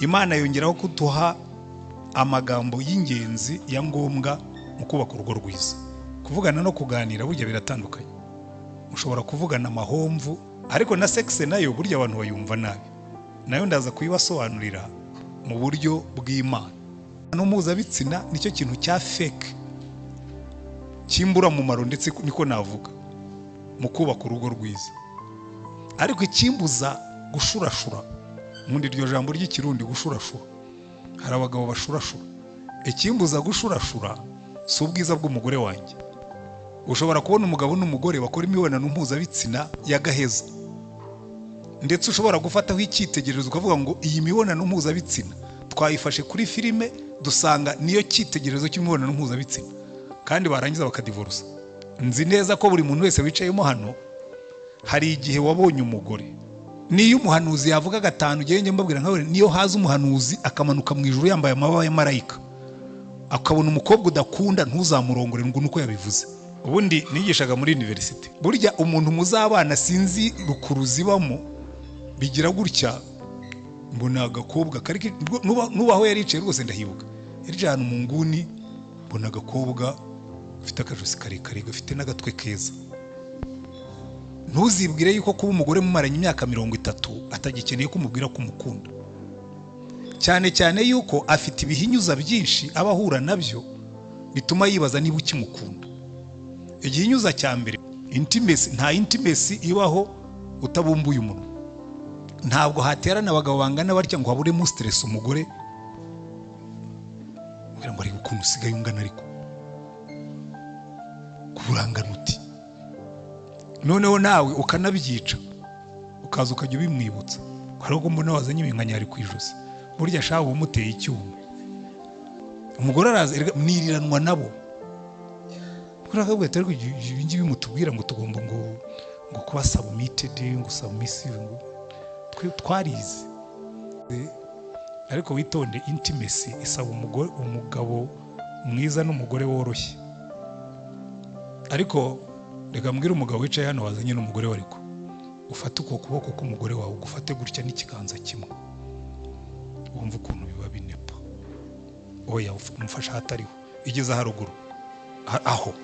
Imana yongeraho kuduha amagambo y'ingenzi ya ngombwa mu kubaka urugo rwiza. Kuvugana no kuganira burya biratandukanye. Ushobora kuvugana amahomvu, ariko na sex nayo burya abantu bayumva nabi. Nayo ndaza kuyibasobanurira mu buryo bw'Imana. No mpuzabitsina nicyo kintu cya fake kimbura mu maro, ndetse niko navuga mu kubaka urugo rwiza. Ariko ikimbuza gushurashura, mundi iryo jambo ry'ikirundi gushurashura, hari abagabo bashurashura. Ikimbuza gushurashura si ubwiza bw'umugore wanjye. Ushobora kubona umugabo n'umugore bakora imibonano mpuzabitsina y'agaheza, ndetse ushobora gufataho icyitegererezo ukavuga ngo iyi mibonano mpuzabitsina twayifashe kuri filime dusanga niyo cyitegererezo cy'imibonano mpuzabitsina, kandi barangiza bakadivorusa. Nzi neza ko buri muntu wese wicayemo hano hari igihe wabonye umugore, niyo umuhanuzi yavuga gatanu ugenge mbabwira nkawe, niyo haza umuhanuzi akamanuka mu ijuru yambaye amababa ya marayika akabona umukobwa udakunda ntuzamurongore ngo nuko yabivuze. Ubundi nigishaga muri university, burya umuntu muzabana sinzi rukuru zibamo bigira gutya, mbona agakobwa kariki nubaho yaricaye rwose ndahibuka, yarijana mu nguni, mbona agakobwa ufite akajosi karekare gafite n'agatwe keza. Ntuzibwire yuko kuba umugore mumaranye imyaka 30 atagikeneye kumubwira ko umukunda, cyane cyane yuko afite ibihinyuza byinshi abahura nabyo bituma yibaza niba ukimukunda. Igihinyuza cya mbere, intimacy. Nta intimacy ibaho utabumbuye umuntu. Ntabwo haterana abagabo bangana barya ngo haburemo stress umugore ngira ngo ari ukuntu usigaye ungana, ariko kuburangana uti noneho nawe ukanabyica ukaza ukajya ubimwibutsa. Hari ubwo mbona wazanye ibinkanyari ku ijosi, burya shaho umuteye icyuma. Umugore araza mwiriranwa nabo, kurakabwe atari ibingi bimutubwira ngo tugomba ngo kuba submitted, ngo submissive, ngo twarize. Ariko witonde, intimacy isaba umugabo mwiza n'umugore woroshye. Ariko reka mbwira umugabo wicaye hano wazanye n'umugore we, ariko ufate uko kuboko k'umugore wawe ugufate gutya n'ikiganza kimwe, wumva ukuntu biba binepa. Oya, umufasha hatariho, igeza haruguru aho.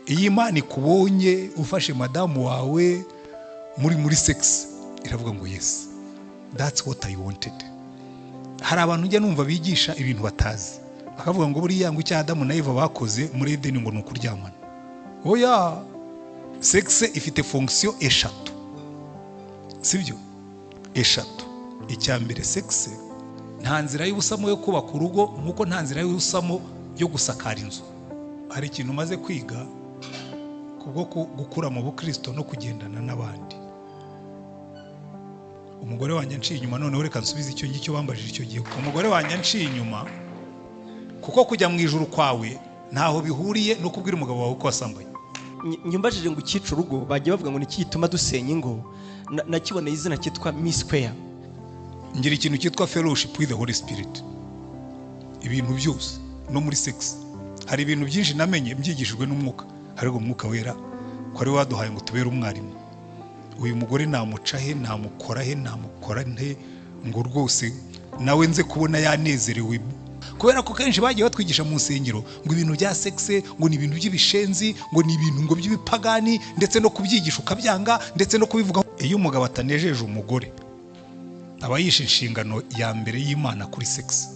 Iyi Imana ikubonye ufashe madamu wawe muri sex, iravuga ngo yes, that's what I wanted. Hari abantu njya numva bigisha ibintu batazi, bakavuga ngo buriya ngo icya Adamu na Eva bakoze muri Edeni ngo nukuryamana. Oya, sex ifite fonction eshatu, sibyo? Eshatu. Icya mbere, sex nta nzira y'ubusamo yo kubaka urugo nkuko nta nzira y'ubusamo yo gusakara inzu. Hari ikintu maze kwiga kubwo gukura mu bukristo no kugendana n'abandi. Umugore wanjye nciye inyuma, none reka nsubize icyo ngicyo bambajije icyo gihe. Umugore wanjye nciye inyuma kuko kujya mu ijuru kwawe ntaho bihuriye no kubwira umugabo wawe ko wasambanye. Nyumbajije ngo ukica urugo, bagiye bavuga ngo niki gituma dusenya ingo, nakiboneye izina cyitwa Miss Square. Ngira ikintu cyitwa fellowship with the Holy Spirit. Ibintu byose no muri sex hari ibintu byinshi namenye byigishijwe n'umwuka, ariko umwuka wera ko ari waduhaye ngo tubere umwarimu. Uyu mugore namucahe, namukorahe, namukorane ngo rwose nawe nze kubona yanezerewe, kubera ko kenshi bagiye batwigisha mu nsengero ngo ibintu bya sex ngo ni ibintu by'ibishenzi, ngo ni ibintu ngo by'ibipagani, ndetse no kubyigisha ukabyanga, ndetse no kubivuga. Iyo umugabo atanejeje umugore aba yishe inshingano ya mbere y'Imana kuri sex.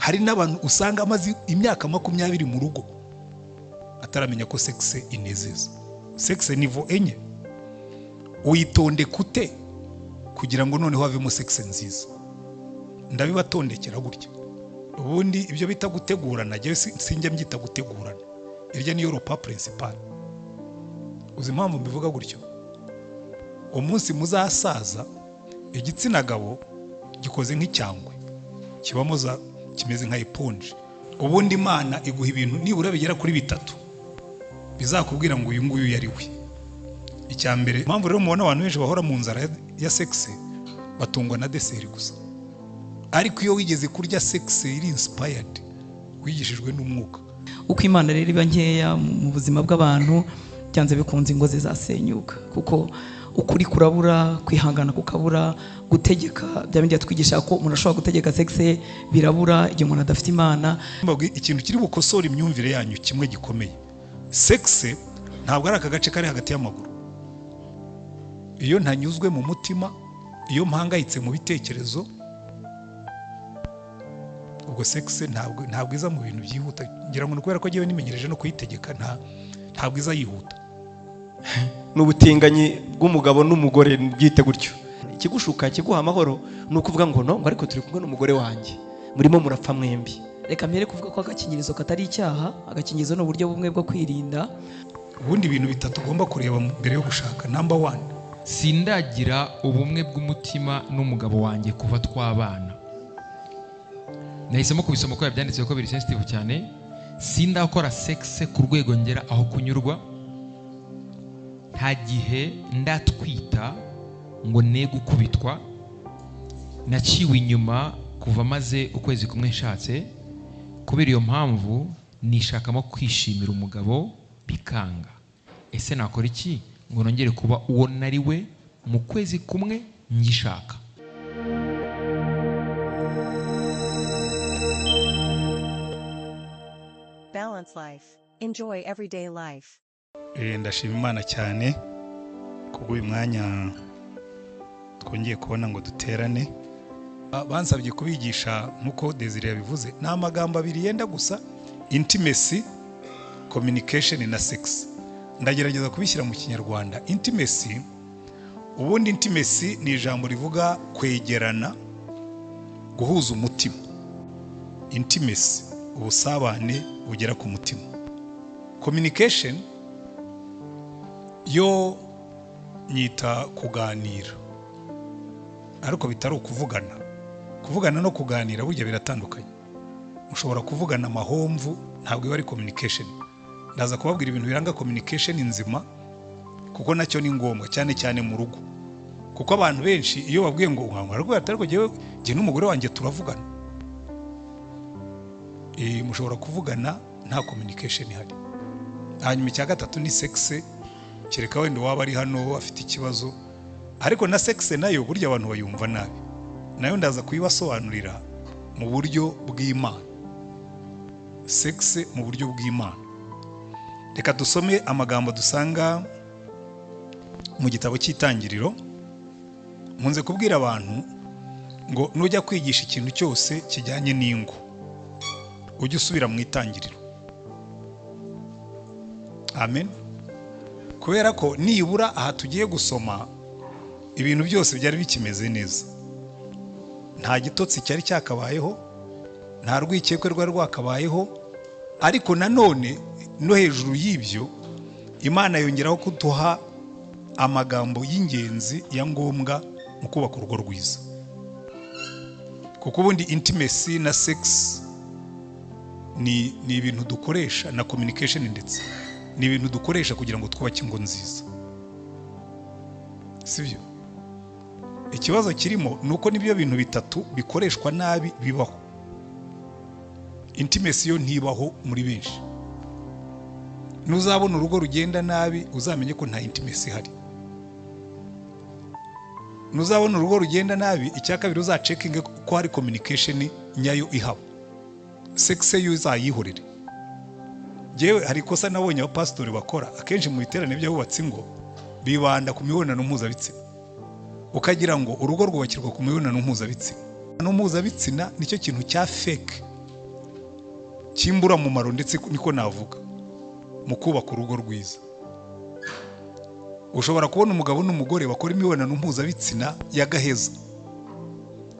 Hari n'abantu usanga amaze imyaka 20 mu rugo ataramenya ko sex inezeza. Sex nivo enye, uyitonde kute kugira ngo noneho havemo sex nziza. Ndabibatondekera gutya. Ubundi ibyo bita gutegurana, je sinjya mbyita gutegurana, irya niyo ropa principal. Uzi impamvu mbivuga gutyo? Umunsi muzasaza igitsina gabo gikoze nk'icyangwe, kibamo kimeze nka eponge. Ubundi Imana iguha ibintu nibura bigera kuri 3 bizakubwira ngo uyu nguyu yari we. Icya mbere, impamvu rero mubona abantu benshi bahora mu nzara ya sex batungwa na dessert gusa. Ariko iyo wigeze kurya sex iri inspired, wigishijwe n'umwuka. Uko Imana rero iba nkeya mu buzima bw'abantu, byanze bikunze ingo zizasenyuka, kuko ukuri kurabura, kwihangana kukabura, gutegeka bya bindi yatwigisha ko umuntu ashobora gutegeka sexe birabura igihe umuntu adafite Imana. Ikintu kiri bukosora imyumvire yanyu kimwe gikomeye, sexe ntabwo ari aka gace kari hagati y'amaguru. Iyo ntanyuzwe mu mutima, iyo mpangayitse mu bitekerezo, ubwo sexe ntabwo iza mu bintu byihuta. Ngira ngo kubera ko giye nimenyereje no kuyitegeka ntabwo iza yihuta. N'ubutinganyi bw'umugabo n'umugore byite gutyo. Ikigushuka kiguha amahoro nuko uvuga ngo no, ariko turi kumwe n'umugore wanjye, murimo murapfa mwembi. Reka mbere kuvuga ko agakingirizo katari icyaha. Agakingirizo ni uburyo bumwe bwo kwirinda. Ubundi ibintu bitatu ugomba kureba mbere yo gushaka. Number 1, sindagira ubumwe bw'umutima n'umugabo wanjye kuva twabana. Nahisemo kubisoma ko yabyanditse ko biri sensitive cyane. Sindakora sexe ku rwego ngera aho kunyurwa. Nta gihe ndatwita ngo ne gukubitwa. Naciwe inyuma kuva maze ukwezi kumwe nshatse. Kubera iyo mpamvu nishakamo kwishimira umugabo bikanga. Ese nakora iki ngo nongere kuba uwo nari we mu kwezi kumwe ngishaka? Balance life. Enjoy everyday life. Ndashima Imana cyane kubw'uyu mwanya twongeye kubona ngo duterane. Bansabye kubigisha nkuko Desire yabivuze. Ni amagambo abiri yenda gusa, intimacy, communication na sex. Ndagerageza kubishyira mu Kinyarwanda. Intimacy, ubundi intimacy ni ijambo rivuga kwegerana, guhuza umutima. Intimacy, ubusabane bugera ku mutima. Communication yo nyita kuganira, ariko bitari ukuvugana. Kuvugana no kuganira burya biratandukanye. Ushobora kuvugana amahomvu, ntabwo iba ari communication. Ndaza kubabwira ibintu biranga communication nzima, kuko nacyo ni ngombwa cyane cyane mu rugo. Kuko abantu benshi iyo babwiye ngo ariko atariko gihe n'umugore wanjye turavugana, mushobora kuvugana nta communication ihari. Hanyuma icya gatatu ni sexe, kereka wenda waba ari hano afite ikibazo. Ariko na sexe nayo burya abantu bayumva nabi, nayo ndaza kuyibasobanurira mu buryo bw'Imana. Sexe mu buryo bw'Imana. Reka dusome amagambo dusanga mu gitabo cy'Itangiriro. Nkunze kubwira abantu ngo nujya kwigisha ikintu cyose kijyanye n'ingo, ujye usubira mu Itangiriro. Amen. Kubera ko nibura aha tugiye gusoma ibintu byose byari bikimeze neza. Nta gitotsi cyari cyakabayeho, nta rwikekwe rwari rwakabayeho, ariko nanone no hejuru y'ibyo Imana yongeraho kuduha amagambo y'ingenzi ya ngombwa mu kubaka urugo rwiza. Kuko ubundi intimacy na sex ni ibintu dukoresha, na communication ndetse ni ibintu dukoresha kugira ngo twubake ingo nziza, sibyo? Ikibazo kirimo nuko nibyo bintu bitatu bikoreshwa nabi bibaho. Intimacy yo ntibaho muri benshi. Nuzabona urugo rugenda nabi uzamenye ko nta intimacy hari. Nuzabona urugo rugenda nabi, icya kabiri uzacekinge ko hari communication nyayo ihaba. Sex yo uzayihorere. Jewe hari kosa nabonye aba pastor bakora akenshi mu biterane by'abubatsi ngo bibanda ku mibonano mpuzabitsina. Ukagira ngo urugo rwubakirwa ku mibonano mpuzabitsina. Mpuzabitsina nicyo kintu cya fake, kimbura mu maro, ndetse niko navuga mu kubaka urugo rwiza. Ushobora kubona umugabo n'umugore bakora imibonano mpuzabitsina yagaheza,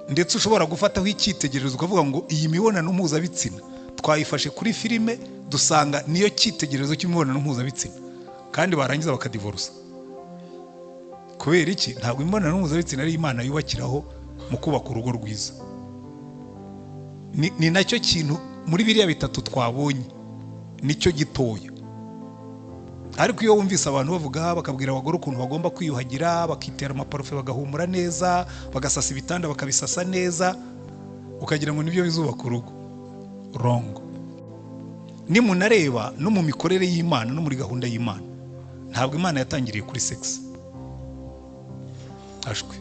ndetse ushobora gufataho icyitegererezo ukavuga ngo iyi mibonano mpuzabitsina twayifashe kuri filime dusanga niyo cyitegererezo cy'imibonano mpuzabitsina, kandi barangiza bakadivorusa. Kubera iki? Ntabwo imibonano mpuzabitsina ari Imana yubakiraho mu kubaka urugo rwiza. Ni nacyo kintu muri biriya bitatu twabonye nicyo gitoya. Ariko iyo wumvise abantu bavuga bakabwira abagore ukuntu bagomba kwiyuhagira, bakitera amaparufe, bagahumura neza, bagasasa ibitanda bakabisasa neza, ukagira ngo nibyo bizubaka urugo. Wrong. Nimunareba no mu mikorere y'Imana no muri gahunda y'Imana, ntabwo Imana yatangiriye kuri sex. ashwe.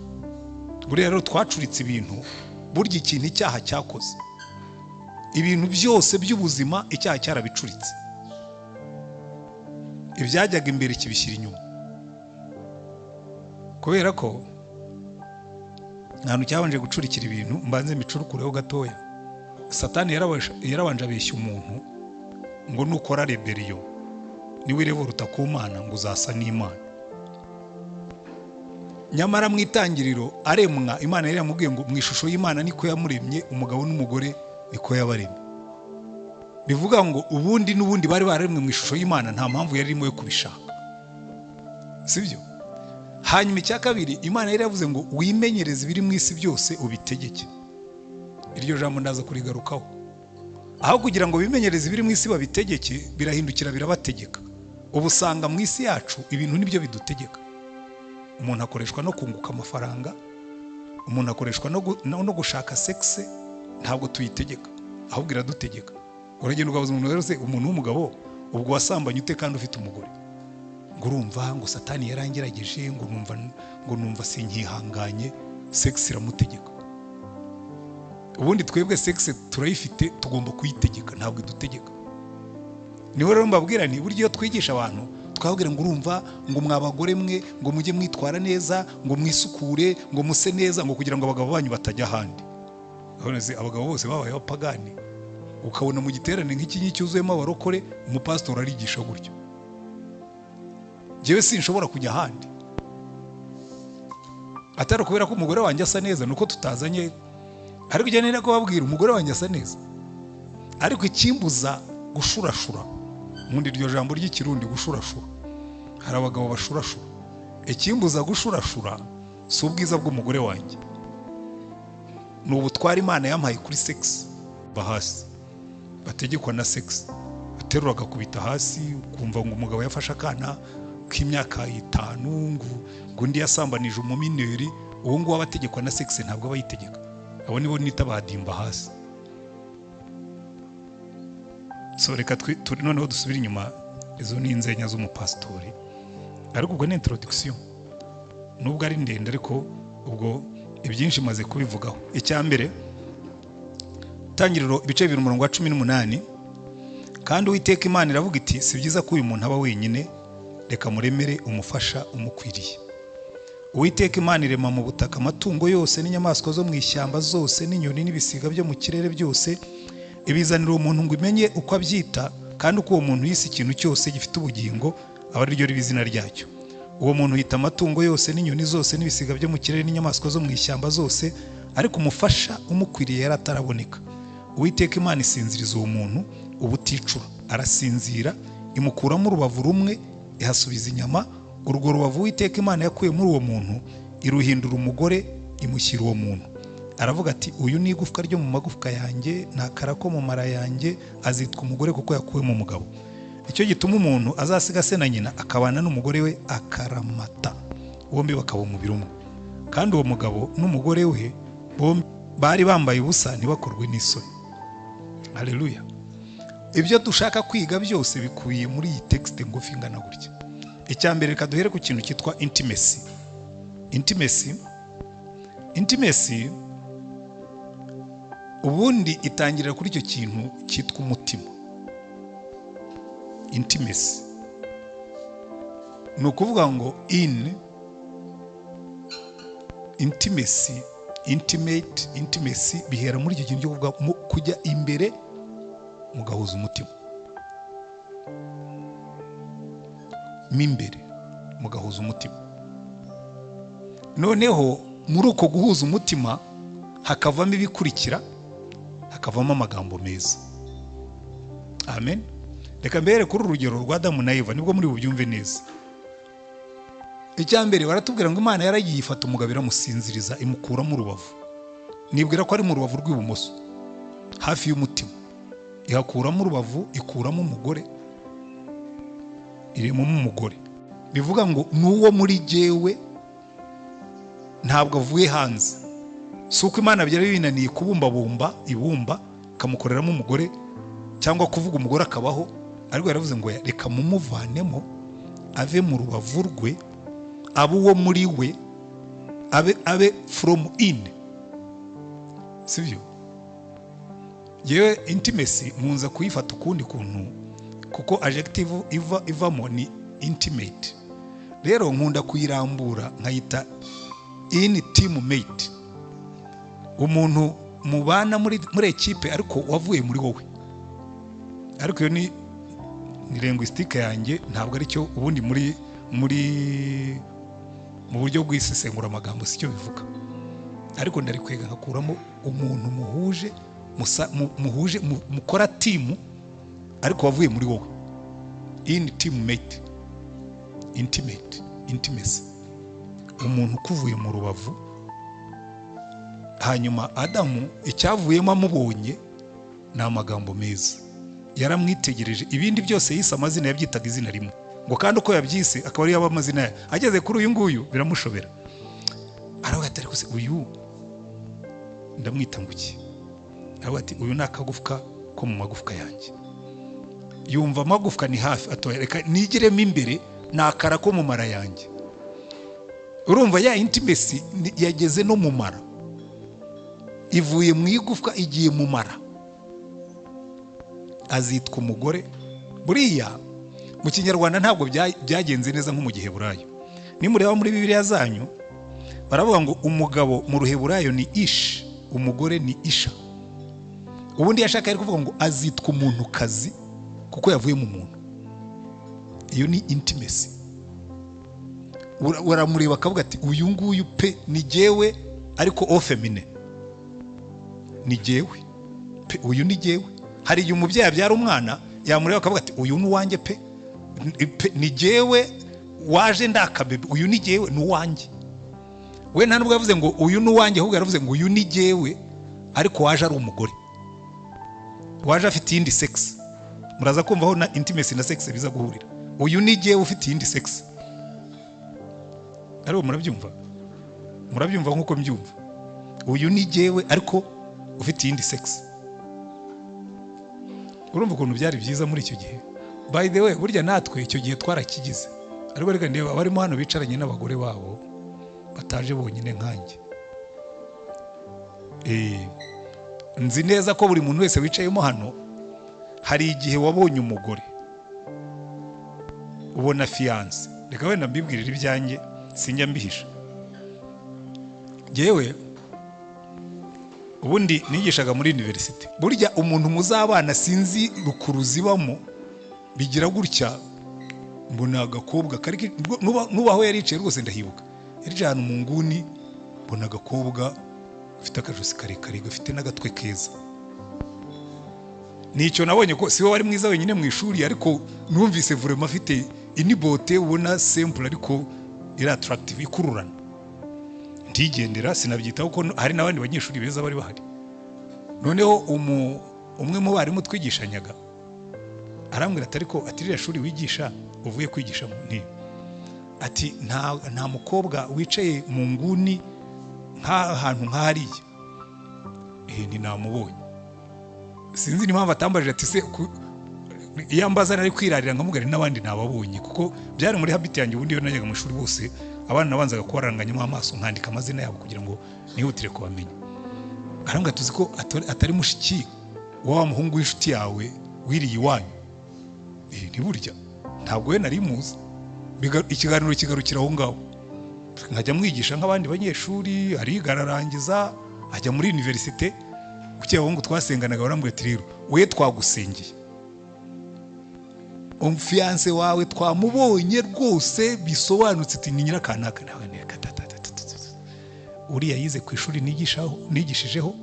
Buriya rero twacuritse ibintu, burya ikintu icyaha cyakoze, ibintu byose by'ubuzima icyaha cyarabicuritse, ibyajyaga imbere kibishyira inyuma, kubera ko ntantu cyabanje gucurikira ibintu. Mbanze mbicurukureho gatoya. Satani yarabanje abeshya umuntu ngo nukora rebellion niwe revoluta ku Mana ngo uzasa n'Imana. Nyamara mu itangiriro aremwa, Imana yari yamubwiye ngo mu ishusho y'Imana niko yamuremye, umugabo n'umugore niko yabaremye. Bivuga ngo ubundi n'ubundi bari baremwe mu ishusho y'Imana, nta mpamvu yari irimo yo kubishaka, sibyo? Hanyuma icya kabiri, Imana yari yavuze ngo wimenyereze ibiri mu isi byose ubitegeke. Iryo jambo ndaza kurigarukaho. Aho kugira ngo bimenyereze ibiri mu isi babitegeke, birahindukira birabategeka. Ubu usanga mu isi yacu ibintu nibyo bidutegeka. Umuntu akoreshwa no kunguka amafaranga, umuntu akoreshwa no gushaka sexe, ntabwo tuyitegeka, ahubwo iradutegeka. Uragenda ugabuza umuntu rero se, umuntu w'umugabo ubwo wasambanye ute kandi ufite umugore? Ngo urumva ngo Satani yarangerageje, ngo numva sinkihanganye, sexe iramutegeka. Ubundi twebwe sexe turayifite, tugomba kuyitegeka, ntabwo idutegeka. Niho rero mbabwira ni buryo twigisha abantu, twabwira ngo urumva ngo mwabagore mwe ngo mujye mwitwara neza, ngo mwisukure, ngo muse neza, ngo kugira ngo abagabo banyu batajya ahandi. Urabona abagabo bose babaye abapagani, ukabona mu giterane nk'iki cyuzuyemo abarokore, umupastor arigisha gutyo. Jewe sinshobora kujya ahandi, atari kubera ko umugore wanjye asa neza, nuko tutazanye. Ariko ujya nera ko babwira umugore wanjye asa neza, ariko ikimbuza gushurashura, mundi iryo jambo ry'ikirundi gushurashura, hari abagabo bashurashura. Ikimbuza gushurashura si ubwiza bw'umugore wanjye, ni ubutwara Imana yampaye kuri sex. Bahasi bategekwa na sex, baterura agakubita hasi, ukumva ngo umugabo yafashe akana k'imyaka 5 ngo undi yasambanije umumineri. Uwo ngo wabategekwa na sex ntabwo abayitegeka, abo nibo nita badimba hasi. So reka noneho dusubira inyuma, izo ni inzenya z'umupastori, ariko ubwo ni introduction, nubwo ari ndende ariko ubwo ibyinshi maze kubivugaho. Icya mbere, Tangiriro ibice 2:18, kandi Uwiteka Imana iravuga iti si byiza ko uyu muntu aba wenyine, reka muremere umufasha umukwiriye. Uwiteka Imana irema mu butaka amatungo yose n'inyamaswa zo mu ishyamba zose n'inyoni n'ibisiga byo mu kirere byose, ibizanira umuntu ngo imenye uko abyita, kandi uko uwo muntu yise ikintu cyose gifite ubugingo aba ari ryo riba izina ryacyo. Uwo muntu yita amatungo yose n'inyoni zose n'ibisiga byo mu kirere n'inyamaswa zo mu ishyamba zose, ariko umufasha umukwiriye yari ataraboneka. Uwiteka Imana isinziriza uwo muntu ubuticura, arasinzira, imukuramo urubavu rumwe, ihasubiza inyama. Urwo rubavu Uwiteka Imana yakuye muri uwo muntu iruhindura umugore, imushyira uwo muntu. Aravuga ati uyu ni igufwa ryo mu magufwa yanjye, nakara ko mu mara yanjye, azitwa umugore kuko yakuwe mu mugabo. Icyo gituma umuntu azasiga se na nyina akabana n'umugore we akaramata, bombi bakaba umubiri umwe. Kandi uwo mugabo n'umugore we bombi bari bambaye ubusa, ntibakorwe n'isoni. Haleluya. Ibyo dushaka kwiga byose bikubiye muri iyi text ngufi ingana gutya. Icya mbere reka duhere ku kintu cyitwa intimacy. Intimacy ubundi itangirira kuri icyo kintu cyitwa umutima. Intimacy ni ukuvuga ngo intimacy bihera muri icyo kintu cyo kuvuga kujya imbere mugahuza umutima, mimbere mugahuza umutima. Noneho muri uko guhuza umutima hakavamo ibikurikira, hakavamo amagambo meza. Amen. Reka mbere kuri urugero rwa Adamu na Eva, nibwo muri bubyumve neza. Icya mbere baratubwira ngo Imana yaragiye ifata umugabo iramusinziriza, imukuramo urubavu. Nibwira ko ari mu rubavu rw'ibumoso hafi y'umutima, ihakuramo urubavu, ikuramo umugore, irimo umugore. Bivuga ngo nuwo muri jewe, ntabwo avuye hanze. Suko Imana byari binaniye kubumbabumba ibumba kamukoreramo umugore, cyangwa kuvuga umugore akabaho, ariko yaravuze ngo reka mumuvanemo ave mu rubavu rwe, abo uwo muri we, abe from in, sibyo? Yewe intimacy nkunza kuyifata ukundi kuntu, kuko adjective ivamo ni intimate. Rero nkunda kuyirambura nkayita intimate, umuntu mubana muri ekipe ariko wavuye muri wowe. Ariko iyo ni linguistique yanjye, ntabwo ari cyo ubundi mu buryo bw'isesengura amagambo sicyo bivuga. Ariko ndari kwega nkakuramo umuntu muhuje mukora team ariko wavuye muri wowe. Intimate, intimacy, umuntu kuvuye mu rubavu. Hanyuma Adamu icyavuyemo amubonye ni amagambo meza, yaramwitegereje. Ibindi byose yise amazina yabyitaga izina rimwe, ngo kandi uko yabyise akaba ari amazina ye. Ageze kuri uyu nguyu biramushobera, aravuga ati ariko se uyu ndamwita nguki? Aravuga ati uyu ni akagufwa ko mu magufwa yanjye. Yumva amagufwa ni hafi, atoya reka nigiremo imbere nakara ko mu mara yanjye. Urumva ya intimacy yageze no mu mara, ivuye mu igufwa igiye mu mara. Azitwa umugore. Buriya mu Kinyarwanda ntabwo byagenze neza nko mu Giheburayo. Nimureba muri Bibiliya zanyu baravuga ngo umugabo mu Ruheburayo ni Ish, umugore ni Isha. Ubundi yashaka ari kuvuga ngo azitwa umuntu kazi kuko yavuye mu muntu. Iyo ni intimacy. Waramureba akavuga ati uyu nguyu pe ni jewe, ariko au féminin. Ni jewe pe, uyu ni jewe. Hari igihe umubyeyi abyara umwana yamureba akavuga ati uyu ni uwanjye pe, ni jewe waje ndakabebe, uyu ni jewe ni uwanjye. We nta nubwo yavuze ngo uyu ni uwanjye, ahubwo yaravuze ngo uyu ni jewe ariko waje ari umugore, waje afite iyindi sex. Muraza kumva aho na intimacy na sex biza guhurira. Uyu ni jewe ufite iyindi sex. Ariko murabyumva nkuko mbyumva. Uyu ni jewe ariko ufite iyindi sex. Urumva ukuntu byari byiza muri icyo gihe. By the way, burya natwe icyo gihe twarakigize. Ariko reka ndeba barimo hano bicaranye n'abagore babo bataje bonyine nkanjye. Nzi neza ko buri muntu wese wicayemo hano hari igihe wabonye umugore, ubona fiance. Reka wenda mbibwirira ibyanjye, sinjya mbihisha. Jewe ubundi nigishaga muri university. Burya umuntu muzabana sinzi rukuru zibamo bigira gutya, mbona agakobwa kari nubaho yaricaye rwose ndahibuka. Yari ahantu mu nguni, mbona agakobwa ufite akajosi karekare gafite n'agatwe keza. Nicyo nabonye ko siwe wari mwiza wenyine mu ishuri, ariko numvise vraiment afite inibote ubona simple ariko iri attractive, ikururana. Ndigendera sinabyitaho ko hari n'abandi banyeshuri beza bari bahari. Noneho umwe mu barimu twigishanyaga arambwira ati ariko atirira shuri wigisha uvuye kwigisha mu nti, ati nta mukobwa wicaye mu nguni nk'ahantu nk'ahariya. Ni namubonye. Sinzi n'impamvu atambajije ati se iyo ambaza nari kwirarira nkamugari n'abandi nababonye, kuko byari muri habit yanjye. Ubundi iyo najyaga mu ishuri bose abana nabanzaga kubaranganyamo amaso nkandika amazina yabo kugira ngo nihutire kubamenya. Arambwira tuzi ko atari mushiki wa muhungu w'inshuti yawe wiriye iwanyu. Ni burya ntabwo we nari muzi. Ikiganiro kigarukira aho ngaho, nkajya mwigisha nk'abandi banyeshuri, arigararangiza ajya muri universite. Kuki abahungu twasenganaga barambwira ati rero we twagusengeye, fiance wawe twamubonye rwose bisobanutse, ati ni nyirakanaka. Nawe uriya yize ku ishuri nigishijeho,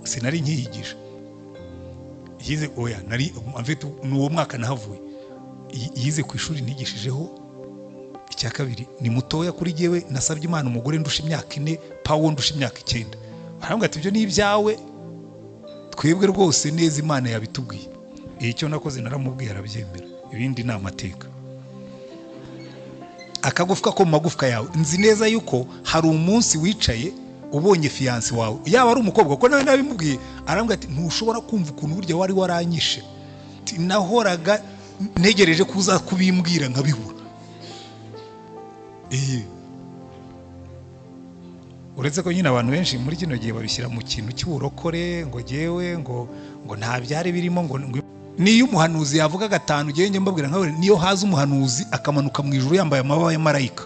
sinari nkiyigisha. Yize oya nari amfite n'uwo mwaka nahavuye. Yize ku ishuri nigishijeho. Icya kabiri ni mutoya kuri jewe, nasabye Imana umugore ndusha imyaka 4, Pawo ndusha imyaka 9. Barambwira ati ibyo ni ibyawe, twebwe rwose neza Imana yabitubwiye. Icyo nakoze naramubwiye arabyemera, ibindi ni amateka. Akagufwa ko mu magufwa yawe. Nzi neza yuko hari umunsi wicaye ubonye fiance wawe, yaba ari umukobwa, kuko nawe nabimubwiye. Arambwira ati ntushobora kumva ukuntu burya wari waranyishe, nahoraga ntegereje kuza kubimbwira nkabibura. uretse ko nyine abantu benshi muri kino gihe babishyira mu kintu cy'uburokore ngo jewe ngo nta byari birimo ngo niyo umuhanuzi yavuga gatanu njye mbabwira nkawe niyo haza umuhanuzi akamanuka mu ijuru yambaye amababa ya marayika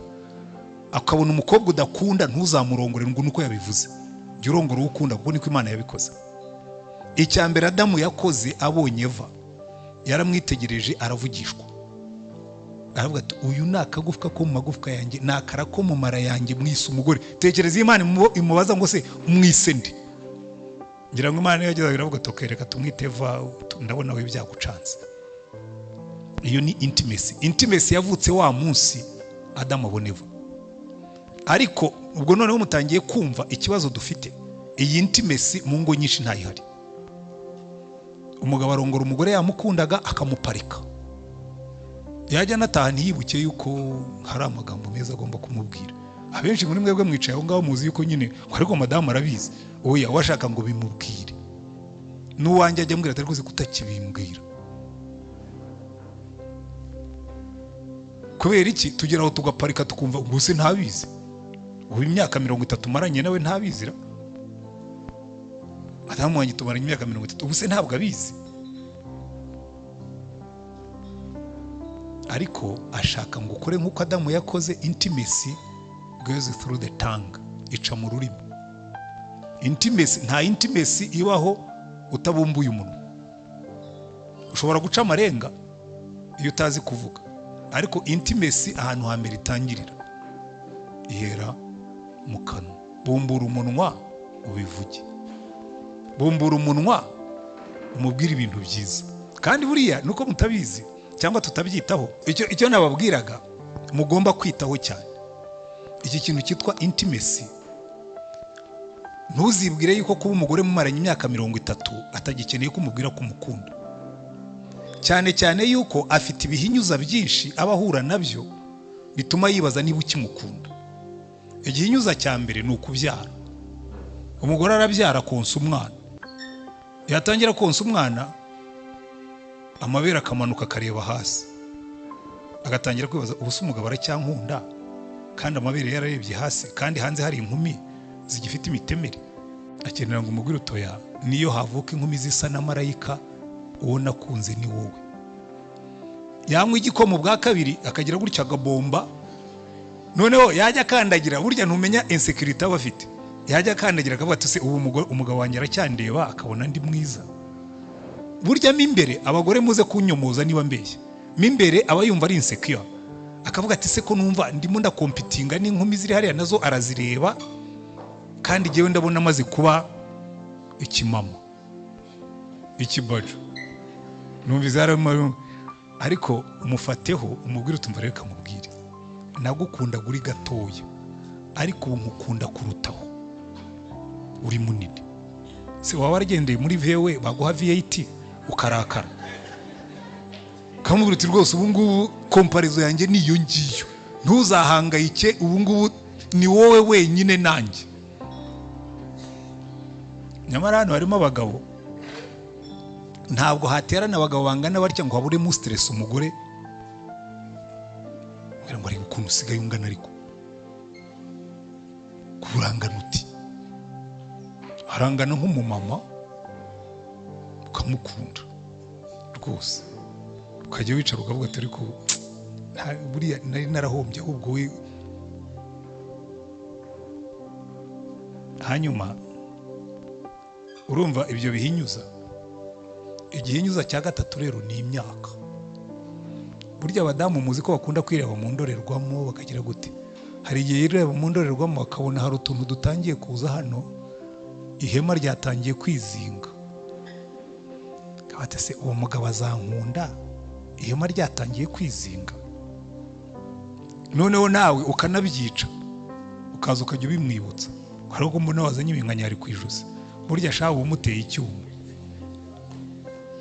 akabona umukobwa udakunda ntuzamurongore ngo nuko yabivuze jya urongora uwo ukunda kuko niko Imana yabikoze. Icya mbere Adamu yakoze abonye Eva yaramwitegereje aravugishwa aravuga ati uyu ni akagufwa ko mu magufwa yanjye ni akara ko mu mara yanjye mwise umugore. Tekereza Imana imubaza ngo se umwise ndi, ngira ngo Imana yageze iravuga tokereka tumwite Eva ndabona we byagucanze. Iyo ni intimacy yavutse wa munsi Adamu abona Eva. Ariko ubwo noneho mutangiye kumva ikibazo dufite, iyi intimacy mu ngo nyinshi ntayihari. Umugabo arongora umugore yamukundaga akamuparika, yajya nataha ntiyibuke yuko hari amagambo meza agomba kumubwira. Abenshi muri mwebwe mwicaye aho ngaho muzi yuko nyine ariko madamu arabizi, oya washaka ngo bimubwire n'uwanjye ajya ambwira atari kuzi kutakibimbwira. Kubera iki tugeraho tugaparika tukumva ubuse ntabizi? Ubu imyaka 30 maranye nawe ntabizira. Adamu wanjye tumaranye imyaka 30 ubuse ntabwo abizi. Ariko ashaka ngo ukore nk'uko Adamu yakoze. Intimacy goes through the tongue, ica mu rurimi. Nta intimacy ibaho utabumbuye umunwa. Ushobora guca amarenga iyo utazi kuvuga, ariko intimacy ahantu hambere itangirira ihera mu kanwa. Bumbura umunwa ubivuge, bumbura umunwa umubwira ibintu byiza. Kandi buriya nuko mutabizi cyangwa tutabyitaho, icyo nababwiraga mugomba kwitaho cyane iki kintu cyitwa intimacy. Ntuzibwire yuko kuba umugore mumaranye imyaka 30 atagikeneye ko umubwira ko umukunda, cyane cyane yuko afite ibihinyuza byinshi abahura nabyo bituma yibaza niba ukimukunda. Igihinyuza cya mbere ni ukubyara. Umugore arabyara konsa umwana, yatangira konsa umwana amabere akamanuka akareba hasi, agatangira kwibaza ubuse umugabo aracyankunda kandi amabere yararebye hasi kandi hanze hari inkumi zigifite imitemere. Akenera ngo umugore utoya niyo havuka inkumi zisa na marayika uwo nakunze ni wowe. Yanywa igikomo bwa kabiri akagira gutya agabomba, noneho yajya kandagira burya ntumenya insecurity aba afite. Yajya kandagira akavuga ati se ubu umugabo wanjye aracyandeba akabona ndi mwiza. Burya mimbere abagore muze kunyomoza niba mbeshye, mimbere aba yumva ari insecure akavuga ati se ko numva ndimo ndakompitinga n'inkumi ziri hariya nazo arazireba kandi jewe ndabona amaze kuba ikimama ikibajo numviza yarama. Ariko umufateho umubwire utumva reka mubwire nagukunda guri gatoya ariko ubu nkukunda kurutaho uri munini. Se waba waragendeye muri vewe baguha VAT ukarakara kamubwira uti rwose ubu ngubu komparizo yanjye niyo ngiyo, ntuzahangayike ubu ngubu ni wowe wenyine nanjye. Nyamara hano harimo abagabo ntabwo haterana abagabo bangana batya ngo haburemo stress umugore ngira ngo ari ukuntu usigaye ungana, ariko kurangana uti arangana nk'umumama ukamukunda rwose, ukajya wicara ukavuga ati ariko buriya nari narahombye ahubwo we. Hanyuma urumva ibyo bihinyuza. Igihinyuza cya gatatu rero ni imyaka. Burya abadamu muzi ko bakunda kwireba mu ndorerwamo bakagira gute, hari igihe yireba mu ndorerwamo bakabona hari utuntu dutangiye kuza hano, ihema ryatangiye kwizinga. Kabate se uwo mugabo azankunda ihema ryatangiye kwizinga. Noneho nawe ukanabyica ukaza ukajya ubimwibutsa, hari ubwo mbona wazanye ibinkanyari ku ijosi, burya shaho umuteye icyuma.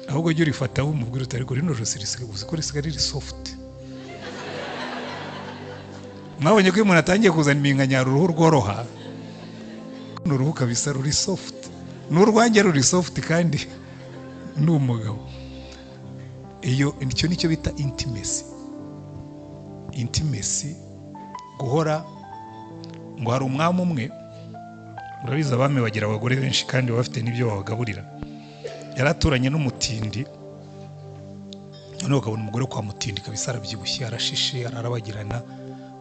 Ahubwo jya urifata umubwira utari ko rino josi risigaye riri soft. Mwabonye ko iyo umuntu atangiye kuzana iminkanyari uruhu rworoha, n'uruhu kabisa ruri soft, n'urwanjye ruri soft kandi ni umugabo. Icyo nicyo bita intimacy. Intimacy guhora ngo hari umwami umwe urabizi abami bagira abagore benshi kandi baba bafite n'ibyo babagaburira. Yaraturanye n'umutindi, noneho ukabona umugore kwa mutindi kabisa arabyibushye, arashishe, ararabagirana.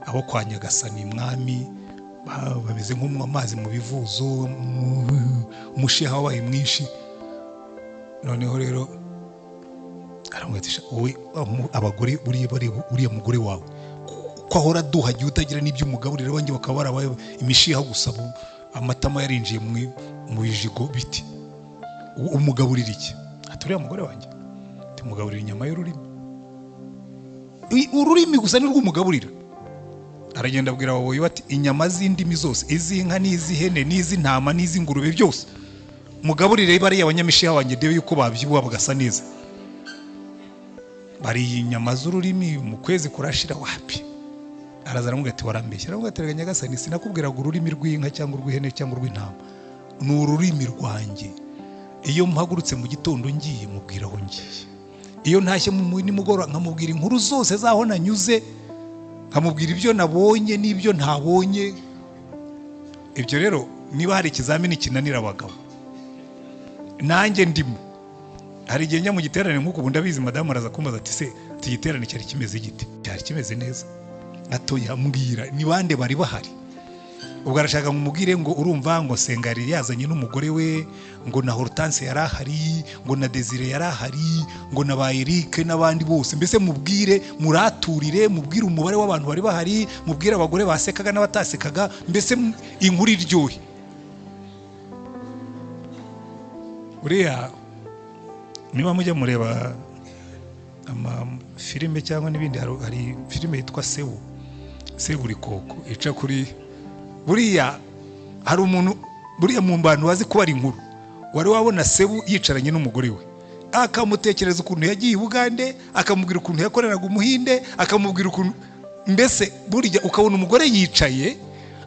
Abo kwa Nyagasani mwami bameze nk'umwe amazi mu bivuzo, umushiha wabaye mwinshi. Noneho rero aramwitisha, wowe abagore uriya mugore wawe ko ahora duhagiye utagira n'ibyo umugaburira, banjye bakaba barabaye imishiha gusa, amatama yarinjiye mu bijigo biti. Umugaburira iki? Ati uriya mugore wanjye tumugaburira inyama y'ururimi. Ururimi gusa ni rw'umugaburira. Aragenda abwira ababoyi bati inyama z'indimi zose, iz'inka n'iz'ihene n'iz'intama n'iz'ingurube byose mugaburire bariya abanyamishiha wanjye dewe yuko babyibuha bagasa neza. Bari inyama z'ururimi mu kwezi kurashira wapi. Araza aramubwira ati warambeshya. Aramubwira ati Nyagasani sinakubwiraga ururimi rw'inka cyangwa urw'ihene cyangwa urw'intama, ni ururimi rwanjye. Iyo mpagurutse mu gitondo ngiye mubwira aho ngiye, iyo ntashye mu nimugoroba nkamubwira inkuru zose zaho nanyuze, nkamubwira ibyo nabonye n'ibyo ntabonye. Ibyo rero niba hari ikizamini kinanira abagabo nanjye ndimo. Hari igihe njya mu giterane nk'uko ubu ndabizi madamu araza kumbaza ati se igiterane cyari kimeze gite? Cyari kimeze neza. Atoya mbwira ni bande bari bahari. Ubwo arashaka ngumubwire ngo urumva ngo Sengari yazanye n'umugore we, ngo na Hortense yari ahari, ngo na Desire yari ahari, ngo na ba Eric n'abandi bose. Mbese mubwire, muraturire, mubwire umubare w'abantu bari bahari, mubwire abagore basekaga n'abatasekaga, mbese inkuru iryohe. Uriya niba mujya mureba filime cyangwa n'ibindi, hari filime yitwa Seburikoko ica kuri buriya. Hari umuntu buriya mu bantu bazi ko ari inkuru, wari wabona Sebu yicaranye n'umugore we, akamutekereza ukuntu yagiye i Bugande, akamubwira ukuntu yakoreraga Umuhinde, akamubwira ukuntu, mbese burya ukabona umugore yicaye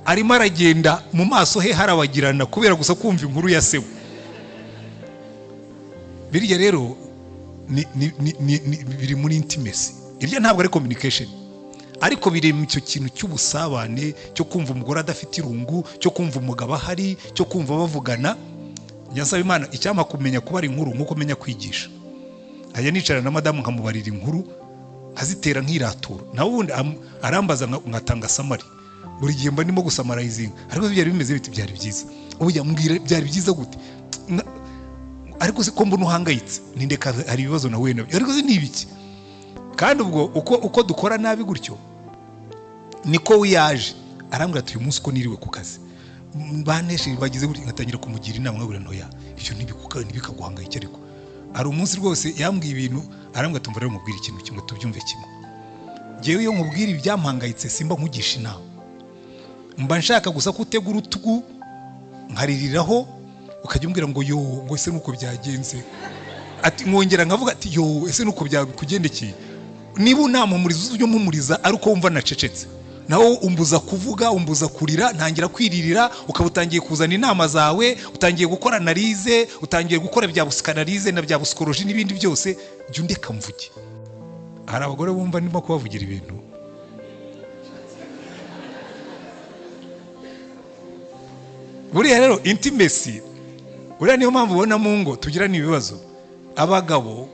arimo aragenda mu maso he harabagirana kubera gusa kumva inkuru ya Sebu. Birya rero biri muri intimacy. Irya ntabwo ari communication, ariko biri mu cyo kintu cy'ubusabane, cyo kumva umugore adafite irungu, cyo kumva umugabo ahari, cyo kumva bavugana. Nyasaba Imana icyama kumenya kuba ari inkuru nkuko menya kwigisha. Ajya nicara na madamu nkamubarira inkuru azitera nk'iratura, nawe ubundi arambaza nkatanga samari. Buri gihe mba ndimo gusamarizinga, ariko byari bimeze biti byari byiza. Ubu yambwira byari byiza gute, ariko se ko mbona uhangayitse nindeka hari ibibazo na we nabyo, ariko se ni ibiki? Kandi ubwo uko dukora nabi gutyo niko wiyaje. Arambwira ati uyu munsi uko niriwe ku kazi baneshe bagize gutyo, ngatangira kumugira inama nkabura ntoya ibyo ntibikaguhangayike. Ariko ari umunsi rwose yambwiye ibintu, arambwira ati mva rero mubwira ikintu kimwe tubyumve kimwe. Ngewe iyo nkubwira ibyampangayitse simba nkugisha inama, mba nshaka gusa kutegura utugu nkaririraho, ukajya umbwira ngo yo ngo ese nuko byagenze. Ati mwongera nkavuga ati yo ese nuko byakugendekeye. Niba unampumuriza ujye mpumuriza ariko wumva nacecetse, naho umbuza kuvuga, umbuza kurira, ntangira kwiririra, ukaba utangiye kuzana inama zawe, utangiye gukora analize, utangiye gukora bya psychanalyse na bya psychology n'ibindi byose. Jya undeka mvuge. Hari abagore bumva ndimo kubavugira ibintu. Buriya rero intimacy, uriya niyo mpamvu ubona mu ngo tugira n'ibibazo. Abagabo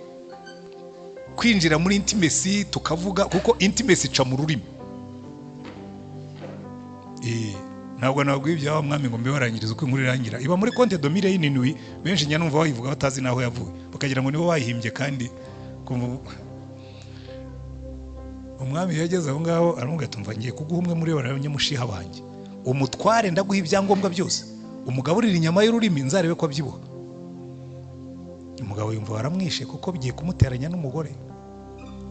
kwinjira muri intimacy tukavuga, kuko intimacy ica mu rurimi. Ntabwo nabwiye ibya mwami ngo mbe warangiriza uko inkuru irangira. Iba muri Conte de Mille y'inindwi, benshi njya numva bayivuga batazi naho yavuye, bakagira ngo nibo bayihimbye. Kandi umwami yageze aho ngaho aramubwira ati mva ngiye kuguha umwe muri abanyamushiha banjye, umutware ndaguha ibyangombwa byose, umugaburira inyama y'ururimi nzarebe ko abyibuha. Umugabo yumva waramwishe kuko bigiye kumuteranya n'umugore.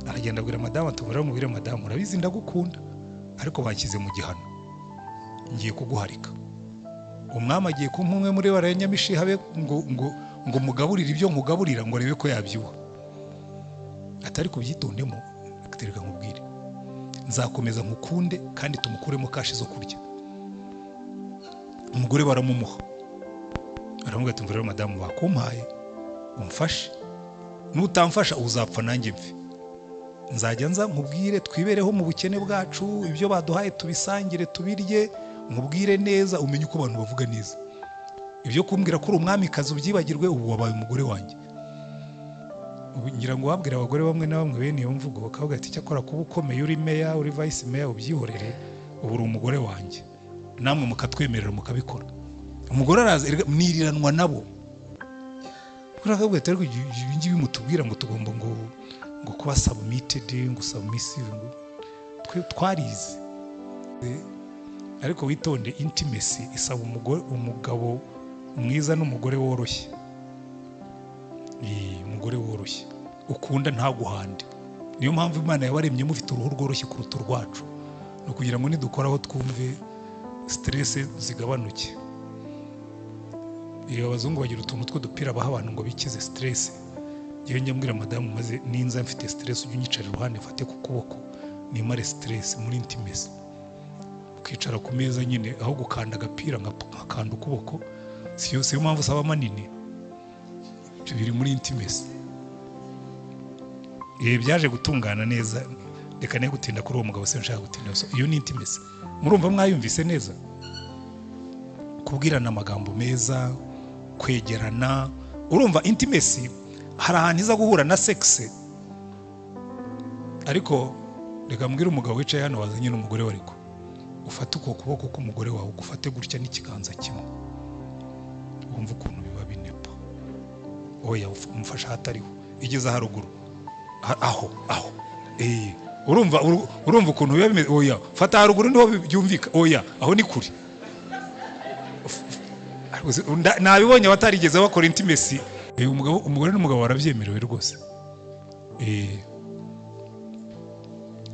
Aragenda abwira madamu ati mubwire madamu urabizi ndagukunda, ariko bakize mu gihano, ngiye kuguharika. Umwami agiye kumpa umwe muri baranyamishiha be ngo mugaburire ibyo nkugaburira ngo arebe ko yabyibuha. Atari kubyitondemo, atereka nkubwire nzakomeza nkukunde kandi tumukuremo kashi zo kurya. Umugore baramumuha, aramubwira ati mvura madamu bakumpaye umfashe, nutamfasha uzapfa nanjye mfe. Nzajya nza nkubwire twibereho mu bukene bwacu, ibyo baduhaye tubisangire tubirye, nkubwire neza umenye uko abantu bavuga neza. ibyo kumbwira ko uri umwamikazi ubyibagirwe, ubu wabaye umugore wanjye. Ngira ngo wabwira abagore bamwe na bamwe bene iyo mvugo bakavuga ati cyakora kuba ukomeye uri meya uri vice meya ubyihorere, ubu uri umugore wanjye, namwe mukatwemerera mukabikora. Umugore araza mwiriranwa nabo, kurakabwe atari ibingibi mutubwira ngo tugomba ngo kuba submitted ngo submissive, ngo twarize. Ariko witonde, intimacy isaba umugabo mwiza n'umugore woroshye. Umugore woroshye ukunda ntaguhande. Niyo mpamvu Imana yabaremye mufite uruhu rworoshye kuruta urwacu, no kugira ngo nidukoraho twumve stress zigabanuke. Iyo abazungu bagira utuntu tw'udupira baha abantu ngo bikize stress, yewe njya mbwira madamu maze ninza mfite stress ujye unyicara iruhande mfate ku kuboko nimare stress muri intimacy. Ukicara ku meza nyine aho gukanda agapira nkakanda ukuboko, siyo mpamvu usaba manini, biri muri intimacy. Byaje gutungana neza, reka ne gutinda kuri uwo mugabo se nshaka gutinda. Iyo ni intimacy. Murumva mwayumvise neza? Kubwirana amagambo meza, kwegerana. Urumva intimacy hari ahantu iza guhura na sex. Ariko reka mbwira umugabo wicaye hano wazanye n'umugore we, ariko ufate uko kuboko k'umugore wawe ugufate gutya n'ikiganza kimwe, wumva ukuntu biba binepa. Oya umfasha hatariho, igeza haruguru aho urumva ukuntu biba bimeze. Oya fata haruguru niho byumvika. Oya aho ni kuri. Nabibonye abatarigeze bakora intimacy. Umugore n'umugabo barabyemerewe rwose.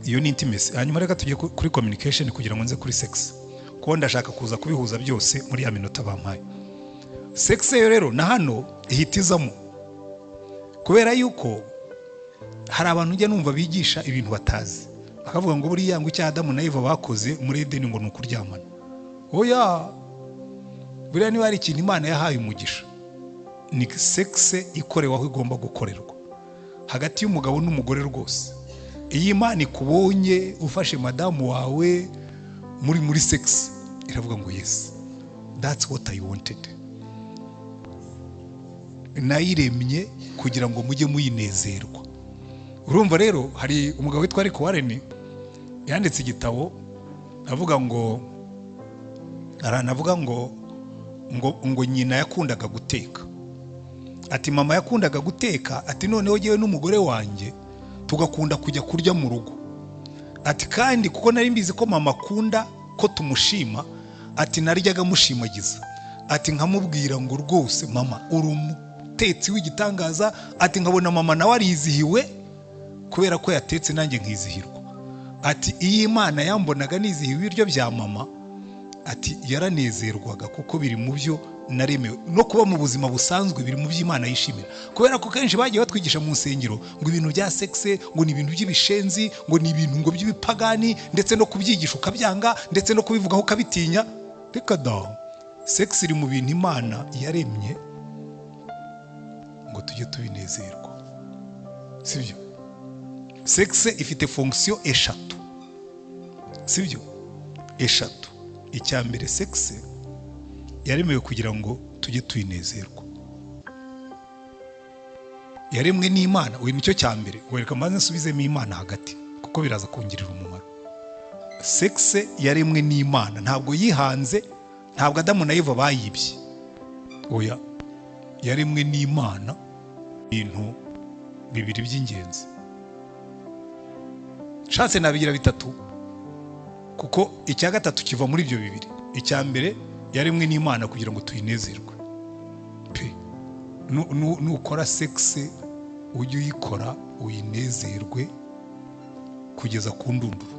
Iyo ni intimacy. Hanyuma reka tujye kuri communication kugira ngo nze kuri sex, kuko ndashaka kuza kubihuza byose muri ya minota bampaye. Sex rero na hano ihitizamo, kubera yuko hari abantu njya numva bigisha ibintu batazi, bakavuga ngo buriya ngo icya Adamu na Eva bakoze muri Edeni ngo ni ukuryamana. Oya, buriya niba hari ikintu Imana yahaye umugisha, ni sex ikorewe aho igomba gukorerwa hagati y'umugabo n'umugore rwose. Iyi Imana ikubonye ufashe madamu wawe muri sex, iravuga ngo yes, that's what I wanted. Nayiremye kugira ngo mujye muyinezerwa. Urumva rero hari umugabo witwa Rick Warren yanditse igitabo avuga ngo ngo nyina yakundaga guteka. Ati mama yakundaga guteka, ati noneho yewe n'umugore wanjye tugakunda kujya kurya mu rugo. Ati kandi kuko nari mbizi ko mama akunda ko tumushima, ati naryaga mushimagiza. Ati nkamubwira ngo rwose mama uri umutetsi w'igitangaza. Ati nkabona mama nawe arizihiwe kubera ko yatetse nanjye nkizihirwa. Ati iyi Imana yambonaga nizihiwe ibiryo bya mama, ati yaranezerwaga kuko biri mu byo naremewe, no kuba mu buzima busanzwe biri mu by'Imana yishimira. Kubera ko kenshi bagiye batwigisha mu nsengero ngo ibintu bya sex ngo ni ibintu by'ibishenzi, ngo ni ibintu ngo by'ibipagani, ndetse no kubyigisha ukabyanga, ndetse no kubivugaho ukabitinya. Reka da, sex iri mu bintu Imana yaremye ngo tujye tubinezerwa, sibyo? Sex ifite fonction eshatu, sibyo? Eshatu. Icya mbere, sex yaremewe kugira ngo tujye tuyinezerwa. Yaremwe n'Imana, we nicyo cya mbere. Wereka maze nsubizemo Imana hagati kuko biraza kongirira umumaro. Sex yaremwe n'Imana, ntabwo yihanze, ntabwo Adamu na Eva bayibye. Oya, yaremwe n'Imana. Ibintu bibiri by'ingenzi, shatse nabigira bitatu kuko icya gatatu kiva muri ibyo bibiri. Icya mbere, yaremwe n'Imana kugira ngo tuyinezerwe. Nukora sex ujye uyikora uyinezerwe kugeza ku ndunduro,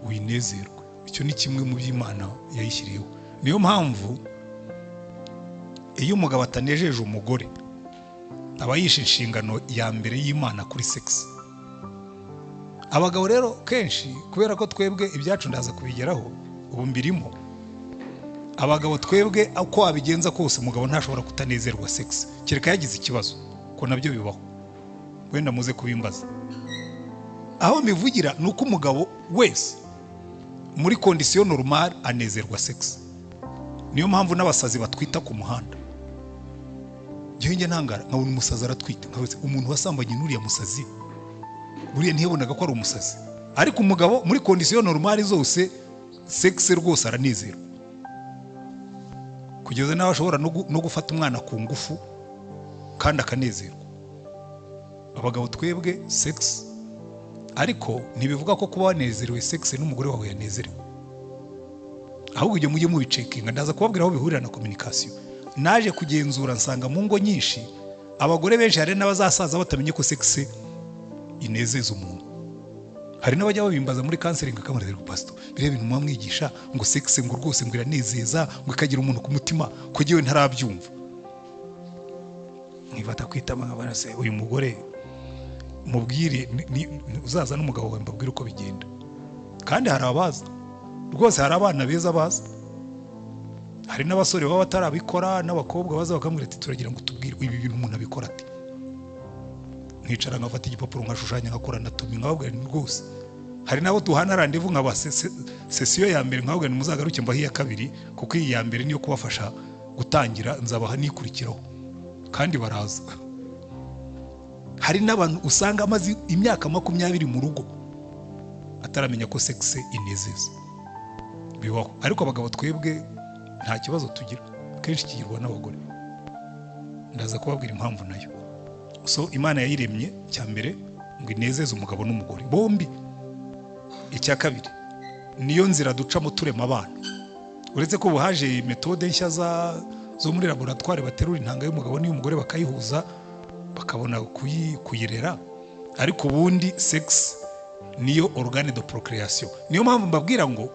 uyinezerwe. Icyo ni kimwe mu by'Imana yayishyiriyeho. Niyo mpamvu iyo umugabo atanejeje umugore aba yishe inshingano ya mbere y'Imana kuri sex. Abagabo rero kenshi kubera ko twebwe ibyacu ndaza kubigeraho ubu mbirimo, abagabo twebwe uko wabigenza kose umugabo ntashobora kutanezerwa sex kereka yagize ikibazo, ko nabyo bibaho, wenda muze kubimbaza. Aho mivugira nuko umugabo wese muri condition normal anezerwa sex. niyo mpamvu n'abasazi batwita ku muhanda. Njye ntangara nkabona umusazi aratwita, nkabona umuntu wasambanye n'uriya musazi buriya ntiyabonaga ko ari umusazi, ariko umugabo muri kondisiyo normali zose sexe rwose aranezerwa, kugeza nawe ashobora no gufata umwana ku ngufu kandi akanezerwa. Abagabo twebwe sex, ariko ntibivuga ko kuba wanezerewe sex n'umugore wawe yanezerewe, ahubwo ibyo mujye mubicekinga. Ndaza kubabwira aho bihurira na communication. Naje kugenzura nsanga mu ngo nyinshi abagore benshi hari n'abazasaza batamenye ko sex inezeza umuntu. Hari n'abajya babimbaza muri counseling akamureza ku pastor, birebe ibintu mwamwigisha ngo sex ngo rwose ngo iranezeza ngo ikagira umuntu ku mutima, ko giwe ntarabyumva. Nivata kwitama nk'abarase uyu mugore mubwire uzaza n'umugabo wawe mbabwire uko bigenda. Kandi hari abaza rwose, hari abana beza baza, hari n'abasore baba batarabikora, n'abakobwa baza bakamubwira ati turagira ngo tubwire ibi bintu umuntu abikora ati. Nkicara nkafata igipapuro nkashushanya nkakora anatomy nkababwira rwose. Hari nabo tuhana randevu nkaba sesiyo ya mbere nkababwira muzagaruke mbaho iya kabiri, kuko iyi ya mbere niyo kubafasha gutangira, nzabaha nikurikiraho. Kandi baraza. Hari n'abantu usanga amaze imyaka 20 mu rugo ataramenya ko sex inezeza. Bibaho. Ariko abagabo twebwe nta kibazo tugira, kenshi kigirwa n'abagore. Ndaza kubabwira impamvu nayo. So Imana yayiremye cya mbere ngo inezeze umugabo n'umugore bombi. Icya kabiri niyo nzira ducamo turema abana. Uretse ko buhaje metode nshya zo muri laboratoire baterura intanga y'umugabo n'iy'umugore bakayihuza bakabona kuyirera, ariko ubundi sex niyo organe de procréation. Niyo mpamvu mbabwira ngo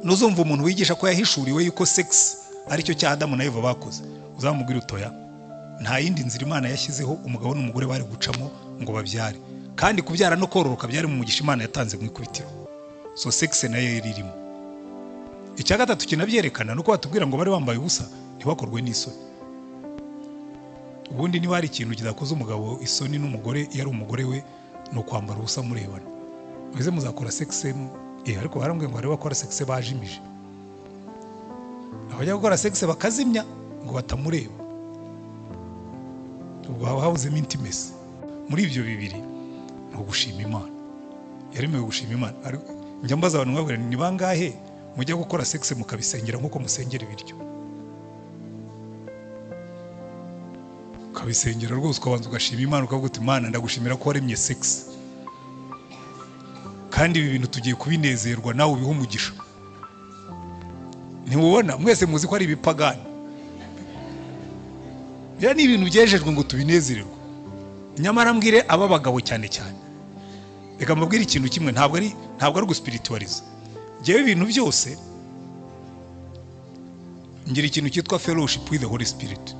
nuzumva umuntu wigisha ko yahishuriwe yuko sex ari cyo cya Adamu na Eva bakoze, uzamubwira utoya nta yindi nzira Imana yashyizeho umugabo n'umugore bari gucamo ngo babyare, kandi kubyara no kororoka byari mu mugisha Imana yatanze mu ikubitiro. So sex nayo irimo. Icya gatatu kinabyerekana nuko batubwira ngo bari bambaye ubusa ntibakorwe n'isoni. Ubundi niba hari ikintu kidakoze umugabo isoni n'umugore yari umugore we no kwambara ubusa murebana. Mwese muzakora sex ariko barambwiye ngo bari bakora sex bajimije. Abajya gukora sex bakazimya ngo batamureba. Ubwo habuze intimacy. Muri ibyo bibiri no gushima Imana. Yaremewe gushima Imana. Njya mbaza abantu ngabwira ni bangahe mujya gukora sex mukabisengera nkuko musengera ibiryo. Kabisengera rwose ukabanza ugashima Imana ukavuga uti Imana ndagushimira ko waremye sex. Kandi ibi bintu tugiye kubinezerwa nawe ubiha umugisha. Ntiwubona mwese muzi ko ari ibipagani. Ya ni ibintu byejejwe ngo tubinezererwe. Nyamara mbwire aba bagabo cyane cyane. Reka mbabwire ikintu kimwe, ntabwo ari guspiritualize. Jewe ibintu byose ngira ikintu cyitwa fellowship with the Holy Spirit.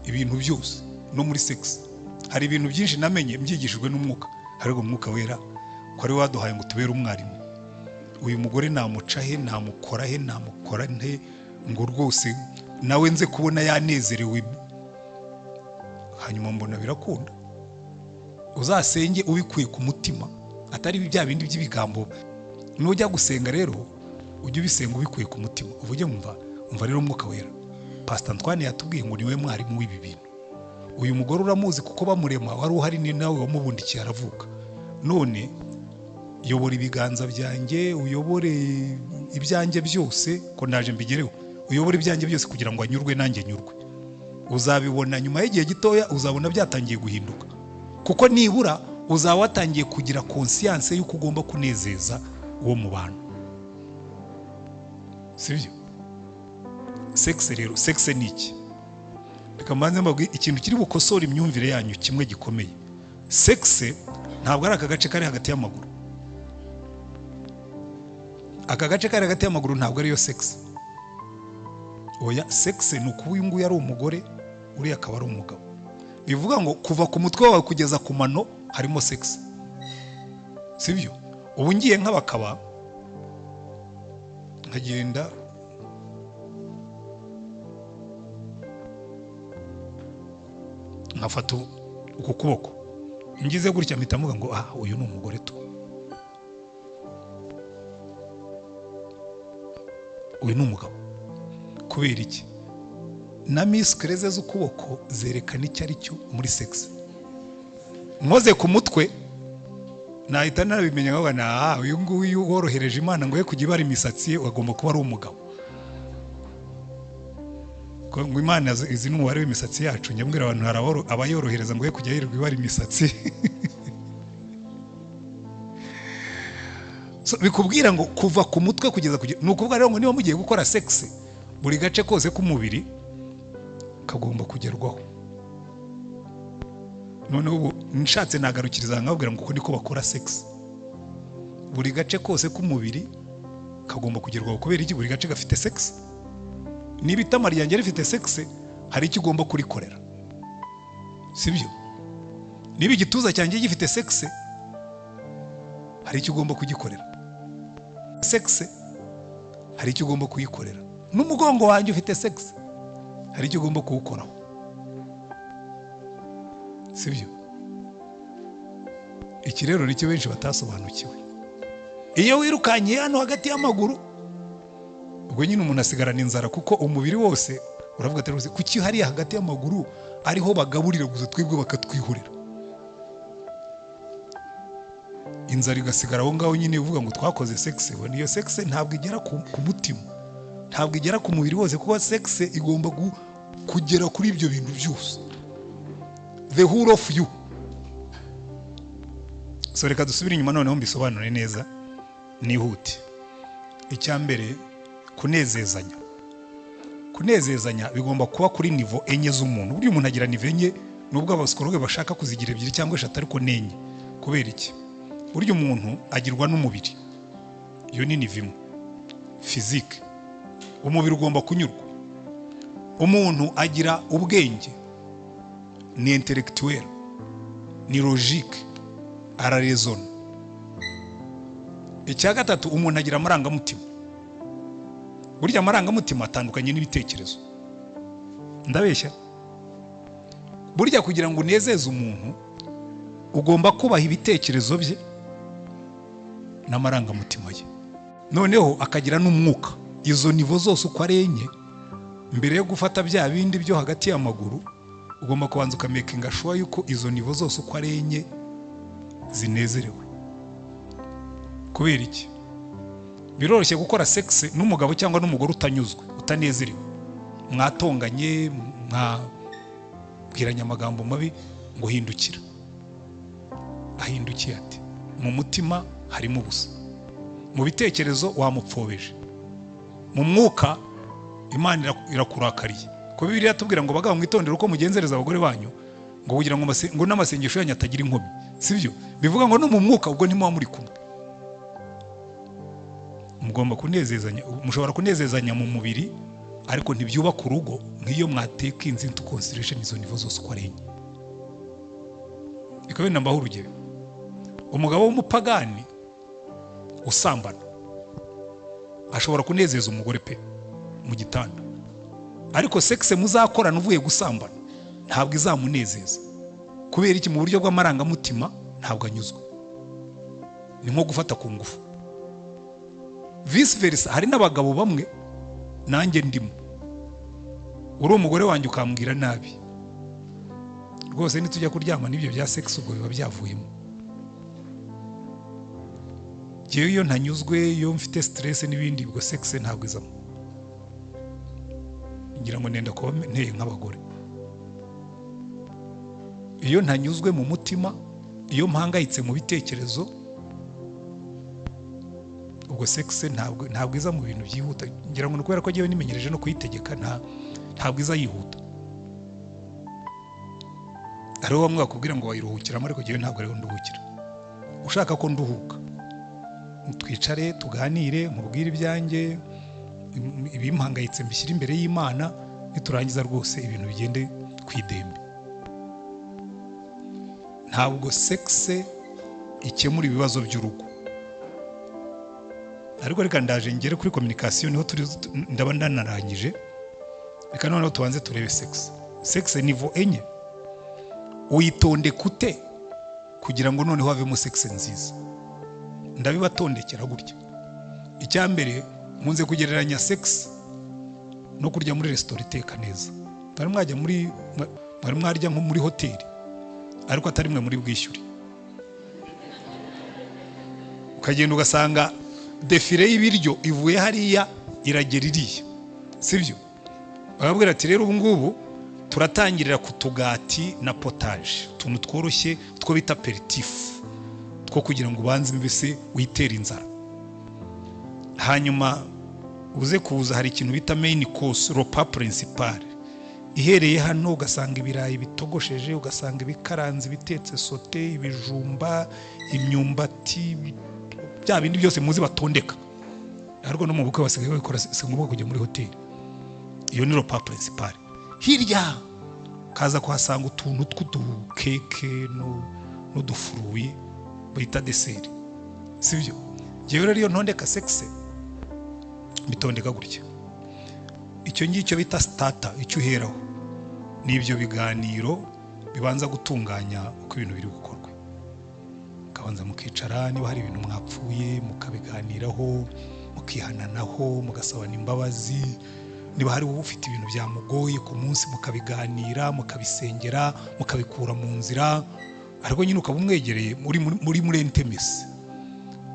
Ibintu byose no muri sex hari ibintu byinshi namenye mbyigishijwe n'umwuka, ariko umwuka wera ko ari waduhaye ngo tubere umwarimu. Uyu mugore namuca he, namukora he, namukora nte ngo rwose nawe nze kubona yanezerewe, hanyuma mbona birakunda. Uzasenge ubikuye ku mutima, atari bya bindi by'ibigambo. Nujya gusenga rero ujye ubisenga ubikuye ku mutima, uvuge umva rero umwuka wera. Pastor Antoine yatubwiye ngo niwe mwarimu w'ibi bintu. Uyu mugore uramuzi kuko bamurema wari uhari, ni nawe wamubundikiye aravuka. None yobora ibiganza byanjye, uyobore ibyanjye byose ko naje mbigereho. Uyobora ibyanjye byose kugira ngo anyurwe nanjye nyurwe. Uzabibona nyuma y'igihe gitoya, uzabona byatangiye guhinduka. Kuko nibura uzaba watangiye kugira conscience y'uko ugomba kunezeza uwo mu bantu. Sibyo? Sex rero, sex ni iki? Reka mbanze mbabwire ikintu kiri bukosora imyumvire yanyu kimwe gikomeye. Sex ntabwo ari aka gace kari hagati y'amaguru. Aka gace kari hagati y'amaguru ntabwo ariyo sex. Oya, sex ni ukuba uyu nguyu ari umugore, uriya akaba ari umugabo. Bivuga ngo kuva ku mutwe wawe kugeza ku mano harimo sex. Sibyo? Ubu ngiye nk'abakaba nkagenda nkafata uku kuboko, ngize gutya mpita mvuga ngo uyu ni umugore tu, uyu ni umugabo. kubera iki? Na misikireze z'ukuboko zerekana icyo ari cyo muri sex. Nkoze ku mutwe nahita nabimenya ngo uyu nguyu worohereje Imana ngo ye kujya ibara imisatsi ye agomba kuba ari umugabo. Ngo Imana izi n'umubare w'imisatsi yacu, nyambwira abantu hari abayorohereza ngo ye kujya yirirwa ibara imisatsi. So, bikubwira ngo kuva ku mutwe kugeza ni ukuvuga rero ngo niba mugiye gukora sex, buri gace kose k'umubiri kagomba kugerwaho. Noneho ubu nshatse nagarukiriza nkabwira ngo uko niko bakora sex. Buri gace kose k'umubiri kagomba kugerwaho. Kubera iki? Buri gace gafite sex. Niba itama ryanjye rifite sex, hari icyo ugomba kurikorera, sibyo? Niba igituza cyanjye gifite sex, hari icyo ugomba kugikorera. Sex hari icyo ugomba kuyikorera. N'umugongo wanjye ufite sex, hari icyo ugomba kuwukoraho, sibyo? Iki rero nicyo benshi batasobanukiwe. Iyo wirukanye hano hagati y'amaguru, ubwo nyine umuntu asigarana inzara, kuko umubiri wose uravuga ati kuki hariya hagati y'amaguru ariho bagaburira gusa twebwe bakatwihurira. Inzara igasigara aho ngaho nyine uvuga ngo twakoze sex. Iyo sex ntabwo igera ku mutima, ntabwo igera ku mubiri wose, kuko sex igomba kugera kuri ibyo bintu byose, the whole of you. So reka dusubire inyuma noneho mbisobanure neza nihute. Icya mbere, kunezezanya. Kunezezanya bigomba kuba kuri nivo enye z'umuntu. Buri umuntu agira nivo enye, nubwo abasokoroge bashaka kuzigira 2 cyangwa 3 ariko nenye. Kubera iki? Buryo umuntu agirwa n'umubiri, iyo ni nivo imwe, physique. Umubiri ugomba kunyurwa. Umuntu agira ubwenge, ni intellectuel, ni logique, ararezona. Icya gatatu, umuntu agira amarangamutima. Burya amarangamutima atandukanye n'ibitekerezo. Ndabeshya? Burya kugira ngo unezeze umuntu ugomba kubaha ibitekerezo bye n'amarangamutima ye. Noneho akagira n'umwuka. Izo nivo zose uko ari enye, mbere yo gufata bya bindi byo hagati y'amaguru, ugomba kubanza ukamekinga sure yuko izo nivo zose uko ari enye zinezerewe. Kubera iki? Biroroshye gukora sex n'umugabo cyangwa n'umugore utanyuzwe, utanezerewe. Mwatonganye, mwabwiranye amagambo mabi, ngo hindukira. Ahindukiye ati, mu mutima harimo ubusa, mu bitekerezo wamupfobeje, mu mwuka Imana irakurakariye. Ko Bibiliya tubwira ngo bagabo mwitondere uko mugenzereza abagore banyu, ngo kugira ngo n'amasengesho yanyu atagira inkomyi, sibyo? Bivuga ngo no mu mwuka ubwo ntimuba muri kumwe. Mugomba kunezezanya. Mushobora kunezezanya mu mubiri, ariko ntibyubaka urugo nk'iyo mwateka inzi into consideration izo nivo zose uko ari enye. Ikabe nambaho urugero. Umugabo w'umupagani usambana ashobora kunezeza umugore pe mu gitanda, ariko sex muzakorana uvuye gusambana ntabwo izamunezeza. Kubera iki? Mu buryo bw'amarangamutima ntabwo anyuzwe, ni nko gufata ku ngufu. Vice versa, hari n'abagabo bamwe, nanjye ndimo, uri umugore wanjye ukambwira nabi, rwose nitujya kuryama n'ibyo bya sex ubwo biba byavuyemo. Jewe iyo ntanyuzwe, iyo mfite stress n'ibindi, ubwo sex ntabwo izamo. Ngira ngo nenda kuba nteye nk'abagore. Iyo ntanyuzwe mu mutima, iyo mpangayitse mu bitekerezo, ubwo sex ntabwo iza mu bintu byihuta. Ngira ngo kubera ko jewe nimenyereje no kuyitegeka, ntabwo iza yihuta. Ariho bamwe bakubwira ngo wayiruhukiramo, ariko jewe ntabwo ariho nduhukira. Ushaka ko nduhuka, twicare tuganire, nkubwire ibyanjye, ibimpangayitse mbishyira imbere y'Imana, niturangiza rwose ibintu bigende kwidembe. Ntabwo sex ikemura ibibazo by'urugo. Ariko reka ndaje ngere kuri communication, niho turi ndaba ndanarangije. Reka noneho tubanze turebe sex. Sex nivo enye. Uyitonde kute kugira ngo noneho havemo sex nziza. Ndabibatondekera gutya. Icya mbere, munze kugereranya sex no kurya muri resitora iteka neza. Mwari mwarya nko muri hoteli ariko atari mwe muri bwishyure. Ukagenda ugasanga defile y'ibiryo ivuye hariya iragera iriya, sibyo? Barabwira ati rero ubu ngubu turatangirira ku tugati na potage, utuntu tworoshye two bita aperitif, two kugira ngo ubanze mbese witere inzara. Hanyuma uze kuza hari ikintu bita main course, repas principal. Ihereye hano ugasanga ibirayi bitogosheje, ugasanga ibikaranze, bitetse sote, ibijumba, imyumbati, bya bindi byose muzi batondeka. Ariko no mu bukwe basigaye bakora singomba kujya muri hoteli. Iyo ni repas principal. Hirya kaza kuhasanga utuntu tw'udukeke n'udufuruye bita dessert, sibyo? Jewe rero iyo ntondeka sexe bitondeka gutya. Icyo ngicyo bita starter, icyo uheraho n'ibyo biganiro bibanza gutunganya uko ibintu biri gukorwa. Kabanza mukicara, niba hari ibintu mwapfuye mukabiganiraho, mukihananaho, mugasabana imbabazi. Niba hari ufite ibintu byamugoye ku munsi mukabiganira, mukabisengera, mukabikura mu nzira. Ariko nyine ukaba umwegereye muri intimacy.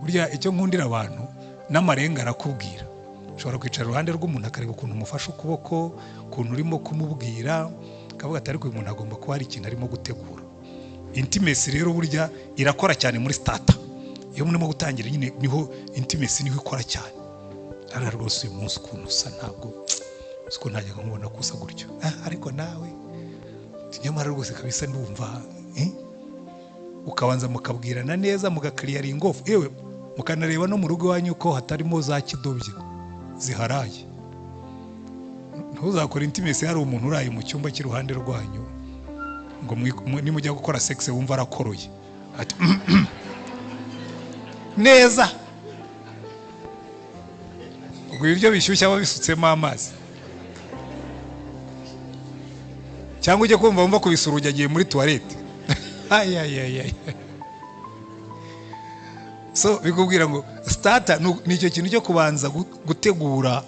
Burya icyo nkundira abantu n'amarenga arakubwira. Ushobora kwicara iruhande rw'umuntu akareba ukuntu umufashe ukuboko, ukuntu urimo kumubwira, akavuga ati ariko uyu muntu agomba kuba hari ikintu arimo gutegura. Intimacy rero burya irakora cyane muri starter. Iyo murimo gutangira nyine niho intimacy niho ikora cyane. Ara rwose uyu munsi ukuntu usa ntabwo uko ntajyaga nkubona kusa gutyo. Ariko nawe nyamara rwose kabisa ndumva ukabanza mukabwirana neza, mugakliyaringa off. Ewe mukanareba no mu rugo wanyu ko hatarimo za kidobye ziharaye. Ntuzakora intimacy hari umuntu uraye mu cyumba cy'iruhande rwanyu ngo nimujya gukora sex wumva arakoroye ati neza, ubwo ibiryo bishyushya babisutsemo amazi, cyangwa ujye kumva wumva kubisura ujyagiye muri toilette. So bikubwira ngo starter ni icyo kintu cyo kubanza gutegura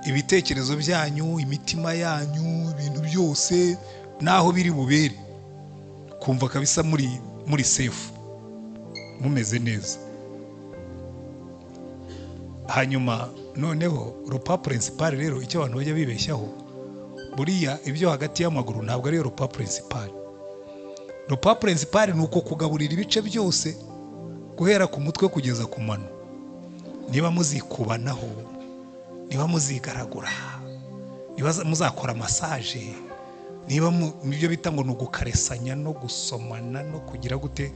ibitekerezo byanyu, imitima yanyu, ibintu byose naho biri bubere, kumva kabisa muri safe, mumeze neza. Hanyuma noneho repas principal rero icyo abantu bajya bibeshyaho, buriya ibyo hagati y'amaguru ntabwo ari repas principal. Repas principal ni uko kugaburira ibice byose guhera ku mutwe kugeza ku mano. Niba muzikubanaho, niba muzigaragura, niba muzakora massage, niba ibyo bita ngo nugukaresanya no gusomana no kugira gute,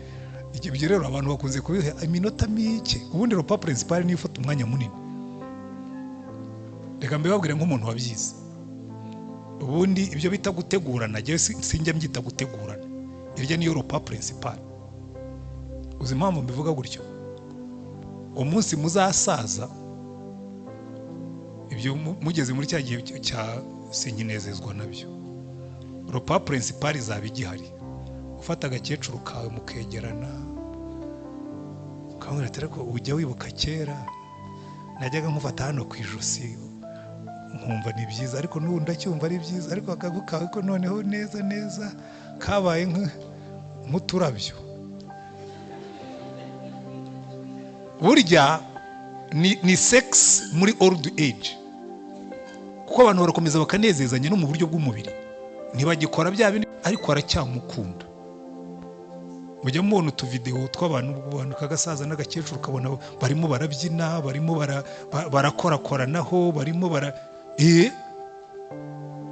ibyo rero abantu bakunze kubiha iminota mike. Ubundi repas principal niyo ufata umwanya munini. Reka mbibabwire nk'umuntu wabyize. Ubundi ibyo bita gutegurana, je sinjya mbyita gutegurana. Irya niyo repas principal. Uzi impamvu mbivuga gutyo? Umunsi muzasaza, ibyo mugeze muri cya gihe cya sinkinezezwa nabyo, repas principal izaba igihari. Ufata agakecuru kawe mukegerana, ukamubwira ati ariko ujya wibuka kera najyaga nkufata hano ku ijosi nkumva ni byiza, ariko n'ubu ndacyumva ari byiza, ariko akagu kawe ko noneho neza neza kabaye nk'uturabyo. Burya ni sex muri old age, kuko abantu barakomeza bakanezezanya no mu buryo bw'umubiri, ntibagikora bya bindi ariko aracyamukunda. Mujya mubona utuvideo tw'abantu kagasaza n'agakecuru ukabona barimo barabyina, barimo barakorakoranaho, barimo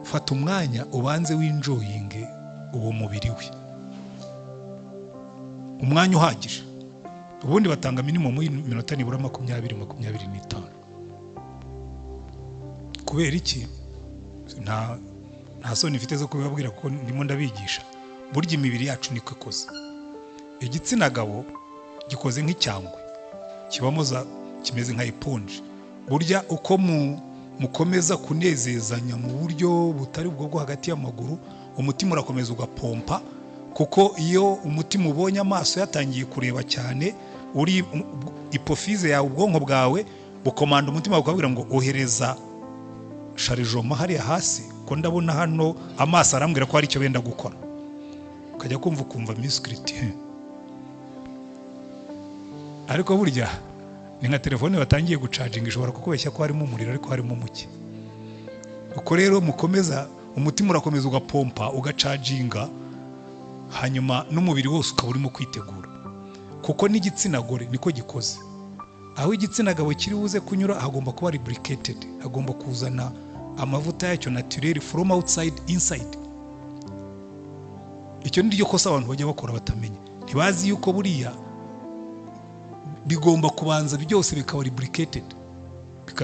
fata umwanya ubanze winjoyinge uwo mubiri we, umwanya uhagije. Ubundi batanga minimum y'iminota nibura 20-25. Kubera iki? Nta soni mfite zo kubibabwira kuko ndimo ndabigisha. Burya imibiri yacu niko ikoze. Igitsina gabo gikoze nk'icyangwe, kibamo kimeze nka eponge. Burya uko mukomeza kunezezanya mu buryo butari bwo hagati y'amaguru, umutima urakomeza ugapompa, kuko iyo umutima ubonye amaso yatangiye kureba cyane, uri ipophyse yawe, ubwonko bwawe bukomanda umutima bukabwira ngo ohereza sharijoma hariya hasi ko ndabona hano amaso arambwira ko hari icyo benda gukora, ukajya ukumva misikiriti. Ariko burya ni nka telefone batangiye gucaginga, ishobora kukubeshya ko harimo umuriro ariko harimo muke. Uko rero mukomeza, umutima urakomeza ugapompa ugacaginga, hanyuma n'umubiri wose ukaba urimo kwitegura, kuko n'igitsina gore niko gikoze. Aho igitsina gabo kiri buze kunyura hagomba kuba lubricated, hagomba kuzana amavuta yacyo naturel from outside inside. Icyo ni ryo kosa abantu bajya bakora batamenya, ntibazi yuko buriya bigomba kubanza byose bikaba lubricated,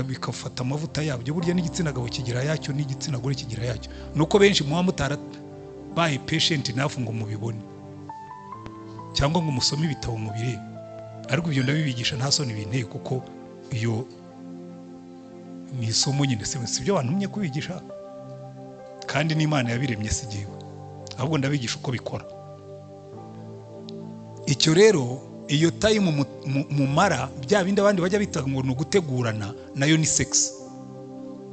bikafata amavuta yabyo. Burya n'igitsina gabo kigira yacyo, n'igitsina gore kigira yacyo. Nuko benshi muba mutarabaye patient enough ngo mubibone, cyangwa ngo musome ibitabo mubirebe. Ariko ibyo ndabibigisha nta soni binteye, kuko iyo ni isomo nyine, si byo bantumye kubigisha, kandi n'Imana yabiremye si jyewe, ahubwo ndabigisha uko bikora. Icyo rero, iyo time mumara bya bindi abandi bajya bita ngo ni ugutegurana, nayo ni sex,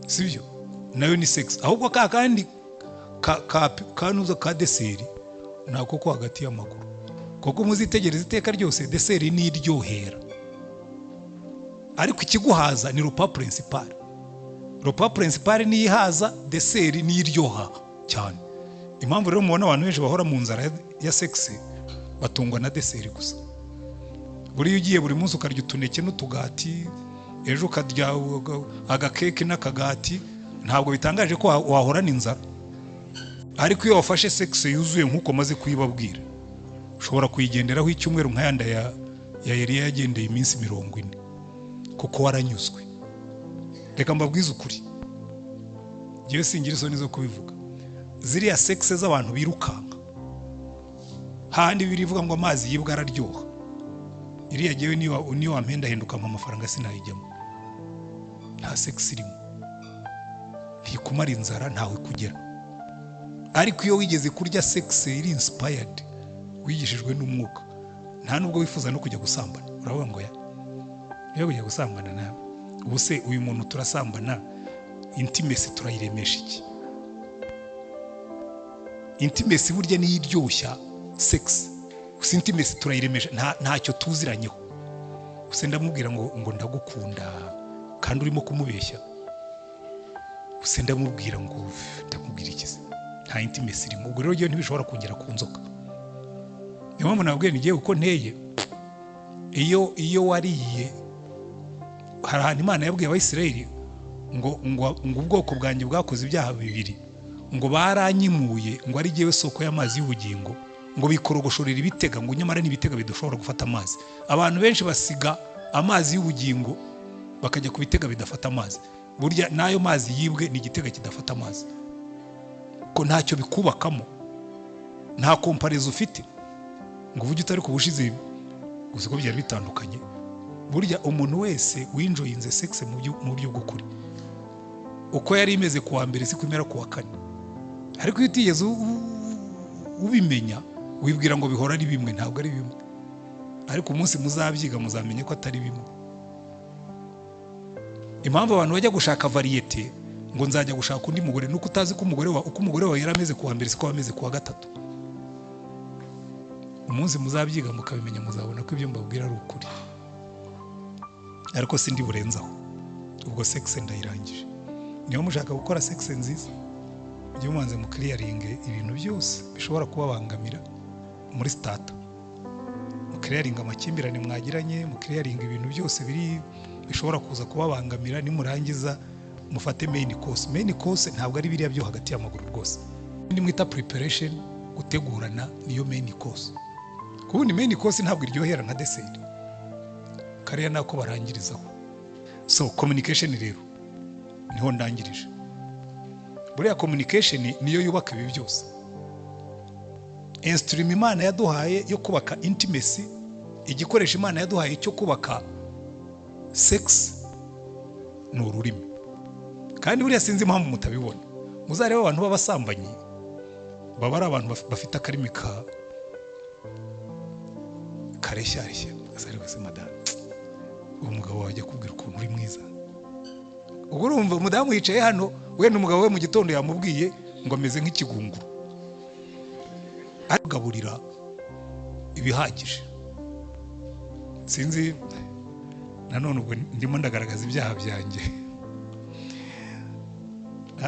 sibyo? Nayo ni sex. Ahubwo kandi kanuza ka deseri nako ko hagati y'amaguru, kuko muzitegereza iteka ryose deseri ni iryohera, ariko ikiguhaza ni repas principal. Repas principal ni ihaza, deseri ni iryoha cyane. Impamvu rero mubona abantu benshi bahora mu nzara ya sex batungwa na deseri gusa. Buri ugiye buri munsi ukarya utuneke n'utugati, ejo ukarya agakeke n'akagati, ntabwo bitangaje ko wahorana inzara. Ariko iyo wafashe sex yuzuye nk'uko maze kuyibabwira, ushobora kuyigenderaho icyumweru nka yanda ya Eliya yagendeye iminsi 40, kuko waranyuzwe. Reka mbabwize ukuri, ngiye singira isoni zo kubivuga, ziriya sex z'abantu birukanka handi birivuga ngo amazi yibwa araryoha, iriya gihe niyo wampenda henduka mu mafaranga sinayijyamo, nta sex irimo, ntikumara inzara, ntawe kugera. Ariko iyo wigeze kurya sex iri inspired, wigishijwe n'umwuka, nta nubwo wifuza no kujya gusambana. Uravuga ngo yo kujya gusambana nawe, ubu se uyu muntu turasambana, intimacy turayiremesha iki? Intimacy burya ni iryoshya sex, gusa intimacy turayiremesha ntacyo tuziranyeho. Gusa ndamubwira ngo ndagukunda kandi urimo kumubeshya, gusa ndamubwira ngo ndamubwira ikize, nta intimacy irimo. Ubwo rero ryo ntibishobora kongera ku nzoka. Niyo mpamvu nabwiye nigiye uko nteye, iyo wariye, hari ahantu Imana yabwiye Abisirayeli ngo ubwoko bwanjye bwakoze ibyaha bibiri, ngo baranyimuye, ngo ari jyewe soko y'amazi y'ubugingo, ngo bikorogoshorera ibitega, ngo nyamara n'ibitega bidashobora gufata amazi. Abantu benshi basiga amazi y'ubugingo bakajya ku bitega bidafata amazi. Burya nayo mazi yibwe ni igitega kidafata amazi, ko ntacyo bikubakamo, nta komparizo ufite ngo uvuge utari ku bushize gusa ko byari bitandukanye. Burya umuntu wese winjoyinze sex mu buryo bw'ukuri, uko yari imeze kuwa mbere si kumera kuwa kane. Ariko iyo utigeze ubimenya wibwira ngo bihora ari bimwe, ntabwo ari bimwe. Ariko umunsi muzabyiga muzamenye ko atari bimwe. Impamvu abantu bajya gushaka variete ngo nzajya gushaka undi mugore, nuko utazi ko uko umugore wawe yarameze kuwa mbere siko wameze kuwa gatatu. Umunsi muzabyiga mukabimenya muzabona ko ibyo mbabwira ari ukuri. Ariko sindi burenzaho, ubwo sex ndayirangije. Niyo mushaka gukora sex nziza, ujye mubanze mu clearing ibintu byose bishobora kubabangamira muri start. Mu clearing amakimbirane mwagiranye, mu clearing ibintu byose bishobora kuza kubabangamira. Nimurangiza mufate main course. Main course ntabwo ari biriya byo hagati y'amaguru rwose. Ndi mwita preparation, gutegurana, niyo main course. Kubundi main course ntabwo iryohera nka dessert, kariya nako barangirizaho. So communication rero niho ndangirije. Buriya communication niyo yubaka ibi byose. Instrument Imana yaduhaye yo kubaka intimacy, igikoresho Imana yaduhaye cyo kubaka sex ni ururimi. Kandi buriya sinzi impamvu mutabibona. Muzareba abantu b'abasambanyi baba ari abantu bafite akarimi kareshyareshya. Asari wese madame, umugabo wajya kubwira ukuntu uri mwiza, ubwo urumva umudamu yicaye hano wenda umugabo we mu gitondo yamubwiye ngo ameze nk'ikigunguru, aragaburira ibihagije. Sinzi nanone ubwo ndimo ndagaragaza ibyaha byanjye.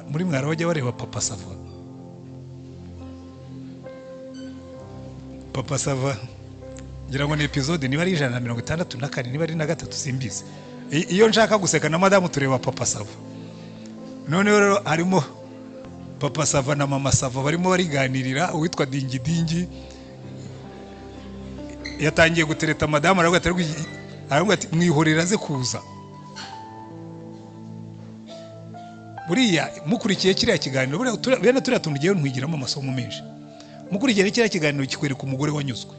Muri mwara bajya bareba Papa Sava. Papa Sava ngira ngo ni episode niba ari 164 niba ari na 3 simbizi. Iyo nshaka guseka na madamu tureba Papa Sava. None rero harimo Papa Sava na Mama Sava barimo bariganirira, uwitwa Dingi Dingi yatangiye gutereta madamu aravuga ati mwihorera ze kuza. Buriya mukurikiye kiriya kiganiro bene turiya tuntugiye ntwigiramo amasomo menshi. Mukurikiye kiriya kiganiro kikwereka umugore wanyuzwe,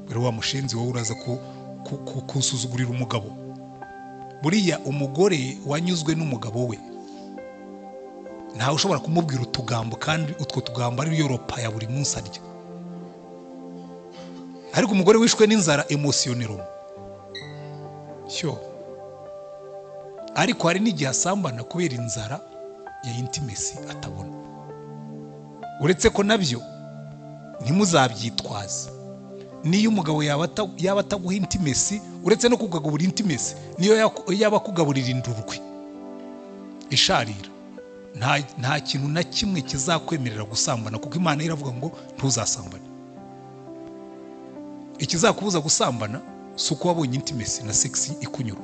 rero wa mushenzi wowe uraza kusuzugurira umugabo. Buriya umugore wanyuzwe n'umugabo we ntawe ushobora kumubwira utugambo, kandi utwo tugambo ari yo ropa ya buri munsi arya. Ariko umugore wishwe n'inzara emotionero syo, ariko hari n'igihe asambana kubera inzara ya intimacy atabona. Uretse ko nabyo ntimuzabyitwaza. Niyo umugabo yaba ataguha intimacy, uretse no kugagabura intimacy, niyo yaba kugaburira indurwe isharira, nta kintu na kimwe kizakwemerera gusambana, kuko Imana iravuga ngo ntuzasambane. Ikizakubuza gusambana si uko wabonye intimacy na sex ikunyura,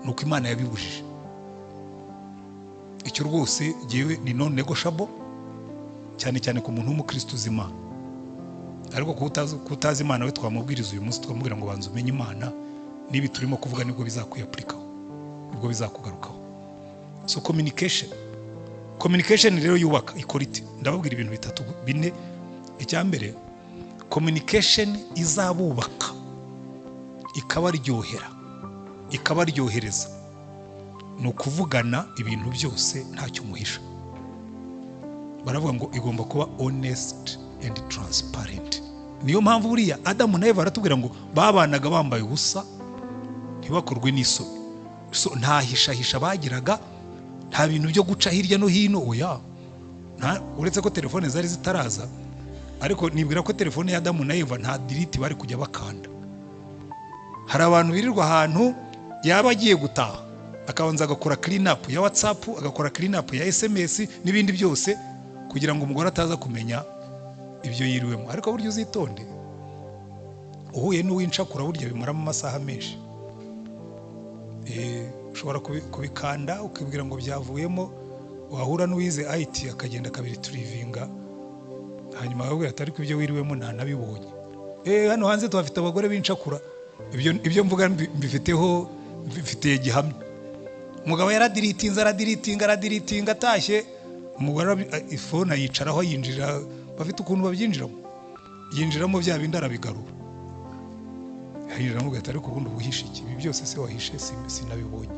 nuko Imana yabibujije. Icyo rwose giwe ni non negotiable, cyane cyane ku muntu w'umukristo uzima. Ariko kutazi Imana we twamubwiriza uyu munsi, twamubwira ngo banze umenye Imana, nibi turimo kuvuga nibwo bizakwiyaplikaho, nibwo bizakugarukaho. So communication rero yubaka ikora ite? Ndababwira ibintu bitatu bine. Icyambere, communication izabubaka ikabaryohera ikabaryohereza, ni ukuvugana ibintu byose ntacyo muhisha. Baravuga ngo igomba kuba honest and transparent. Niyo mpamvu buriya Adamu na Eva baratubwira ngo babanaga bambaye ubusa ntibakorwe n'isoni. So nta hishahisha bagiraga, nta bintu byo guca hirya no hino. Oya, uretse ko telefone zari zitaraza, ariko nibwira ko telefone ya Adamu na Eva nta delete bari kujya bakanda. Hari abantu birirwa ahantu yaba agiye gutaha akabanza agakora clean up ya WhatsApp, agakora clean up ya SMS n'ibindi byose, kugira ngo umugore ataza kumenya ibyo yiriwemo. Ariko buryo uzitonde, uhuye n'uw'incakura burya bimaramo amasaha menshi. Ushobora kubikanda ukibwira ngo byavuyemo, wahura n'uwize IT akagenda kabiritrivinga, hanyuma akabwira ati ariko ibyo wiriwemo nta nabibonye. Hano hanze tuhafite abagore b'incakura, ibyo mvuga mbifitiye gihamya. Umugabo yaradiritinga atashye, umugore ifone yicaraho yinjira, bafite ukuntu babyinjiramo, yinjiramo bya bindi arabigarura. Yinjiramo ugahita ariko ubundi ubuhishe iki? Ibi byose se wahishe? Sinabibonye.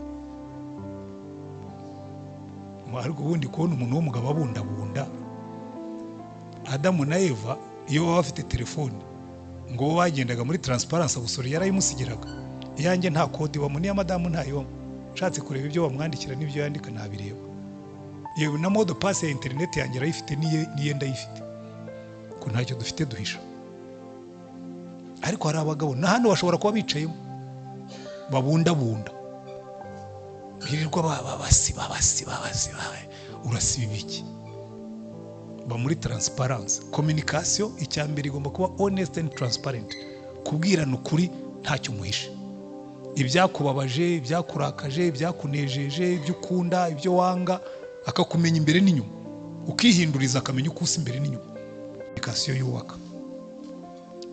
Ariko ubundi kubona umuntu w'umugabo abundabunda. Adamu na Eva iyo baba bafite telefone, ngo bagendaga muri transparency, busoro yarayimusigiraga. Iyanjye nta kode ibamo, niya madamu ntayo. Nshatse kureba ibyo bamwandikira n'ibyo yandika ntabireba. Yewe na mode pass ya internet yanjye arayifite, niye ndayifite, ko ntacyo dufite duhisha. Ariko hari abagabo na hano bashobora kuba bicayemo babundabunda, birirwa babasiba. Urasiba ibiki? Ba muri transparency. Communication icyambere igomba kuba honest and transparent, kubwirana ukuri ntacyo muhisha. Ibyakubabaje, ibyakurakaje, ibyakunejeje, ibyo ukunda, ibyo wanga, akakumenya imbere n'inyuma, ukihinduriza akamenya uko usa imbere n'inyuma. Communication yubaka.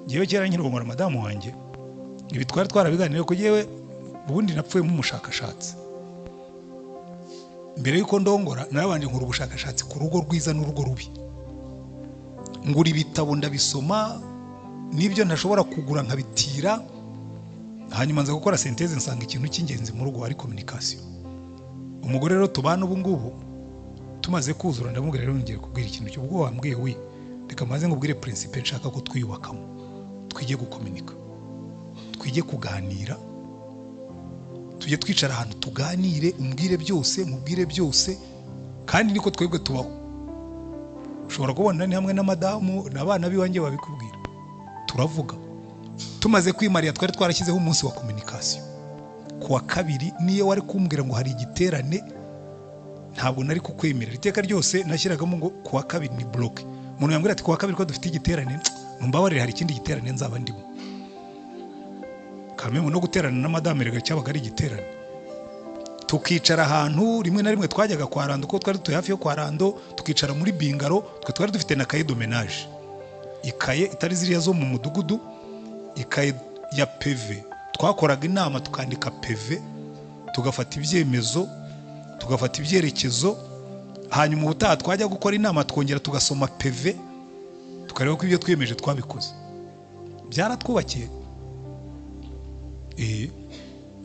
Jewe kera nkirongora madamu wanjye, ibi twari twarabiganiriye ko jewe ubundi napfuye mu mushakashatsi. Mbere yuko ndongora narabanje nkuru ubushakashatsi ku rugo rwiza n'urugo rubi. Ngura ibitabo ndabisoma, nibyo ntashobora kugura nkabitira, hanyuma nza gukora synthèse nsanga ikintu cy'ingenzi mu rugo ari communication. Umugore rero tubana ubu ngubu tumaze kuzura, ndamubwira rero ngiye kubwira ikintu cy'ubwo wambwiye we, reka maze ngubwire principe nshaka ko twiyubakamo. Twige gukomunika, twige kuganira, tujye twicara ahantu tuganire, umbwire byose, nkubwire byose, kandi niko twebwe tubaho. Ushobora kubona ni hamwe na madamu n'abana biwanjye babikubwira, turavuga. Tumaze kwimarira twari twarashyizeho umunsi wa communication. Kuwa kabiri niyo wari kumbwira ngo hari igiterane, ntabwo nari kukwemerera. Iteka ryose nashyiragamo ngo kuwa kabiri ni block. Umuntu yambwira ati kuwa kabiri ko dufite igiterane, mumbabarire hari ikindi giterane nzaba ndimo. Kamwe no guterana na madame rega cyabaga ari igiterane. Tukicara ahantu, rimwe na rimwe twajyaga kwa Rando, ko twari tuye hafi yo kwa Rando, tukicara muri bingaro, twe twari dufite na cahier de ménage. Ikaye itari ziriya zo mu mudugudu, ikaye ya PV. Twakoraga inama tukandika PV, tugafata ibyemezo, tugafata ibyerekezo, hanyuma ubutaha twajya gukora inama twongera tugasoma PV, tukareba ko ibyo twiyemeje twabikoze. Byaratwubakiye.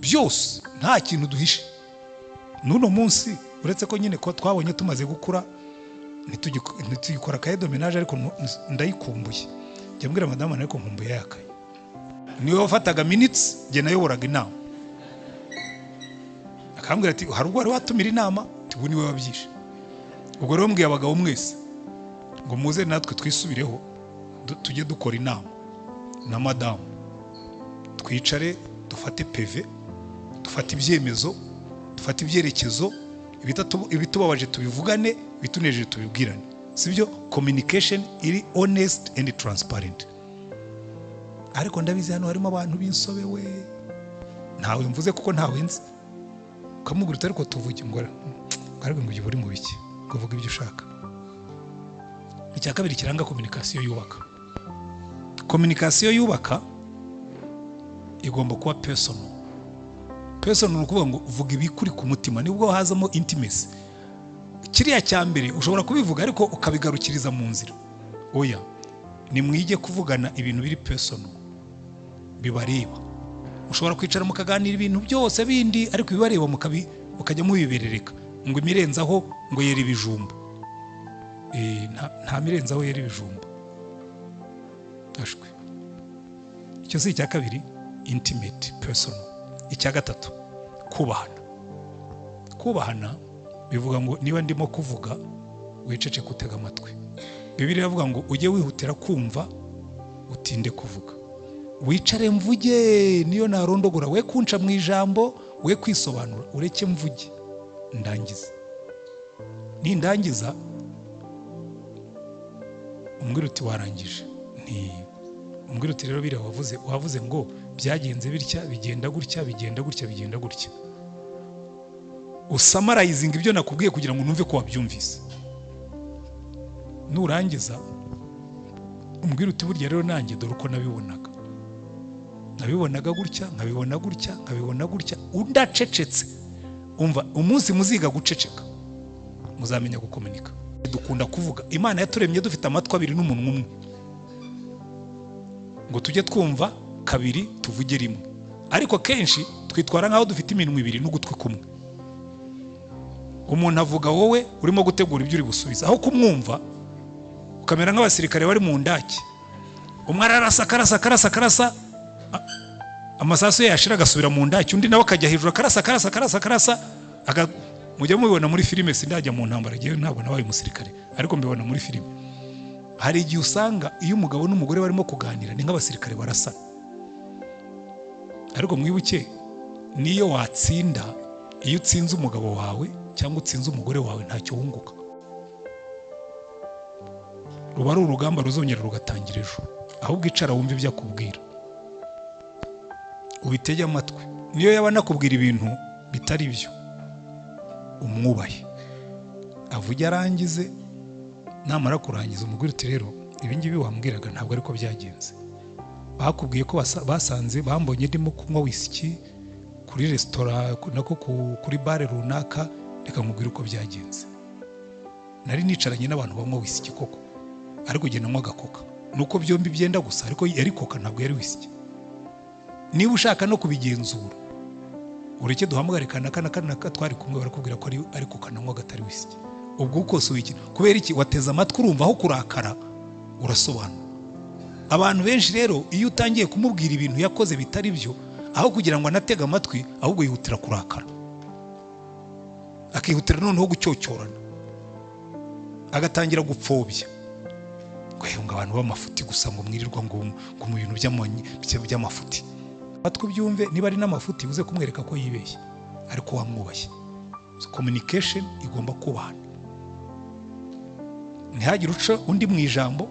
Byose nta kintu duhishe. Nuno munsi uretse ko nyine ko twabonye tumaze gukura ntitugikora cahier de ménage, ariko ndayikumbuye. Njye mbwira madame ariko nkumbuye yakaye. Niwe wafataga minutes, njye nayoboraga inama. Akambwira ati hari ubwo wari watumira inama, tubu niwe wabyishe. Ubwo rero mbwiye abagabo mwese ngo muze natwe twisubireho, tujye dukora inama na madamu, twicare dufate PV, dufate ibyemezo, dufate ibyerekezo, ibitubabaje tubivugane, bitunejeje tubibwirane. Sibyo? Communication iri honest and transparent. Ariko ndabizi hano harimo abantu b'insobewe, ntawe mvuze kuko ntawe nzi. Ukamugura ariko tuvuge ngo ariko ngo uri mu biki, kuvuga ibyo ushaka. Icya kabiri kiranga communication yubaka. Communication yubaka igomba kuba personal. Personal ukuvuga ngo uvuga ibikuri ku mutima, nibwo hazamo intimacy. Kiriya cya mbere ushobora kubivuga ariko ukabigarukiriza mu nzira. Oya, ni mwige kuvugana ibintu biri personal, bibareba. Ushobora kwicara mukaganira ibintu byose bindi, ariko bibareba mukajya mubiberereka ngo imirenzaho ngo yera ibijumba. Nta mirenzaho yera ibijumba. Ashwe. Icyo si icya kabiri, intimate, personal. Icya gatatu, kubahana. Kubahana bivuga ngo niba ndimo kuvuga wicece kutega amatwi. Bibiliya iravuga ngo ujye wihutira kumva, utinde kuvuga. Wicare mvuge, niyo narondogora, we kunca mu ijambo, we kwisobanura, ureke mvuge ndangiza. Nindangiza umbwira uti warangije. Umbwira uti rero biriya wavuze ngo byagenze bitya, bigenda gutya, bigenda gutya, bigenda gutya. Usamarayizinga ibyo nakubwiye kugira ngo numve ko wabyumvise. Nurangiza umbwira uti burya rero nanjye dore uko nabibonaga gutya, nkabibona gutya, nkabibona gutya. Undacecetse, umva umunsi muziga guceceka muzamenya gukomunika. Dukunda kuvuga, Imana yaturemye dufite amatwi abiri n'umunwa umwe, ngo tujye twumva kabiri tuvuge rimwe. Ariko kenshi twitwara nkaho dufite iminwa ibiri n'ugutwi kumwe. Umuntu avuga wowe urimo gutegura ibyo uri busubiza, aho kumwumva ukamera nk'abasirikare bari mu ndake. Umwe ararasa amasasu ye yashira agasubira mu ndake, undi nawe akajya hejuru akarasa. Mujya mubibona muri filime, sindajya mu ntambara, gihe ntabwo nabaye umusirikare, ariko mbibona muri filime. Hari igihe usanga iyo umugabo n'umugore barimo kuganira ni nk'abasirikare barasa. Ariko mwibuke, niyo watsinda, iyo utsinze umugabo wawe cyangwa utsinze umugore wawe ntacyo wunguka. Ruba ari urugamba ruzongera rugatangira ejo. Ahubwo icara wumve ibyo akubwira, ubitege amatwi. Niyo yaba nakubwira ibintu bitari byo, umwubahe, avuge arangize. Namara kurangiza umugore uti rero ibingibi wambwiraga ntabwo ariko byagenze. Bakubwiye ko basanze bambonye ndimo kunywa whisky kuri restaurant nako kuri bare runaka, reka nkubwire uko byagenze. Nari nicaranye n'abantu banywa whisky koko, ariko jye nanywa gakoka. Nuko byombi byenda gusa, ariko yari koka ntabwo yari whisky. Niba ushaka no kubigenzura, ureke duhamagare kanaka twari kumwe, barakubwira ko ari koka nanywa gatari whisky. Ubwo ukose wiki kubera iki wateza amatwi urumva aho kurakara urasobanura. Abantu benshi rero iyo utangiye kumubwira ibintu yakoze bitari byo, aho kugira ngo anatege amatwi ahubwo yihutira kurakara, akihutira noneho gucyocyorana, agatangira gupfobya ngo abantu b'amafuti gusa, ngo mwirirwa ngo mu bintu by'amafuti. Batwe byumve, niba ari n'amafuti uze kumwereka ko yibeshye ariko wamwubashye. Communication igomba kubana, ntihagire uca undi mu ijambo,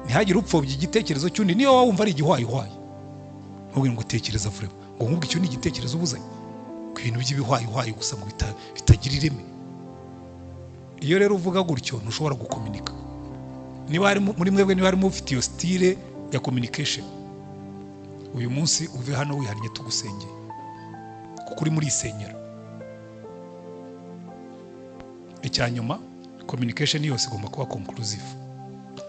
ntihagire upfobya igitekerezo cy'undi. Niyo wumva ari igihwayihwayi ntubwire ngo utekereza vuba, ngo nkubwo icyo ni igitekerezo ubuzanye, ku bintu by'ibihwayihwayi gusa ngo bitagira ireme. Iyo rero uvuga gutyo ntushobora gukomunika. Niba ari muri mwebwe, niba harimo ufite iyo style ya communication, uyu munsi uve hano wihannye tugusengeye, kuko uri muri isenyero. Icyanyuma, communication yose igomba kuba conclusive.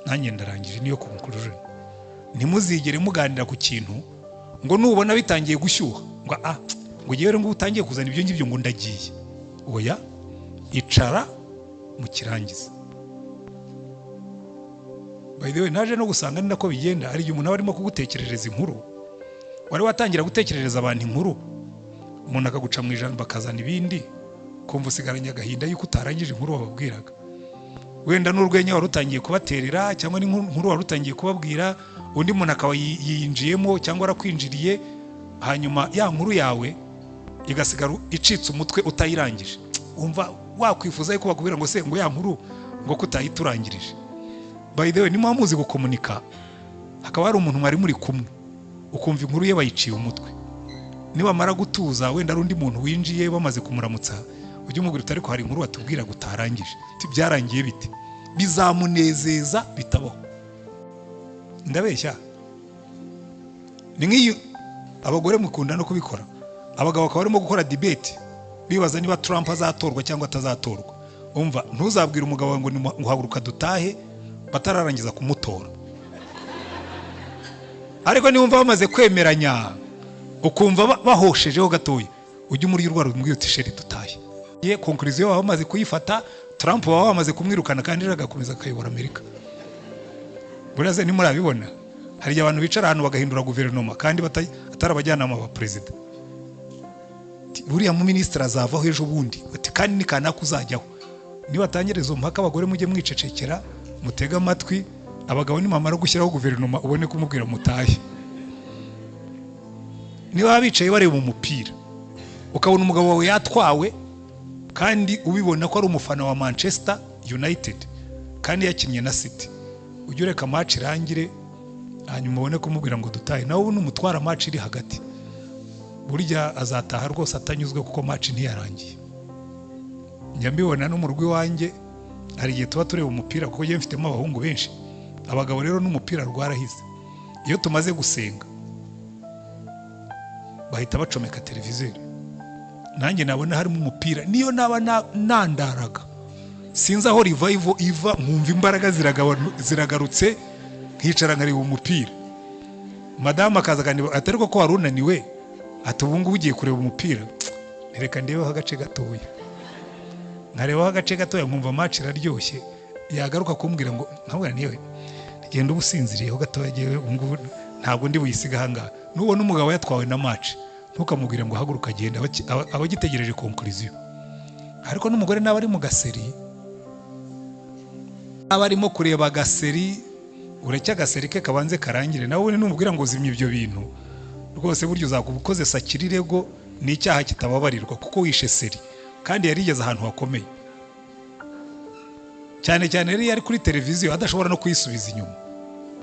Nanjye ndarangije, niyo conclusion. Ntimuzigere muganira ku kintu ngo nubona bitangiye gushyuha ngo yewe ngo utangiye kuzana ibyo ngibyo ngo ndagiye. Oya, icara mu kirangiza. By the way, naje no gusanga nako bigenda. Ari igihe umuntu aba arimo kugutekerereza inkuru, wari watangira gutekerereza abantu inkuru, umuntu akaguca mu ijambo bakazana ibindi, kumva usigaranye agahinda yuko utarangije inkuru wababwiraga. Wenda n'urwenya wari utangiye kubaterera, cyangwa n'inkuru wari utangiye kubabwira, undi muntu akaba yinjiyemo cyangwa arakwinjiriye, hanyuma ya nkuru yawe igasigara icitse umutwe utayirangije. Umva wakwifuza yuko bakubwira ngo se ngo ya nkuru ngo kutayiturangirije. By the way, nimba muzi gukomunika, hakaba hari umuntu mwari muri kumwe, ukumva inkuru ye bayiciye umutwe, nibamara gutuza, wenda ari undi muntu winjiye bamaze kumuramutsa, ujye umubwira uti ariko hari inkuru watubwira gutarangije, byarangiye bite? Bizamunezeza bitabaho. Ndabeshya? Ni nk'iyo abagore mukunda no kubikora, abagabo bakaba barimo gukora debate bibaza niba Trump azatorwa cyangwa atazatorwa. Umva, ntuzabwira umugabo ngo nguhaguruka dutahe batararangiza kumutora. Ariko niwumva bamaze kwemeranya, ukumva bahoshejeho gatoya, ujye muri rwa rumwe uti sheri dutahe. Ye conclusion baba bamaze kuyifata, Trump baba bamaze kumwirukana kandi agakomeza akayobora Amerika. Buraze ni murabibona, hari abantu bicara ahantu bagahindura guverinoma kandi atarabajyanama ba president. Buriya mu minister azavaho ejo bundi, ati kandi ni kana kuzajyaho. Niba atangiriza mpaka abagore mujye mwicecekera, mutega amatwi, abagabo nimamara gushyiraho guverinoma ubone kumubwira mutahe. Niba bicaye bareba umupira, ukabona umugabo wawe yatwawe kandi ubibona ko ari umufana wa Manchester United kandi yakinnye na City, ujye ureka match irangire hanyuma ubone kumubwira ngo dutahe. Nawe ubu numutwara match iri hagati, burya azataha rwose atanyuzwe kuko match ntiyarangiye. Njya mbibona no mu rugo wanjye, hari igihe tuba tureba umupira kuko njye mfitemo abahungu benshi, abagabo rero n'umupira rwarahize. Iyo tumaze gusenga bahita bacomeka televiziyo, nanjye nabona harimo umupira, niyo naba nandaraga sinzi aho revival iva, nkumva imbaraga ziragarutse, nkicara nkareba umupira. Madame akaza kandi atari ko wari unaniwe, ati ubu ngubu ugiye kureba umupira, ntereka ndebeho agace gatoya. Nkarebaho agace gatoya nkumva match iraryoshye, yagaruka kumbwira ngo nkabura niwe genda ubusinziriyeho gatoya, giye ngubu ntabwo ndi buyisiga hanga. Nubona umugabo yatwawe na match, ntukamubwira ngo haguruka genda, abagitegereje conclusion. Ariko n'umugore nawe ari mu gaseri, abarimo kureba gaseri, ureke gaseri ke kabanze karangire. Nawe numubwira ngo zimye ibyo bintu, rwose buryo uzakubukoze sakirirego ni icyaha kitababarirwa, kuko wishe seri kandi yarigeze ahantu hakomeye cyane cyane. Rero yari kuri televiziyo adashobora no kuyisubiza inyuma.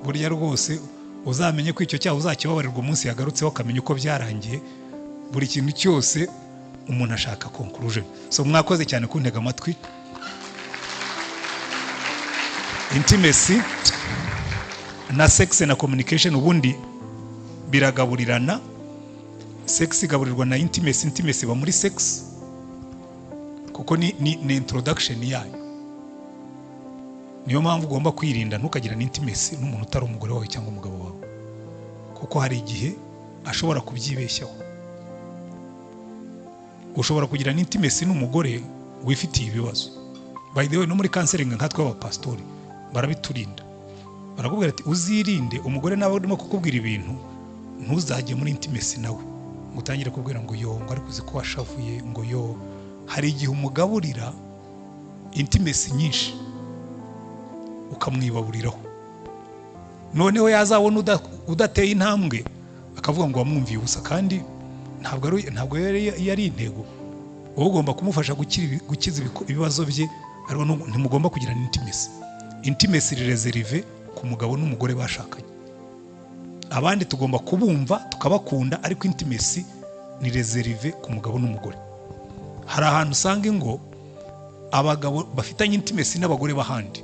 Burya rwose uzamenye ko icyo cyaha uzakibabarirwa umunsi yagarutseho, akamenya uko byarangiye. Buri kintu cyose umuntu ashaka conclusion. So mwakoze cyane kuntega amatwi. Intimacy na sex na communication ubundi biragaburirana. Sex igaburirwa na intimacy, intimacy ba muri sex kuko ni introduction yayo. Niyo mpamvu ugomba kwirinda ntukagira intimacy n'umuntu utari umugore wawe cyangwa umugabo wawe, kuko hari igihe ashobora kubyibeshyaho. Ushobora kugira intimacy n'umugore wifitiye ibibazo. By the way, no muri counseling nkatwe abapastori barabiturinda, barakubwira ati uzirinde umugore nawe urimo kukubwira ibintu, ntuzajye muri intimacy nawe, utangire kubwira ngo yo ngo ariko uzi ko washavuye ngo yo. Hari igihe umugaburira intimacy nyinshi ukamwibaburiraho, noneho yazabona udateye intambwe akavuga ngo wamwumviye ubusa, kandi ntabwo yari intego. wowe ugomba kumufasha gukiza ibibazo bye, ariko ntimugomba kugirana intimacy. Intimacy reserve ku mugabo n'umugore bashakanye. Abandi tugomba kubumva tukabakunda, ariko intimacy ni reserve ku mugabo n'umugore. Hari ahantu usanga ngo abagabo bafitanye intimacy n'abagore bahandi,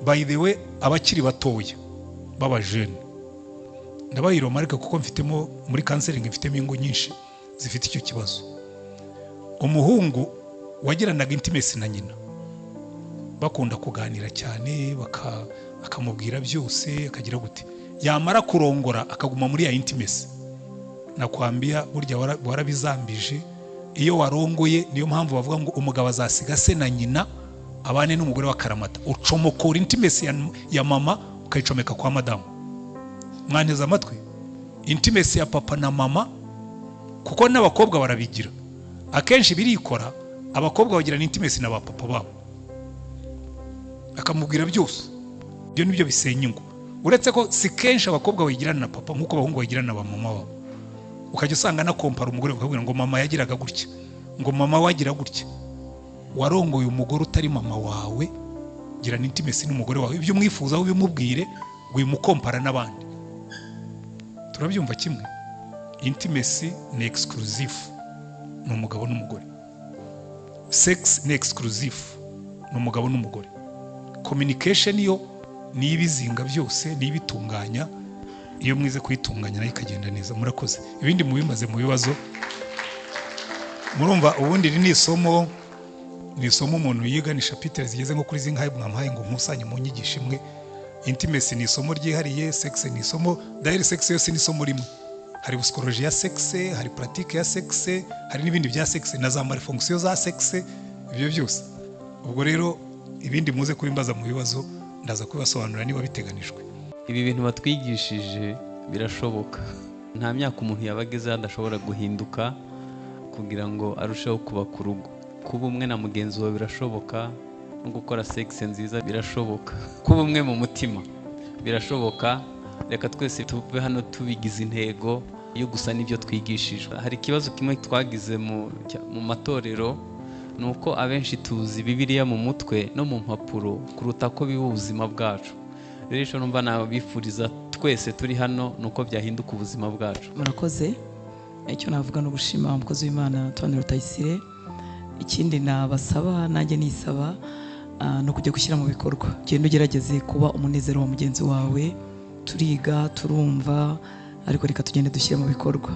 by the way abakiri batoya baba jeune, ndabayiro marika kuko mfitemo muri counseling mfitemo ingo nyinshi zifite icyo kibazo. Umuhungu wagiranaga intimacy na nyina, bakunda kuganira cyane, akamubwira byose, akagira gute, yamara kurongora akaguma muri ya intimacy. Nakwambia burya warabizambije. Iyo warongoye niyo mpamvu bavuga ngo umugabo azasiga se na nyina abane n'umugore wa karamata. Ucomokora intimacy ya mama ukayicomeka kwa madamu. Mwaneza amatwi, intimacy ya papa na mama, kuko n'abakobwa barabigira. Akenshi birikora, abakobwa bagirana intimacy na ba papa babo, akamubwira byose. Ibyo nibyo bisenya ingo. Uretse ko si kenshi abakobwa bagirana na papa nkuko abahungu bagirana na ba mama babo. Ukajya usanga na compare umugore ukabwira ngo mama yagiraga gutya, ngo mama wagira gutya. Warongoye umugore utari mama wawe, girana intimacy n'umugore wawe. Ibyo mwifuza aho bimubwire, wimukompara n'abandi. Turabyumva kimwe. Intimacy ni exclusive ni umugabo n'umugore. Sex ni exclusive ni umugabo n'umugore. Communication yo ni ibizinga byose, ni ibitunganya. Iyo mwize kuyitunganya nayo ikagenda neza. Murakoze. Ibindi mubimaze mu bibazo. Murumva ubundi ni isomo umuntu yiga, ni chapitre zigeze nko kuri zingahe mwampaye ngo nkusanye mu nyigisho imwe. Intimacy ni isomo ryihariye, sex ni isomo, d'ailleurs sex yose ni isomo rimwe. Hari psychologie ya sex, hari pratique ya sex, hari n'ibindi bya sex na za malfonction za sex, ibyo byose. Ubwo rero ibindi muze kubimbaza mu bibazo ndaza kubasobanurira niba biteganijwe. Ibi bintu batwigishije birashoboka. Nta myaka umuntu yabageze adashobora guhinduka kugira ngo arusheho kubaka urugo. Kuba umwe na mugenzi wawe birashoboka, no gukora sex nziza birashoboka. Kuba umwe mu mutima birashoboka. Reka twese tube hano tubigize intego yo gusa n'ibyo twigishijwe. Hari ikibazo kimwe twagize mu matorero, nuko abenshi tuzi Bibiliya mu mutwe no mu mpapuro kuruta ko biba ubuzima bwacu. Rero icyo numva nabifuriza twese turi hano nuko byahinduka ubuzima bwacu. Murakoze. Icyo navuga no gushima umukozi w'Imana Antoine Rutayisire. Ikindi nabasaba nanjye nisaba no kujya gushyira mu bikorwa. Genda ugerageze kuba umunezero wa mugenzi wawe. Turiga, turumva, ariko reka tugende dushyira mu bikorwa.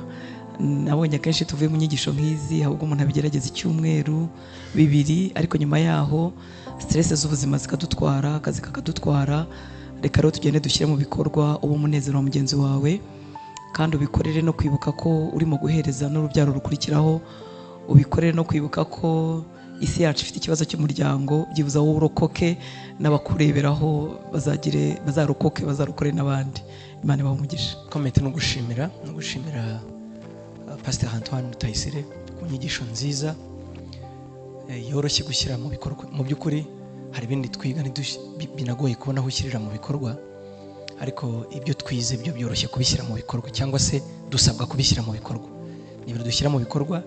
Nabonye akenshi tuvuye mu nyigisho nk'izi, ahubwo umuntu abigerageza icyumweru, 2, ariko nyuma yaho stress z'ubuzima zikadutwara, akazi kakadutwara. Reka rero tugende dushyire mu bikorwa uwo munezero wa mugenzi wawe, kandi ubikorere no kwibuka ko urimo guhereza n'urubyaro rukurikiraho. Ubikorere no kwibuka ko isi yacu ifite ikibazo cy'umuryango, byibuza wowe urokoke, n'abakureberaho bazarokoke, bazarokore n'abandi. Imana ibahe umugisha. Komite no gushimira Pastor Antoine Rutayisire ku nyigisho nziza yoroshye gushyira mu bikorwa. Mu by'ukuri hari ibindi twiga binagoye kubona aho ushyirira mu bikorwa, ariko ibyo twize byo byoroshye kubishyira mu bikorwa, cyangwa se dusabwa kubishyira mu bikorwa. Niba dushyira mu bikorwa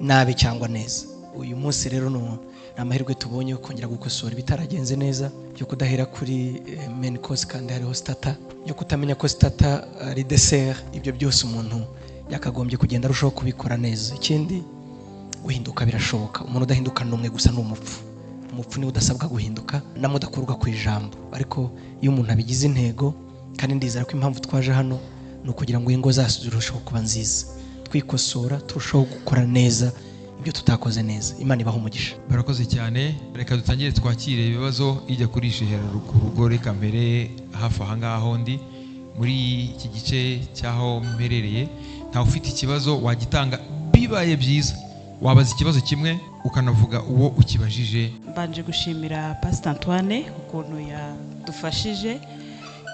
nabi cyangwa neza. Uyu munsi rero no amahirwe tubonye yo kongera gukosora ibitaragenze neza, byo kudahera kuri main course kandi hariho starter, byo kutamenya ko starter ari dessert. Ibyo byose umuntu yakagombye kugenda arushaho kubikora neza. Ikindi guhinduka birashoboka. Umuntu udahinduka n'umwe gusa n'umupfu. Umupfu ni udasabwa guhinduka, namudakurwa ku ijambo. Ariko iyo umuntu abigize intego, kandi ndizera ko impamvu twaje hano no kugira ngo ingo zacu zirusheho kuba nziza, twikosora, turushaho gukora neza ibyo tutakoze neza. Imana ibahe umugisha. Barakoze cyane. Reka dutangire twakire ibibazo ijya kuri shehera rugo. Reka mbere hafi aha ngaho ndi muri iki gice cyaho mperereye, ntawe ufite ikibazo wagitanga. Bibaye byiza wabaza ikibazo kimwe ukanavuga uwo ukibajije. Mbanje gushimira Pastor Antoine ukuntu yadufashije.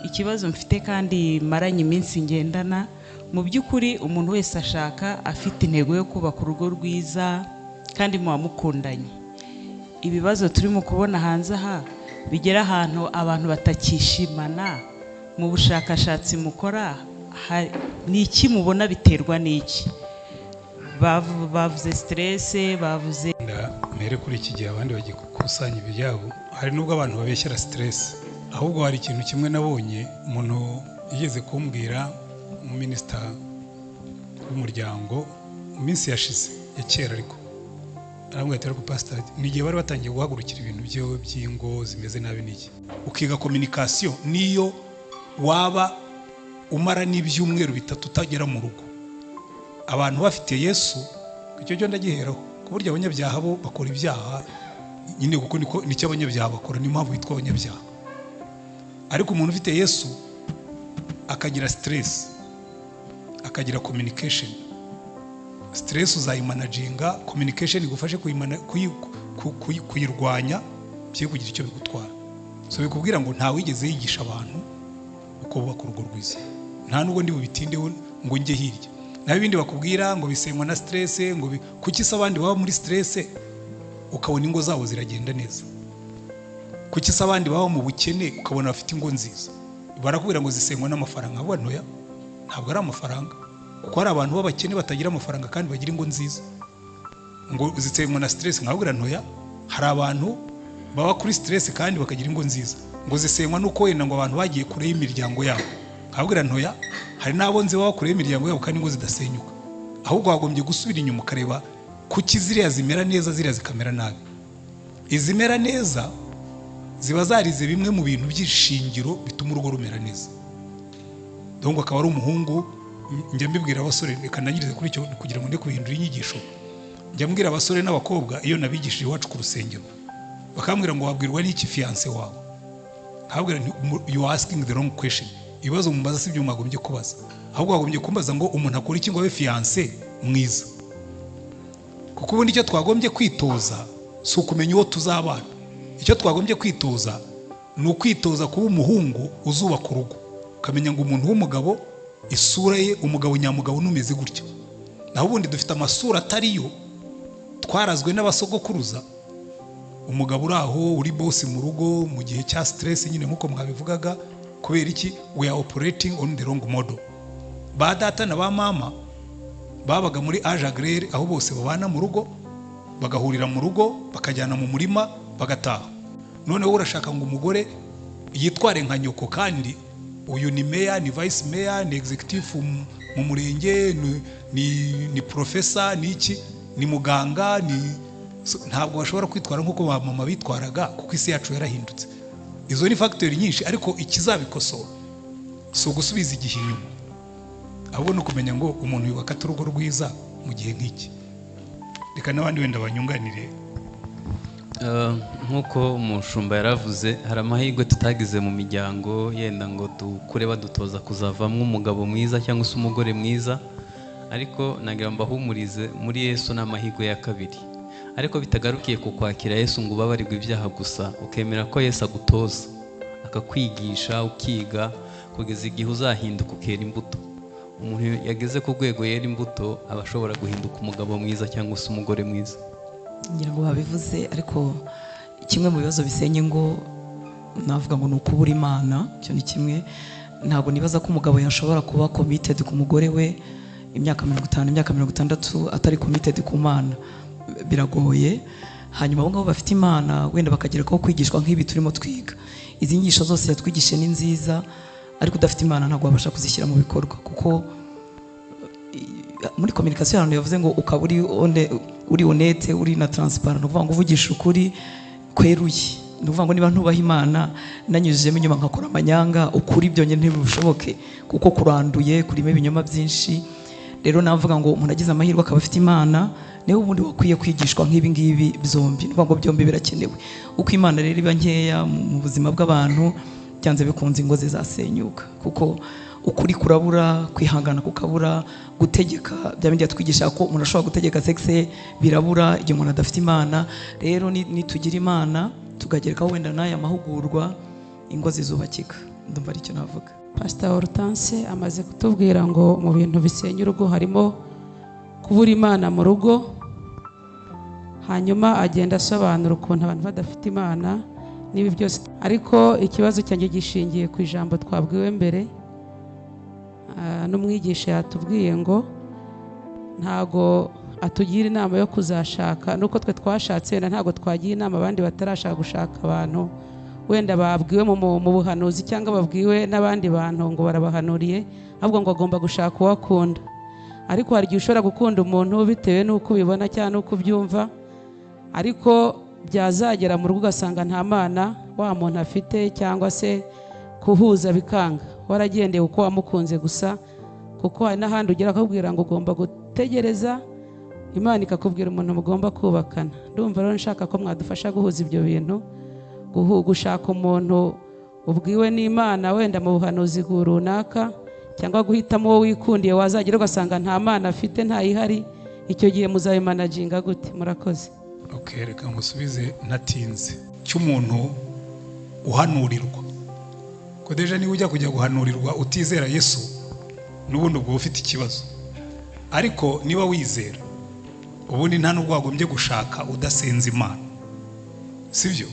ikibazo mfite kandi maranye iminsi ngendana, mu by'ukuri umuntu wese ashaka afite intego yo kubaka urugo rwiza kandi muba mukundanye. Ibibazo turimo kubona hanze aha bigera ahantu abantu batakishimana, mu bushakashatsi mukora ni iki mubona biterwa n'iki? Bavuze stress, bavuze mere kuri iki gihe abandi bagiye gukusanya ibyabo, hari nubwo abantu babeshyera stress, ahubwo hari ikintu kimwe nabonye umuntu yigeze kumbwira, umuminisita w'umuryango mu minsi yashize ya kera, ariko arambwira ati ariko pastor, n'igihe bari batangiye guhagurukira ibintu by'ingo zimeze nabi n'iki, ukiga communication, niyo waba umara n'ibyumweru 3 utagera mu rugo, abantu bafite Yesu, icyo cyo ndagiheraho, ku buryo abanyabyaha bo bakora ibyaha nyine, kuko nicyo abanyabyaha bakora, ni mpamvu bitwa abanyabyaha. Ariko umuntu ufite Yesu akagira stress, akagira communication, stress uzayimanaginga, communication igufashe kuyirwanya bye kugira icyo bigutwara. So bikubwira ngo nta wigeze yigisha abantu uko bubaka urugo rwiza, nta nubwo ndi bubitindeho ngo njye hirya. Naho ibindi bakubwira ngo bisenywa na stress, ngo kuki se abandi baba muri stress ukabona ingo zabo ziragenda neza? Kuki se abandi baba mu bukene ukabona bafite ingo nziza? Barakubwira ngo zisenywa n'amafaranga. Abo ntoya ntabwo ari amafaranga, kuko hari abantu b'abakene batagira amafaranga kandi bagira ingo nziza. Ngo zisenywa na stress, nkabwira ntoya hari abantu baba kuri stress kandi bakagira ingo nziza. Ngo zisenywa nuko wenda ngo abantu bagiye kure y'imiryango yabo. Nkabwira ntoya hari nabo nzi baba kure y'imiryango yabo kandi ingo zidasenyuka. Ahubwo wagombye gusubira inyuma ukareba kuki ziriya zimera neza, ziriya zikamera nabi. Izimera neza ziba zarize bimwe mu bintu by'ishingiro bituma urugo rumera neza. Donc akaba ari umuhungu, njya mbibwira abasore, reka nagirize kuri cyo kugira ngo nde kuhindura inyigisho. Njya mbwira abasore n'abakobwa iyo nabigishije iwacu ku rusengero, bakambwira ngo wabwirwa n'iki fiancé wawe? Nkabwira you are asking the wrong question. Ibibazo mumbaza si byo mwagombye kubaza, ahubwo wagombye kumbaza ngo umuntu akora iki ngo abe fiancé mwiza. Kuko ubundi icyo twagombye kwitoza si ukumenya uwo tuzabana. Icyo twagombye kwitoza ni ukwitoza kuba umuhungu uzubaka urugo, ukamenya ngo umuntu w'umugabo isura ye, umugabo nyamugabo numeze gutya. Naho ubundi dufite amasura atariyo, twarazwe n'abasogokuruza. Umugabo uri aho uri boss mu rugo mu gihe cya stress nyine nkuko mwabivugaga, kubera iki? We are operating on the wrong model. Ba data na ba mama babaga muri age agraire, aho bose babana mu rugo, bagahurira mu rugo, bakajyana mu murima, bagataha. Noneho urashaka ngo umugore yitware nka nyoko, kandi uyu ni mayor, ni vice mayor, ni executive mu murenge, ni professor, ni iki, ni muganga, ntabwo bashobora kwitwara nk'uko ba mama bitwaraga, kuko isi yacu yarahindutse. Izo ni factor nyinshi, ariko ikizabikosora si ugusubiza igihe inyuma, ahubwo no kumenya ngo umuntu yubaka urugo rwiza mu gihe nk'iki. Reka n'abandi wenda banyunganire. Nk'uko umushumba yaravuze, hari amahirwe tutagize mu miryango, yenda ngo dukure badutoza kuzavamo umugabo mwiza cyangwa se umugore mwiza, ariko nagira mbahumurize, muri Yesu ni amahirwe ya kabiri. Ariko bitagarukiye ku kwakira Yesu ngo ubabarirwe ibyaha gusa, ukemera ko Yesu agutoza, akakwigisha, ukiga kugeza igihe uzahinduka ukera imbuto. Umuntu yageze ku rwego yera imbuto aba ashobora guhinduka umugabo mwiza cyangwa se umugore mwiza. ngira ngo babivuze, ariko kimwe mu bibazo bisenye ngo navuga ngo ni ukubura Imana. Cyo ni kimwe. Ntabwo nibaza ko umugabo yashobora kuba committed ku mugore we imyaka 50 imyaka 60 atari committed ku Mana, biragoye. Hanyuma abo ngabo bafite Imana wenda bakagira ko kwigishwa nk'ibi turimo twiga. Izi nyigisho zose yatwigishe ni nziza, ariko udafite Imana ntabwo wabasha kuzishyira mu bikorwa, kuko muri communication abantu yavuze ngo ukaba uri honnête, uri na transparent, uvuga ngo uvugisha ukuri kweruye. Nuvuga ngo niba ntubaha Imana nanyujijemo inyuma nkakora amanyanga, ukuri byonyine ntibishoboke, kuko kuranduye kurimo ibinyoma byinshi. Rero navuga ngo umuntu agize amahirwe akaba afite Imana, niwe ubundi wakwiye kwigishwa nk'ibi ngibi byombi. Nuvuga ngo byombi birakenewe. Uko Imana rero iba nkeya mu buzima bw'abantu, byanze bikunze ingo zizasenyuka, kuko ukuri kurabura, kwihangana kukabura, gutegeka bya bindi yatwigisha ko umuntu ashobora gutegeka sexe birabura igihe umuntu adafite Imana. Rero nitugira Imana tugagerekaho wenda n'aya mahugurwa, ingo zizubakika. ndumva aricyo navuga. Pastor Hortense amaze kutubwira ngo mu bintu bisenya urugo harimo kubura Imana mu rugo, hanyuma agenda asobanura ukuntu abantu badafite Imana n'ibi byose, ariko ikibazo cyanjye gishingiye ku ijambo twabwiwe mbere. N'umwigisha yatubwiye ngo ntago atugira inama yo kuzashaka, nuko twe twashatse wenda ntago twagiye inama abandi batarashaka gushaka abantu wenda babwiwe mu buhanuzi cyangwa babwiwe n'abandi bantu ngo barabahanuriye, ahubwo ngo agomba gushaka uwo akunda. Ariko hari igihe ushobora gukunda umuntu bitewe n'uko ubibona cyangwa n'uko ubyumva, ariko byazagera mu rugo ugasanga nta Mana wa muntu afite, cyangwa se kuhuza bikanga, waragendeye uko wamukunze gusa. Kuko hari n'ahandi ugera akakubwira ngo ugomba gutegereza Imana ikakubwira umuntu mugomba kubakana. Ndumva rero nshaka ko mwadufasha guhuza ibyo bintu, gushaka umuntu ubwiwe n'Imana wenda mu buhanuzi runaka, cyangwa guhitamo uwo wikundiye wazagera ugasanga nta Mana afite, ntayihari. Icyo gihe muzabimanaginga gute? Murakoze. Okay, reka ngusubize natinze. Cy'umuntu uhanurirwa ko deja niba ujya kujya guhanurirwa utizera Yesu n'ubundi ubwo ufite ikibazo, ariko niba wizera ubundi nta nubwo wagombye gushaka udasenza Imana, sibyo?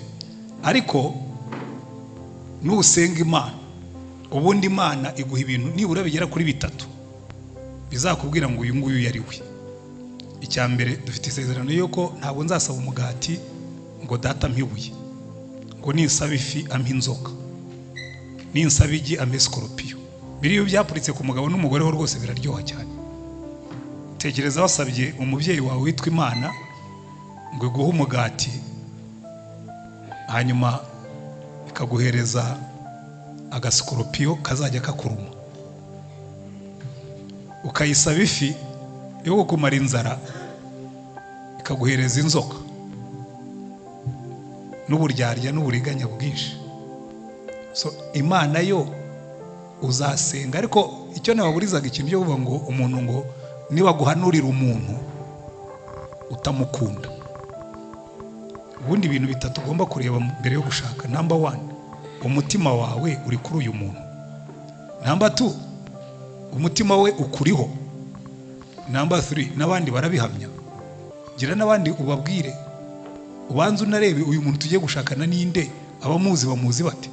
Ariko nusenga Imana ubundi Imana iguha ibintu nibura bigera kuri 3 bizakubwira ngo uyu nguyu yari we. Icya mbere, dufite isezerano yuko ntabwo nzasaba umugati ngo data mpibuye, ngo ninsaba ifi ampa inzoka, ninsaba igi ampa scorpion. Biriyo byapuritse ku mugabo n'umugore ho rwose biraryoha cyane. Tekereza wasabye umubyeyi wawe witwa Imana ngo iguhe umugati, hanyuma ikaguhereza agascorpion kazajya kakuruma, ukayisaba ifi yo kumara inzara ikaguhereza inzoka n'uburyarya n'uburiganya bwinshi. So Imana yo uzasenga, ariko icyo nababurizaga ikintu cyo kuvuga ngo umuntu ngo niba guhanurira umuntu utamukunda, ubundi ibintu 3 ugomba kureba mbere yo gushaka. Number 1, umutima wawe uri kuri uyu muntu. Number 2, umutima we ukuriho. Number 3, n'abandi barabihamya. Gira n'abandi ubabwire, ubanze unarebe uyu muntu tugiye gushakana ninde, abamuzi bamuzi bate.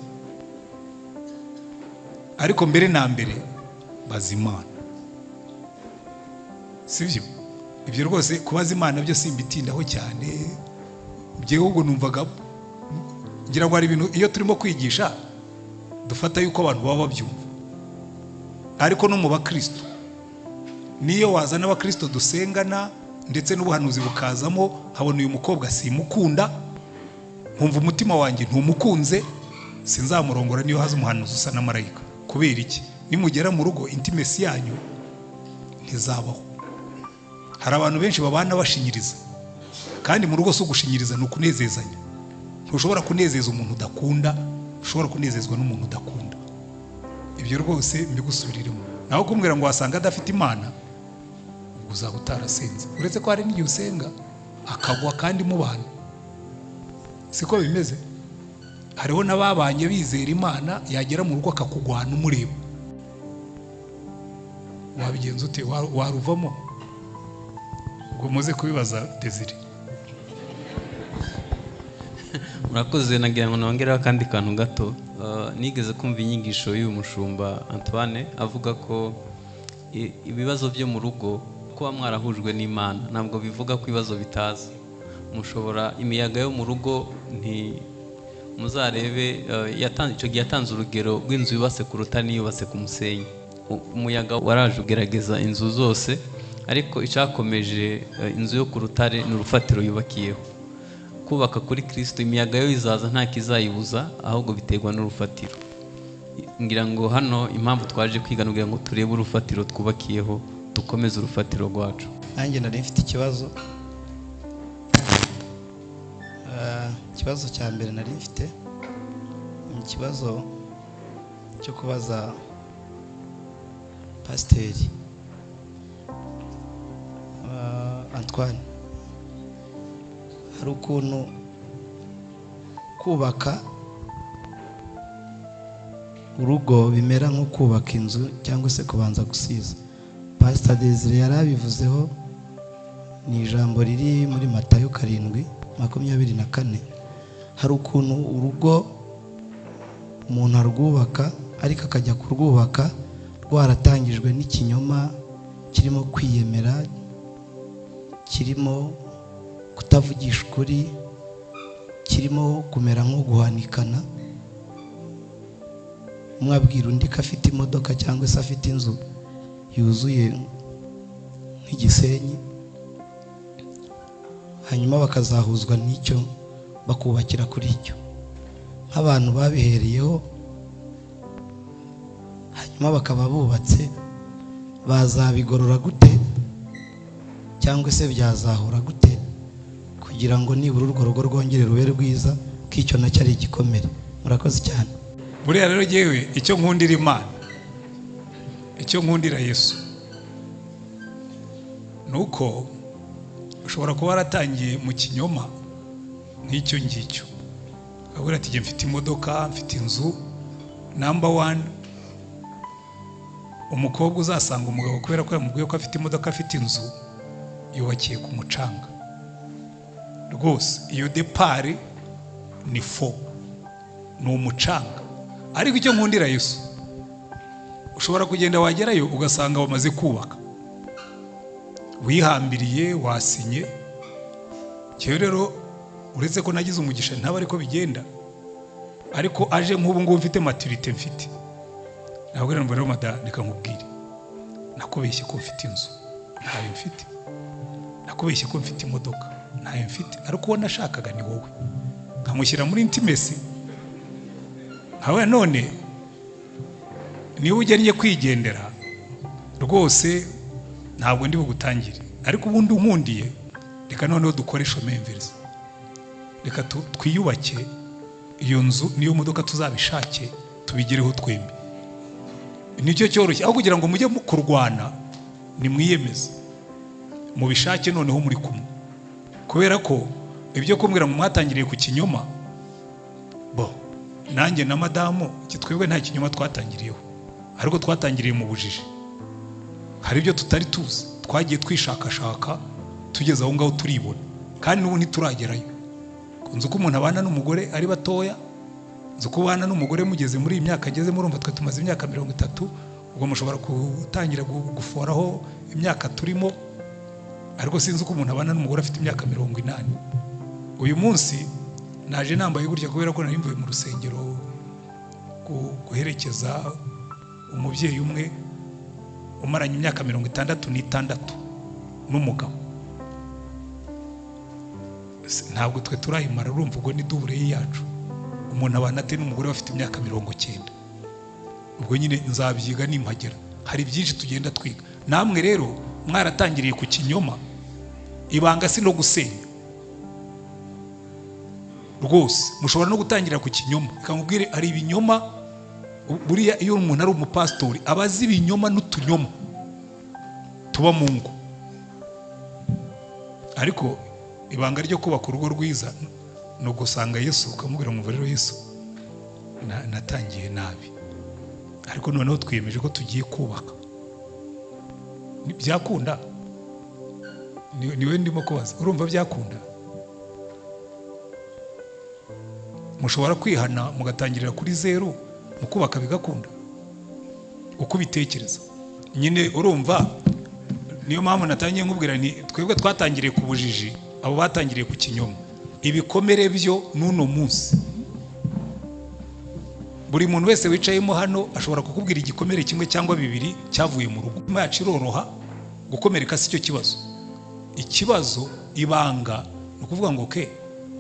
Ariko mbere na mbere bazimana, sivyo? Ibyo rwose kubaza Imana byo simbitindaho cyane. Byehubwo numvaga ngira ngo ari ibintu iyo turimo kwigisha dufata yuko abantu baba babyumva, ariko no mu bakristo niyo wazana abakristo dusengana ndetse n'ubuhanuzi bukazamo, habona uyu mukobwa simukunda, nkumva umutima wanjye ntumukunze, sinzamurongora niyo haza umuhanuzi usa na marayika. Kubera iki? Nimugera mu rugo intimacy yanyu ntizabaho. Hari abantu benshi babana bashinyiriza, kandi mu rugo so gushinyiriza no kunezezanya. Ntushobora kunezeza umuntu udakunda, ushobora kunezezwa n'umuntu udakunda. Ibyo rwose mbigusubiriremo. Naho kumbwira ngo wasanga adafite Imana, uzaba utarasenze. Uretse ko hari n'igihe usenga akagwa kandi mu bana, siko bimeze? Hariho n'ababanye bizera Imana, yagera mu rugo akakugwana umureba. Wabigenza ute? Waruvamo? Ngo muze kubibaza Desire. Murakoze. Nagira ngo nongeraho akandi kantu gato. Nigeze kumva inyigisho y'uyu mushumba Antoine avuga ko ibibazo byo mu rugo kuba mwarahujwe n'Imana ntabwo bivuga ko ibibazo bitaza. Mushobora imiyaga yo mu rugo muzarebe icyo gihe yatanze urugero rw'inzu yubatse ku rutare n'iyubatse ku musenyi. Umuyaga waraje ugerageza inzu zose, ariko icyakomeje inzu yo ku rutare ni urufatiro yubakiyeho. Kubaka kuri Kristo, imiyaga yo izaza nta kizayibuza, ahubwo biterwa n'urufatiro. Ngira ngo hano impamvu twaje kwiga kugira ngo turebe urufatiro twubakiyeho, dukomeze urufatiro rwacu. Nanjye nari mfite ikibazo. Ikibazo cya mbere nari mfite ni ikibazo cyo kubaza Pasiteri Antoine. Hari ukuntu kubaka urugo bimera nko kubaka inzu cyangwa se kubanza gusiza. Pastor Desire yarabivuzeho, ni ijambo riri muri Matayo 7:24. Hari ukuntu urugo umuntu arwubaka ariko akajya kurwubaka rwaratangijwe n'ikinyoma, kirimo kwiyemera, kirimo kutavugisha ukuri, kirimo kumera nko guhanikana. Umwe abwira undi ko afite imodoka cyangwa se afite inzu yuzuye nk'igisenyi, hanyuma bakazahuzwa n'icyo bakubakira kuri icyo. Nk'abantu babihereyeho hanyuma bakaba bubatse, bazabigorora gute cyangwa se byazahura gute kugira ngo nibura urwo rugo rwongere rube rwiza, ko icyo nacyo ari igikomere. Murakoze cyane. buriya rero yewe icyo nkundira Imana, icyo nkundira Yesu nuko ushobora kuba waratangiye mu kinyoma nk'icyo ngicyo, ukabura ati mfite imodoka, mfite inzu, number 1. Umukobwa uzasanga umugabo kubera ko yamubwiye ko afite imodoka, afite inzu, yubakiye ku mucanga rwose. Iyo depart ni ni umucanga. Ariko icyo nkundira Yesu, ushobora kugenda wagerayo ugasanga bamaze kubaka, wihambiriye, wasinye. Cyo rero uretse ko nagize umugisha ntaba ariko bigenda, ariko aje nk'ubu ngubu mfite maturité mfite, ntabwo rero mbona mada reka nkubwire, nakubeshye ko mfite inzu ntayo mfite, nakubeshye ko mfite imodoka ntayo mfite, ariko uwo nashakaga ni wowe, nkamushyira muri intimacy. Hawe none niba ugennye kwigendera rwose ntabwo ndi bugutangire, ariko ubundi unkundiye reka noneho dukoresha memvers, reka twiyubake iyo nzu niyo modoka tuzabishake tubigereho twembi. Nicyo cyoroshye, aho kugira ngo mujye kurwana, ni mwiyemeze mubishake noneho muri kumwe, kubera ko ibyo kumbwira mu mwatangiriye ku kinyoma, bo nanjye na madamu kitwebwe nta kinyoma twatangiriyeho, ariko twatangiriye mu bujiji. Hari ibyo tutari tuzi, twagiye twishakashaka tugeze aho ngaho turibona, kandi n'ubu ntituragerayo. Nzi ko umuntu abana n'umugore ari batoya, nzi ko ubana n'umugore mugeze muri iyi myaka ageze, murumva twe tumaze imyaka 30, ubwo mushobora gutangira guforaho imyaka turimo, ariko sinzi ko umuntu abana n'umugore afite imyaka 80. Uyu munsi naje nambaye gutya kubera ko nari mvuye mu rusengero guherekeza umubyeyi umwe umaranye imyaka 66 n'umugabo. Ntabwo twe turayimara, urumva ubwo ni dubure yacu. Umuntu abana ate n'umugore bafite imyaka 90. Ubwo nyine nzabyiga nimpagera, hari byinshi tugenda twiga. Namwe rero mwaratangiriye ku kinyoma, ibanga si no gusenya rwose. Mushobora no gutangira ku kinyoma, ikangubwire ari ibinyoma. Buriya iyo umuntu ari umupastori abazi ibinyoma n'utunyoma tuba mu ngo, ariko ibanga ryo kubaka urugo rwiza no gusanga Yesu, ukamubwira ngo rero Yesu natangiye nabi, ariko noneho twiyemeje ko tugiye kubaka. Byakunda? Niwe ndimo kubaza, urumva byakunda? Mushobora kwihana mugatangirira kuri 0 mu kubaka bigakunda uko bitekereza nyine, urumva? Niyo mpamvu natangiye nkubwira ni twebwe twatangiriye ku bujiji, abo batangiriye ku kinyoma. Ibikomere byo n'uno munsi, buri muntu wese wicayemo hano ashobora kukubwira igikomere kimwe cyangwa 2 cyavuye mu rugo. Maci iroroha, gukomereka si cyo kibazo. Ikibazo ibanga no kuvuga ngo ke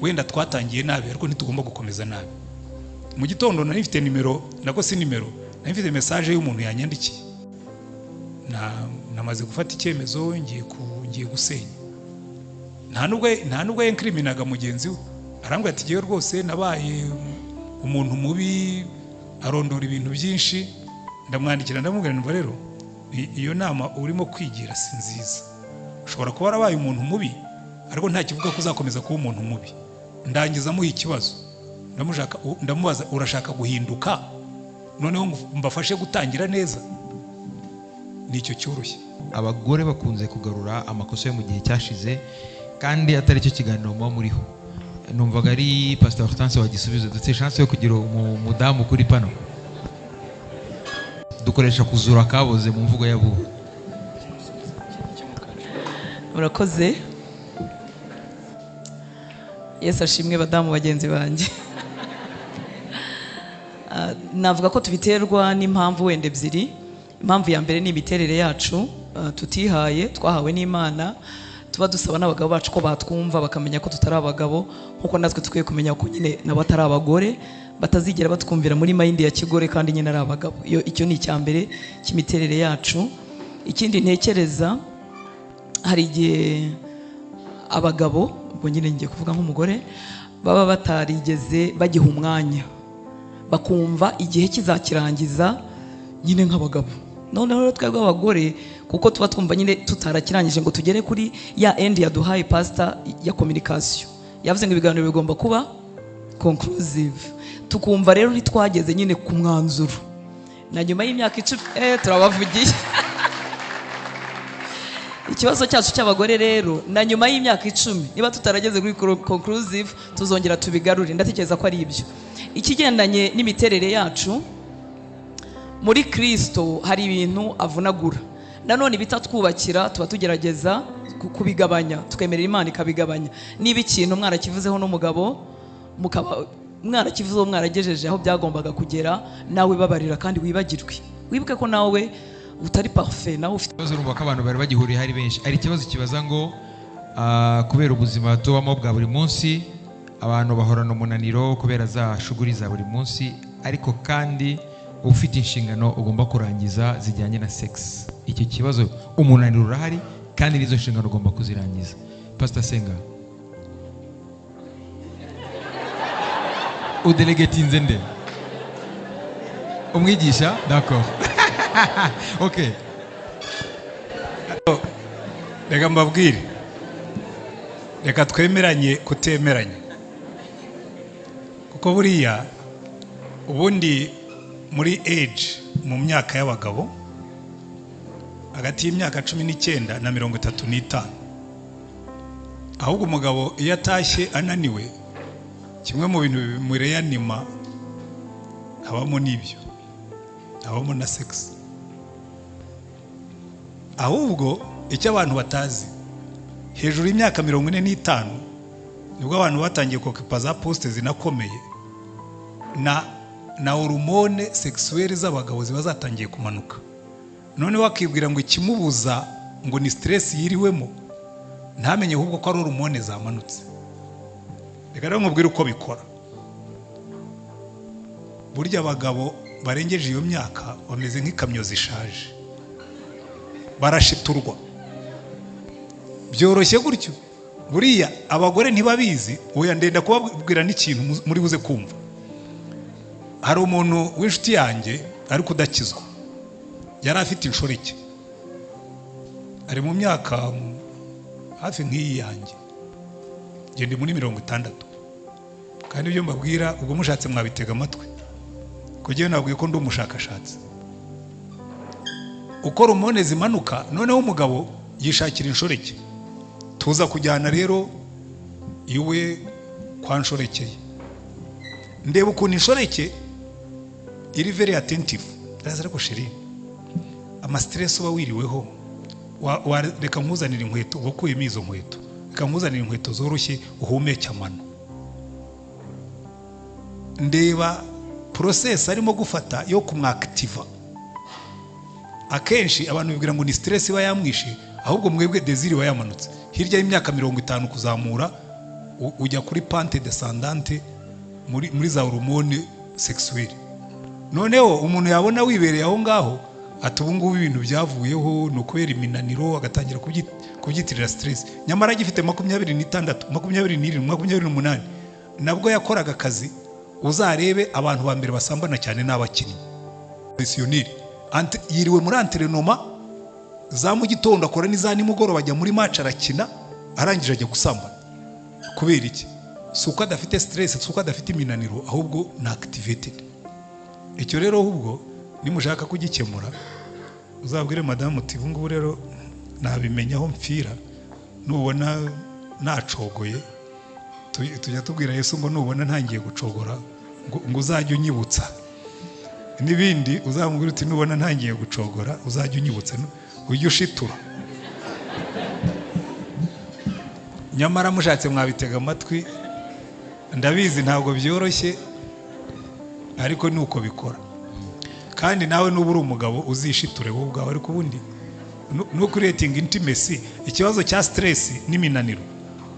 wenda twatangiye nabi, ariko ntitugomba gukomeza nabi. Mu gitondo nari mfite nimero, nako si nimero, nari mfite message y'umuntu yanyandikiye, namaze gufata icyemezo ngiye gusenya. Nta nubwo yankriminaga mugenzi we, arambwira ati giye rwose nabaye umuntu mubi, arondora ibintu byinshi. Ndamwandikira ndamubwira ngo rero iyo nama urimo kwigira si nziza, ushobora kuba warabaye umuntu mubi, ariko nta kivuga ko uzakomeza kuba umuntu mubi. Ndangiza muha ikibazo, ndamubaza urashaka guhinduka noneho mbafashe gutangira neza, nicyo cyoroshye. Abagore bakunze kugarura amakosa yo mu gihe cyashize kandi atari cyo kiganiro muba muriho. Numvaga ari Pastor Hortense wagisubiza, dutse chance yo kugira umudamu kuri pano. Dukoresha kuzura kaboze mu mvugo y'abubu. Murakoze. Yesu ashimwe badamu bagenzi banjye. Navuga ko tubiterwa n'impamvu wenda ebyiri. Impamvu ya mbere ni imiterere yacu tutihaye, twahawe n'Imana. Tuba dusaba n'abagabo bacu ko batwumva bakamenya ko tutari abagabo, nkuko natwe tukwiye kumenya ko nyine nabo atari abagore, batazigera batwumvira muri mind ya kigore kandi nyine ari abagabo. Icyo ni icya mbere cy'imiterere yacu. Ikindi ntekereza, hari igihe abagabo, ubwo nyine ngiye kuvuga nk'umugore, baba batarigeze bagiha umwanya, bakumva igihe kizakirangiza nyine nk'abagabo. Noneho rero twebwe abagore, kuko tuba twumva nyine tutarakirangije ngo tugere kuri ya end yaduhaye pastor ya communication, yavuze ngo ibiganiro bigomba kuba conclusive, tukumva rero ntitwageze nyine ku mwanzuro. Na nyuma y'imyaka 10 turabavugiye. Ikibazo cyacu cy'abagore rero, na nyuma y'imyaka 10 niba tutarageze kuri conclusive, tuzongera tubigarure. Ndatekereza ko ari ibyo. Ikigendanye n'imiterere yacu muri Kristo, hari ibintu avunagura, nanone bitatwubakira, tuba tugerageza kubigabanya, tukemerera Imana ikabigabanya. Niba ikintu mwarakivuzeho n'umugabo, mukaba mwarakivuzeho mwaragejeje aho byagombaga kugera, nawe babarira kandi wibagirwe, wibuke ko nawe utari parfait, nawe ufite ikibazo. Urumva ko abantu bari bagihuriye hari benshi. Ari ikibazo kibaza ngo kubera ubuzima tubamo bwa buri munsi, abantu bahorana umunaniro kubera za shuguri za buri munsi, ariko kandi ufite inshingano ugomba kurangiza zijyanye na sex. Icyo kibazo, umunaniro urahari kandi nizo nshingano ugomba kuzirangiza. Pastor Senga, udelegatinze nde? Umwigisha? D'accord. Okay. Reka mbabwire, reka twemeranye kutemeranya, kuko buriya ubundi muri age, mu myaka y'abagabo, hagati y'imyaka 19 na 35, ahubwo umugabo iyo atashye ananiwe, kimwe mu bintu bimureyanima habamo n'ibyo, habamo na sex. Ahubwo icyo abantu batazi, hejuru y'imyaka 45 nibwo abantu batangiye kokipa za poste zinakomeye, na hormone sexuelle z'abagabo ziba zatangiye kumanuka. None wakibwira ngo ikimubuza ngo ni stress yiriwemo, ntamenye ahubwo ko ari hormone zamanutse. Reka rero nkubwire uko bikora. Burya abagabo barengeje iyo myaka bameze nk'ikamyo zishaje, barashiturwa byoroshye gutyo. Buriya abagore ntibabizi, oya ndenda kubabwira n'ikintu muri buze kumva. Hari umuntu w'inshuti yanjye ariko udakizwa, yari afite inshoreke, ari mu myaka hafi nk'iyi yanjye, ngende muri 60, kandi ibyo mbabwira ubwo mushatse mwabitega amatwi, kugira nabwiye ko ndi umushakashatsi. Uko hormone zimanuka, noneho umugabo yishakira inshoreke, tuza kujyana rero iwe kwa nshoreke. Ndeba ukuntu inshoreke iri very attentive, ndaza ko shiri ama stress uba wiriweho, reka nkuzanira inkweto, ukuyemo izo nkweto, reka nkuzanira inkweto zoroshye uhumeke amano. Ndeba process arimo gufata yo kumwactiva. Akenshi abantu bibwira ngo ni stress iba yamwishe, ahubwo mwebwe desire iba yamanutse. Hirya y'imyaka 50 kuzamura ujya kuri pente descendante muri za hormone sexuelle. Noneho umuntu yabona wibereye aho ngaho, atubungubu ibintu byavuyeho no kwera iminaniro, agatangira kubyitirira stress. Nyamara agifite 26, 27, 28 nabwo yakoraga akazi. Uzarebe abantu ba mbere basambana cyane n'abakinnyi professionnel, yiriwe muri antrenoma za mu gitondo, akora n'iza nimugoroba, ajya muri match arakina, arangije ajya gusambana. Kubera iki? Suko adafite stress, suko adafite iminaniro, ahubwo na activated. icyo rero ahubwo nimushaka kugikemura uzabwire madamu uti ubu ngubu rero nabimenya aho mpfira, nubona nacogoye tujya tubwira Yesu ngo nubona ntangiye gucogora ngo uzajye unyibutsa, n'ibindi uzamubwira uti nubona ntangiye gucogora uzajye unyibutsa, ujye ushitura. Nyamara mushatse mwabitega amatwi, ndabizi ntabwo byoroshye ariko ni uko bikora. Kandi nawe nuba uri umugabo uzishiture wowe ubwawe, ariko ubundi no creating intimacy. Ikibazo cya stress n'iminaniro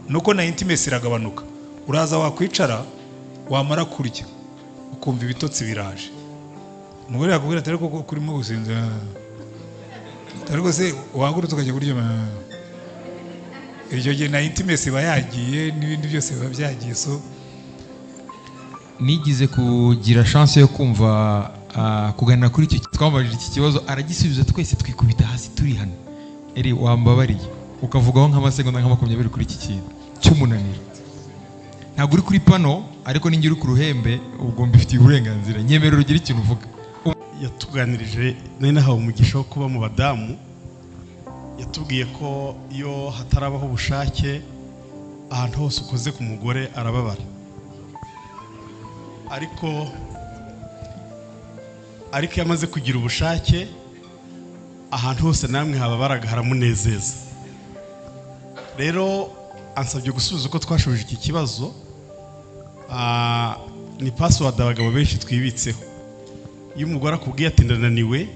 nuko na intimacy iragabanuka. Uraza wakwicara wamara kurya ukumva ibitotsi biraje, umugore yakubwira atari ko kurimo gusinzira, ariko se wagurutse ukajya kuryama, iryo gihe na intimacy bayagiye n'ibindi byose biba byagiye. So nigize kugira chance yo kumva kuganira kuri icyo twambajije iki kibazo, aragisubiza twese twikubita hasi turi hano. Eri wambabariye ukavugaho nk'amasegonda nka 20 kuri iki kintu cy'umunaniro. Ntabwo uri kuri pano ariko ninjye uri ku ruhembe, ubwo mbifitiye uburenganzira, nyemerera ugira ikintu uvuga. Yatuganirije nari nahawe umugisha wo kuba mu badamu, yatubwiye ko iyo hatarabaho ubushake ahantu hose ukoze ku mugore arababara, ariko iyo amaze kugira ubushake ahantu hose namwe hababaraga haramunezeza. Rero ansabye gusubiza uko twashoboje iki kibazo. Ni password abagabo benshi twibitseho. Iyo umugore akubwiye ati ndananiwe,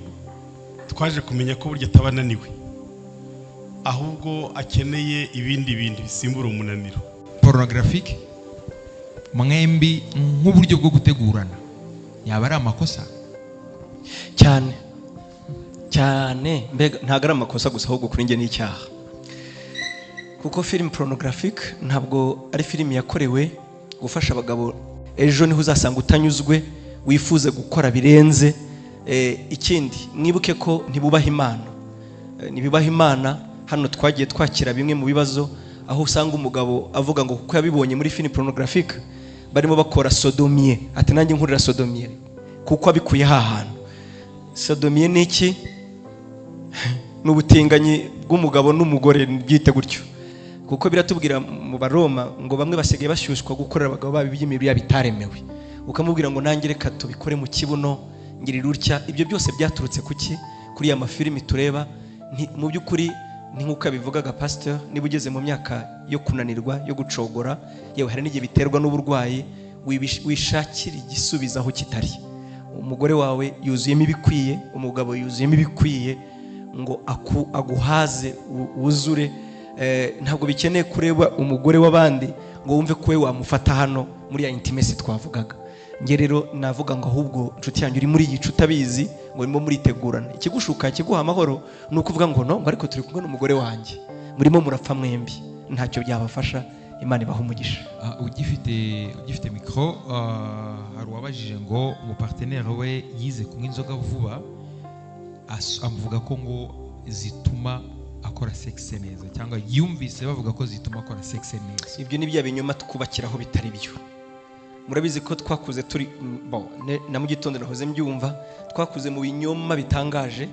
twaje kumenya ko burya atabananiwe, ahubwo akeneye ibindi bisimbura umunaniro. Pornographique mwembi nk'uburyo bwo gutegurana yaba ari amakosa cyane cyane, mbega ntabwo ari amakosa gusa ahubwo kuri njye ni icyaha, kuko film pornographique ntabwo ari film yakorewe gufasha abagabo. Ejo niho uzasanga utanyuzwe wifuze gukora birenze. Ikindi mwibuke ko ntibubaha Imana, nibibaha Imana. Hano twagiye twakira bimwe mu bibazo aho usanga umugabo avuga ngo kuko yabibonye muri film pornographique barimo bakora sodomie, ati nanjye nkurira sodomie kuko abikuye hahantu. Sodomie ni iki? N'ubutinganyi bw'umugabo n'umugore, byite gutyo, kuko biratubwira mu Baroma ngo bamwe basigaye bashyushywa gukorera abagabo babo iby'imibiri yabitaremewe, ukamubwira ngo nanjye reka tubikore mu kibuno ngirira utya. Ibyo byose byaturutse kuki? Kuri ya mafilimi tureba. Mu by'ukuri ni nk'uko abivugaga pastor, niba ugeze mu myaka yo kunanirwa, yo gucogora, yewe hari n'igihe biterwa n'uburwayi, wishakira igisubizo aho kitari. Umugore wawe yuzuyemo ibikwiye, umugabo yuzuyemo ibikwiye ngo aguhaze wuzure. Ntabwo bikeneye kureba umugore w'abandi ngo wumve ko we wamufata hano muri ya intimacy twavugaga. Nge rero navuga ngo ahubwo inshuti yanjye uri muri iyi cuta bizi ngo urimo muritegurana, ikigushuka kiguha amahoro ni ukuvuga ngo no, ariko turi kumwe n'umugore wanjye, murimo murapfa mwembi, ntacyo byabafasha. Imana ibaha umugisha. Ugifite micro, hari uwabajije ngo umupartenaire we yize kunywa inzoga vuba, amuvuga ko ngo zituma akora sexe neza, cyangwa yumvise bavuga ko zituma akora sexe neza. Ibyo ni bya binyoma twubakiraho bitari byo. Murabizi ko twakuze turi na mu gitondo nahoze mbyumva, twakuze mu binyoma bitangaje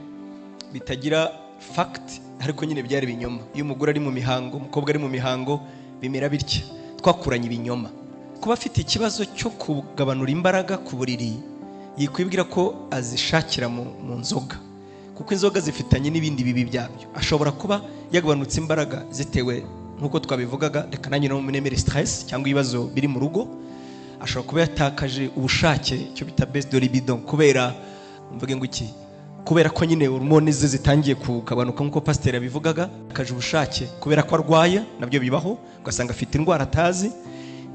bitagira fact, ariko nyine byari binyoma. Iyo umugore ari mu mihango, umukobwa ari mu mihango, bimera bitya. Twakuranye ibinyoma. Kuba afite ikibazo cyo kugabanura imbaraga ku buriri, yikwibwira ko azishakira mu nzoga, kuko inzoga zifitanye n'ibindi bibi byabyo. Ashobora kuba yagabanutse imbaraga zitewe nk'uko twabivugaga, reka nanjye no munemere stress cyangwa ibibazo biri mu rugo. Ashobora kuba yatakaje ubushake, cyo bita baisse de libido, kubera mvuge ngo iki, kubera ko nyine hormone ze zitangiye kugabanuka nk'uko pasteur yabivugaga. Akaje ubushake kubera ko arwaye, nabyo bibaho, ugasanga afite indwara atazi.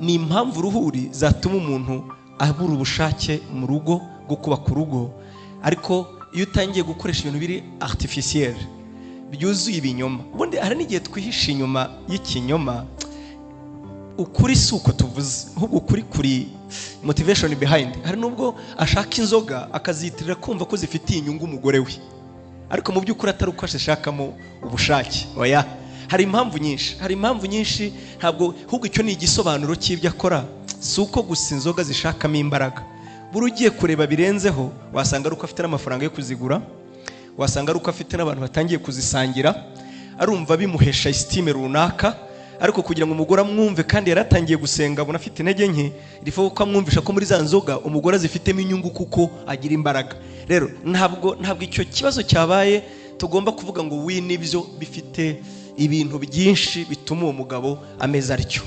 Ni impamvu uruhuri zatuma umuntu abura ubushake mu rugo bwo kubaka urugo. Ariko iyo utangiye gukoresha ibintu biri artificiel, byuzuye ibinyoma, ubundi hari n'igihe twihisha inyuma y'ikinyoma. Ukuri si uko tuvuze, ahubwo ukuri kuri motivation behind. Hari nubwo ashaka inzoga akazitirira kumva ko zifitiye inyungu umugore we, ariko mu by'ukuri atari uko ashakamo ubushake. Oya, hari impamvu nyinshi, ntabwo ahubwo icyo ni igisobanuro cy'ibyo akora. Si uko gusa inzoga zishakamo imbaraga, buri ugiye kureba birenzeho wasanga ari uko afite n'amafaranga yo kuzigura, wasanga ari uko afite n'abantu batangiye kuzisangira, arumva bimuhesha esitime runaka. Ariko kugira ngo umugore amwumve kandi yaratangiye gusenga abona afite intege nke, rifuza ko amwumvisha ko muri za nzoga umugore azifitemo inyungu kuko agira imbaraga. Rero ntabwo icyo kibazo cyabaye tugomba kuvuga ngo nibyo bifite ibintu byinshi bituma uwo mugabo ameza atyo.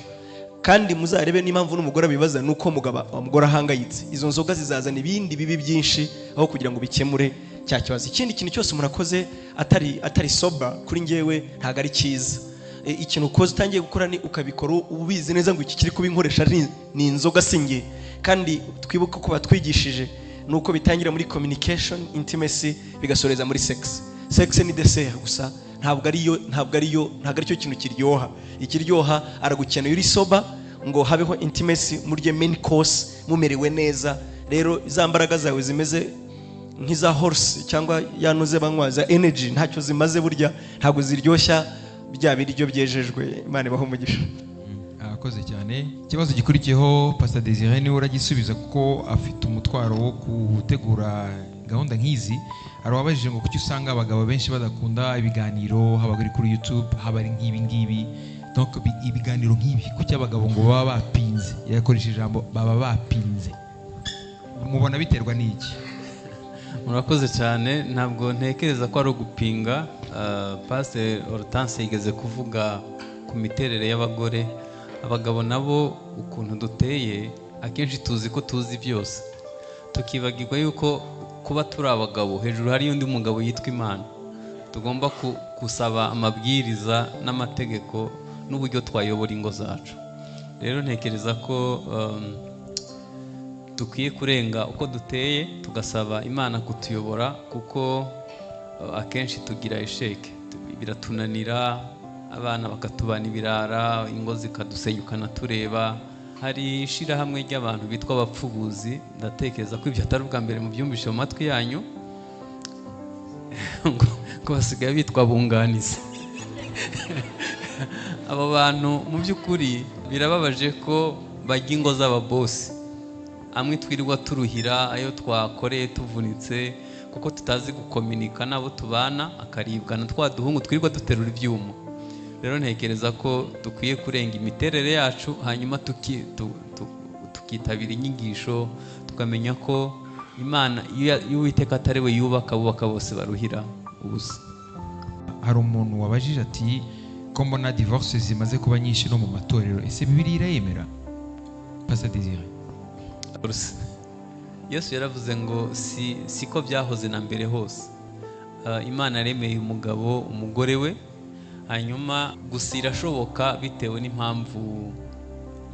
Kandi muzarebe n'impamvu n'umugore abibaza nuko umugore ahangayitse, izo nzoga zizazana ibindi bibi byinshi aho kugira ngo bikemure cya kibazo. Ikindi kintu cyose umuntu akoze atari soba kuri njyewe ntabwo ari cyiza. Ikintu ukoze utangiye gukora ni ukabikora ubizi neza ngo iki kiri kubinkoresha ni inzoga singe. Kandi twibuke ko batwigishije nuko bitangira muri communication, intimacy, bigasoreza muri sex. Sex ni dessert gusa, ntabwo aricyo kintu kiryoha. Ikiryoha aragukeneye uri soba ngo habeho intimacy, murye main course mumerewe neza. Rero za mbaraga zawe zimeze nk'iza horse cyangwa yanuze banywa za energy ntacyo zimaze, burya ntabwo ziryoshya bya biryo byejejwe. Imana ibaho umugisha. Akoze cyane. Ikibazo gikurikiyeho Pastor Desire niwe uragisubiza kuko afite umutwaro wo gutegura gahunda nk'izi. Arababajije ngo kuki usanga abagabo benshi badakunda ibiganiro, haba kuri YouTube, haba ari nk'ibi ngibi. Donc ibiganiro nk'ibi kuki abagabo ngo baba bapinze, yakoresheje ijambo baba bapinze, mubona biterwa n'iki? Murakoze cyane. Ntabwo ntekereza ko ari ugupinga. Pastor Hortense yigeze kuvuga ku miterere y'abagore. Abagabo nabo ukuntu duteye akenshi tuzi ko tuzi byose, tukibagirwa yuko kuba turi abagabo hejuru hari undi mugabo yitwa Imana. Tugomba gusaba amabwiriza n'amategeko n'uburyo twayobora ingo zacu. Rero ntekereza ko dukwiye kurenga uko duteye tugasaba Imana kutuyobora, kuko akenshi tugira esheke, biratunanira, abana bakatubana ibirara, ingo zikadusenyukana tureba. Hari ishirahamwe ry'abantu bitwa abapfubuzi, ndatekereza ko ibyo atari ubwa mbere mu byumvishe mu matwi yanyu, ko basigaye bitwa bunganizi. Abo bantu mu by'ukuri birababaje ko bajya ingo z'ababosi. Amwe twirirwa turuhira ayo twakoreye tuvunitse kuko tutazi gukominika nabo tubana, akaribwa na twa duhungu twirirwa duterura ibyuma. Rero ntekereza ko dukwiye kurenga imiterere yacu, hanyuma tukitabira inyigisho, tukamenya ko Imana iyo Uwiteka atari we yubaka, bubaka bose baruhira ubusa. Hari umuntu wabajije ati ko mbona divorce zimaze kuba nyinshi no mu matorero, ese Bibiliya irayemera? Pastor Desire. Yesu yaravuze ngo siko byahoze na mbere hose. Imana yaremeye umugabo umugore we, hanyuma gusa irashoboka bitewe n'impamvu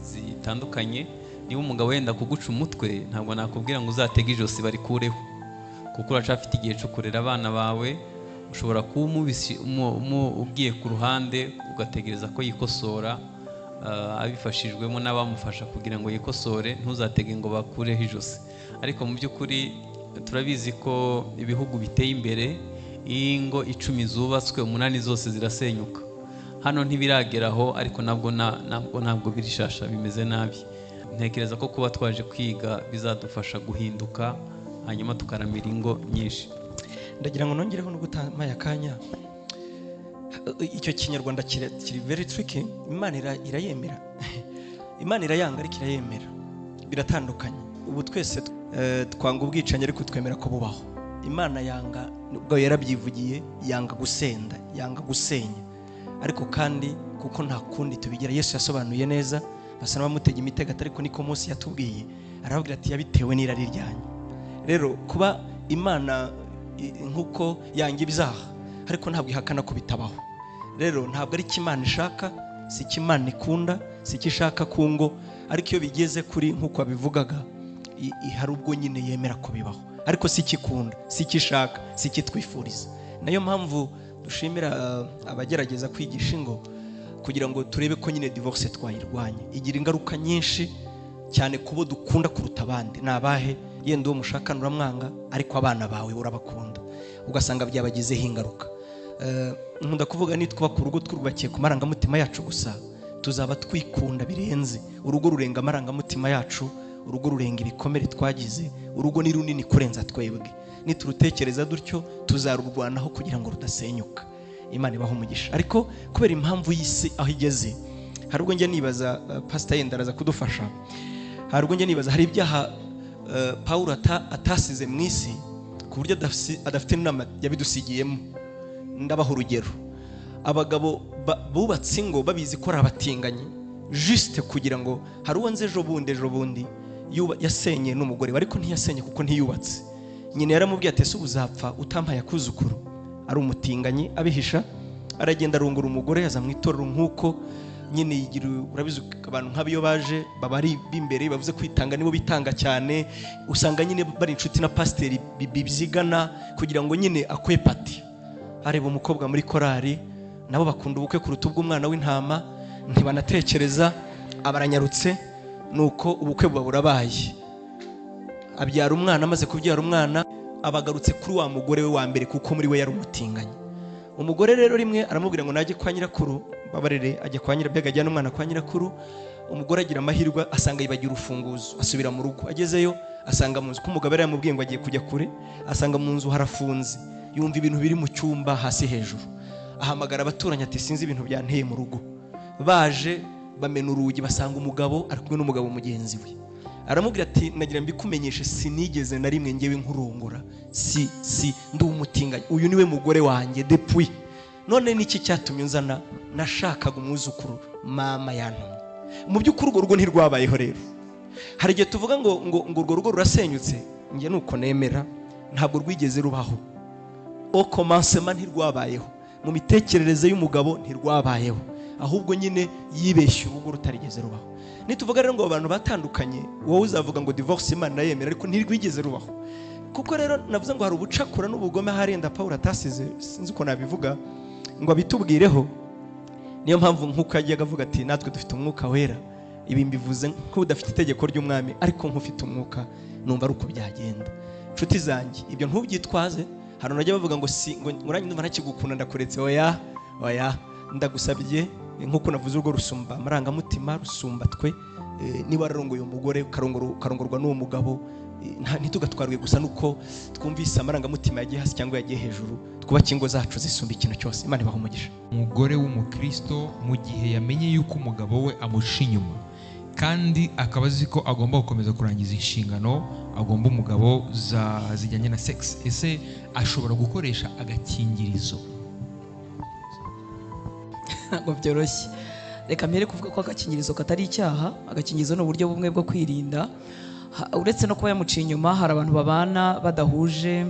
zitandukanye. Niba umugabo wenda kuguca umutwe, ntabwo nakubwira ngo uzatege ijosi barikureho, kuko uracafite igihe cyo kurera abana bawe. Ushobora kuba ugiye ku ruhande ugategereza ko yikosora, abifashijwemo n'abamufasha kugira ngo yikosore, ntuzatege ngo bakureho ijosi. Ariko mu by'ukuri turabizi ko ibihugu biteye imbere, ingo 10 zubatswe 8 zose zirasenyuka. Hano ntibirageraho, ariko ntabwo birishasha, bimeze nabi. Ntekereza ko kuba twaje kwiga bizadufasha guhinduka, hanyuma tukaramira ingo nyinshi. Ndagira ngo nongereho no gutamaye akanya, icyo kinyarwanda kiri very tricky. Imana irayemera, Imana irayanga ariko irayemera, biratandukanye. Ubu twese twanga ubwicanyi ariko twemera ko bubaho. Imana yanga, ubwo yarabyivugiye, yanga gusenda, yanga gusenya, ariko kandi kuko nta kundi tubigira. Yesu yasobanuye neza, basa n'abamutega imitego, ariko niko Mose yatubwiye, arababwira ati yabitewe n'irari ryanyu. Rero kuba Imana nkuko yanga ibyaha, ariko ntabwo ihakana ko bitabaho. Rero ntabwo ari Imana ishaka, si Imana ikunda, si ishaka ku ngo, ariko iyo bigeze kuri nkuko abivugaga, hari ubwo nyine yemera ko bibaho, ariko si ikikunda, si ishaka, si twifuriza. Nayo mpamvu dushimira abagerageza kwigisha ingo, kugira ngo turebe ko nyine divorce twayirwanya. Igira ingaruka nyinshi cyane kubo dukunda kuruta abandi. Nabahe yenda uwo mushakana uramwanga, ariko abana bawe urabakunda, ugasanga byabagizeho ingaruka. Nkunda kuvuga nitwubaka urugo twubakiye ku marangamutima yacu gusa, tuzaba twikunda birenze. Urugo rurenga amarangamutima yacu, urugo rurenga ibikomere twagize, urugo ni runini kurenza twebwe, niturutekereza dutyo tuzarurwanaho kugira ngo rudasenyuka. Imana ibaho umugisha. Ariko kubera impamvu y'isi aho igeze, hari ubwo njya nibaza, Pastor Yenda araza kudufasha, hari ubwo njya nibaza hari ibyaha Pawulo atasize mu isi ku buryo adafite n'inama yabidusigiyemo. Ndabaho urugero, abagabo bubatse ingo babizi ko ari abatinganyi juste kugira ngo, hari uwo nze ejo bundi yasenye n'umugore, ariko ntiyasenye kuko ntiyubatse. Nyine yaramubwiye ati ese uzapfa utampaye akuzukuru. Ari umutinganyi abihisha, aragenda arungura umugore yaza mu itorero nk'uko nyine yigira. Urabizi abantu nk'abiyo baje baba ari bimbere, bavuze kwitanga, nibo bitanga cyane, usanga nyine bari inshuti na pasiteri bibyigana kugira ngo nyine akwepati. Areba umukobwa muri korari, nabo bakunda ubukwe kuruta ubw'umwana w'intama, ntibanatekereza, abaranyarutse, nuko ubukwe buba burabaye. Abyara umwana, amaze kubyara umwana abagarutse kuri wa mugore we wa mbere kuko muri we yari umutinganyi. Umugore rero rimwe aramubwira ngo najye kwa nyirakuru, babarere ajya kwa nyirabyaga, ajyana umwana kwa nyirakuru. Umugore agira amahirwe asanga yibagira urufunguzo, asubira mu rugo. Agezeyo asanga mu nzu, ko umugabo yari yamubwiye ngo agiye kujya kure, asanga mu nzu harafunze. Yumva ibintu biri mu cyumba hasi hejuru, ahamagara abaturanyi ati sinzi ibintu byanteye mu rugo. Baje bamena urugi, basanga umugabo ari kumwe n'umugabo mugenzi we. Aramubwira ati nagira mbikumenyeshe, sinigeze na rimwe ngewe nkurongora, si ndi umutinganyi, uyu niwe mugore wanjye depuis. None niki cyatumye nzana? Nashakaga umwuzukuru, mama yantumye. Mu by'ukuri urwo rugo ntirwabayeho. Rero hari igihe tuvuga ngo urwo rugo rurasenyutse, njye nuko nemera, ntabwo rwigeze rubaho. Au commencement ntirwabayeho, mu mitekerereze y'umugabo ntirwabayeho, ahubwo nyine yibeshye urugo rutarigeze rubaho. Nituvuga rero ngo abantu batandukanye, wowe uzavuga ngo divorce Imana nayemera, ariko ntirwigeze rubaho. Kuko rero navuze ngo hari ubucakura n'ubugome harenda Pawulo atasize, sinzi uko nabivuga ngo abitubwireho. Niyo mpamvu nk'uko yajyaga avuga ati natwe dufite umwuka wera. Ibi mbivuze nk'udafite itegeko ry'umwami, ariko nk'ufite umwuka numva ari uko byagenda. Nshuti zanjye, ibyo ntubyitwaze. Hano najya bavuga ngo nguranye ndumva ntakigukunda ndakuretse. Oya ndagusabye, nk'uko navuze urwo rusumba amarangamutima, rusumba twe. Niba wararongoye umugore ukarongorwa n'uwo mugabo, ntitugatwarwe gusa nuko twumvise amarangamutima yagiye hasi cyangwa yagiye hejuru. Twubake ingo zacu zisumba ikintu cyose. Imana ibaha umugisha. Umugore w'umukristo mu gihe yamenye yuko umugabo we amuca inyuma, kandi akaba azi ko agomba gukomeza kurangiza inshingano agomba umugabo zijyanye na sex, ese ashobora gukoresha agakingirizo? Ntabwo byoroshye. Reka mbere kuvuga ko agakingirizo katari icyaha. Agakingirizo ni uburyo bumwe bwo kwirinda. Uretse no kuba yamuciye inyuma, hari abantu babana badahuje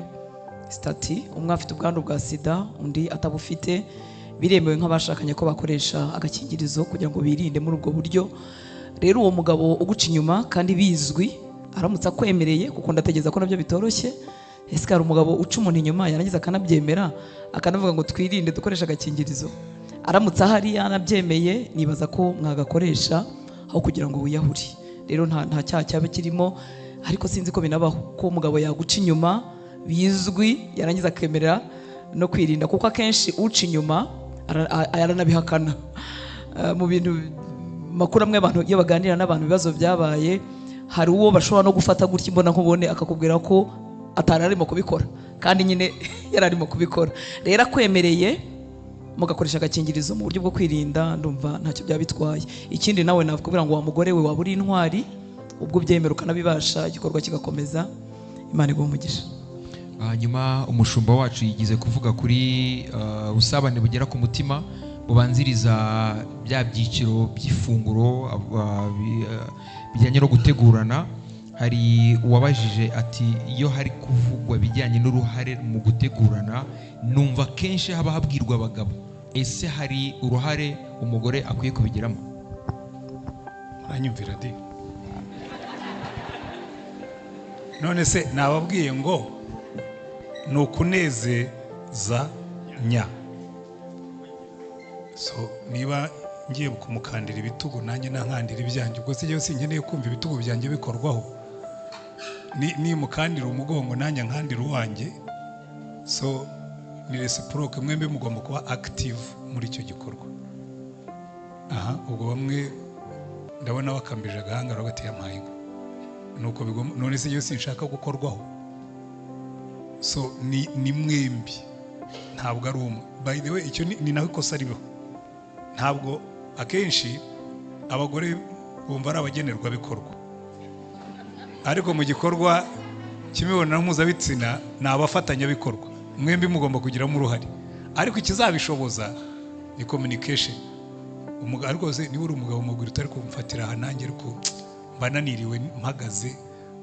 stati, umwe afite ubwandu bwa sida undi atabufite. Biremewe nk'abashakanye ko bakoresha agakingirizo kugira ngo birinde muri ubwo buryo. Rero uwo mugabo uguca inyuma kandi bizwi, aramutse akwemereye, kuko ndategereza ko nabyo bitoroshye. Ese hari umugabo uca umuntu inyuma yarangiza akanabyemera, akanavuga ngo twirinde dukoresha agakingirizo? Aramutse ahari yanabyemeye, nibaza ko mwagakoresha aho kugira ngo wiyahure. Rero nta cyaha cyaba kirimo, ariko sinzi ko binabaho ko umugabo yaguca inyuma bizwi yarangiza akemerera no kwirinda, kuko akenshi uca inyuma aranabihakana. Mu bintu makuru amwe abantu iyo baganira n'abantu ibibazo byabaye, hari uwo bashobora no gufata gutya imbona nkubone akakubwira ko atari arimo kubikora kandi nyine yari arimo kubikora. Rero akwemereye mugakoresha agakingirizo mu buryo bwo kwirinda, ndumva ntacyo byaba bitwaye. Ikindi nawe nakubwira ngo wa mugore we waba uri intwari, ubwo byemera ukanabibasha, igikorwa kigakomeza. Imana iguhe umugisha. Hanyuma umushumba wacu yigize kuvuga kuri ubusabane bugera ku mutima bubanziriza bya byiciro by'ifunguro bijyanye no gutegurana. Hari uwabajije ati iyo hari kuvugwa bijyanye n'uruhare mu gutegurana, numva kenshi haba habwirwa abagabo. Ese hari uruhare umugore akwiye kubigiramo? Uranyumvira di? None se nababwiye ngo ni ukunezeza nya. So niba ngiye kumukandira ibitugu nanjye nankandira ibyanjye, ubwo se yewe sinkeneye kumva ibitugu byanjye bikorwaho. Ni mukandira umugongo nanjye nkandira uwanjye. So ni reciproque, mwembe mugomba kuba active muri icyo gikorwa. Ubwo bamwe ndabona bakambije agahanga hagati y'amahinga. nuko bigomba, none se yo sinshaka gukorwaho. So ni mwembi, ntabwo ari umwe. By the way, icyo ni naho ikosa ribaho. Ntabwo akenshi abagore bumva ari abagenerwabikorwa, ariko mu gikorwa cy'imibonano mpuzabitsina ni abafatanyabikorwa, mwembi mugomba kugiramo uruhare. Ariko ikizabishoboza ni communication. Ariko se niba uri umugabo mugwira utari kumfatira aha nanjye, ariko mbananiriwe mpagaze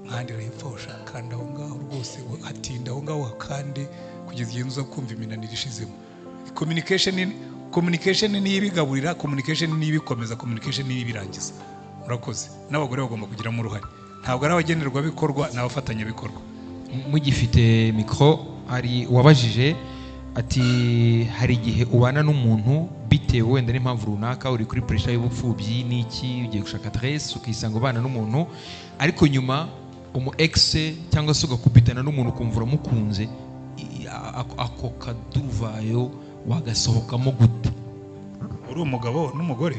nkandira hepfo kandi aho ngaho rwose atinda aho ngaho kandi kugeza igihe uza kumva iminaniro ishizemo. Communication ni ibigaburira, communication ni ibikomeza, communication ni ibirangiza. Murakoze. N'abagore bagomba kugiramo uruhare, ntabwo ari abagenerwabikorwa, ni abafatanyabikorwa. Mugifite mikro hari wabajije ati hari igihe ubana n'umuntu bitewe wenda n'impamvu runaka, uri kuri pressure y'ubupfubyi n'iki, ugiye gushaka adresse ukisanga ubana n'umuntu, ariko nyuma umu ex cyangwa se ugakubitana n'umuntu ukumva uramukunze, ako kaduvayo wagasohokamo gute? Uri umugabo n'umugore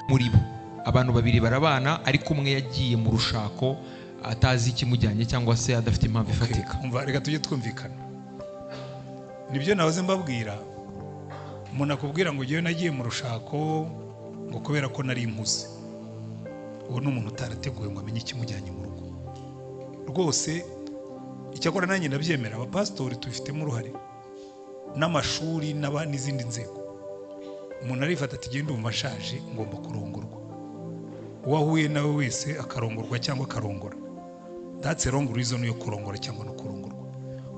muri bo abantu babiri barabana, ariko umwe yagiye mu rushako atazi ikimujyanye cyangwa se adafite impamvu ifatika. Umva, reka tujye twumvikana. Nibyo nahoze mbabwira, umuntu akubwira ngo ugiye nagiye mu rushako ngo kubera ko nari impuze, uwo ni umuntu utarateguye ngo amenye ikimujyanye mu rugo rwose. Icyakora nanjye ndabyemera, abapasitori tubifitemo uruhare, n'amashuri n'izindi nzego. Umuntu arifata ati genda umva nshaje ngomba kurongorwa, uwo ahuye nawe wese akarongorwa cyangwa akarongora. That's a wrong reason yo kurongora cyangwa no kurongorwa.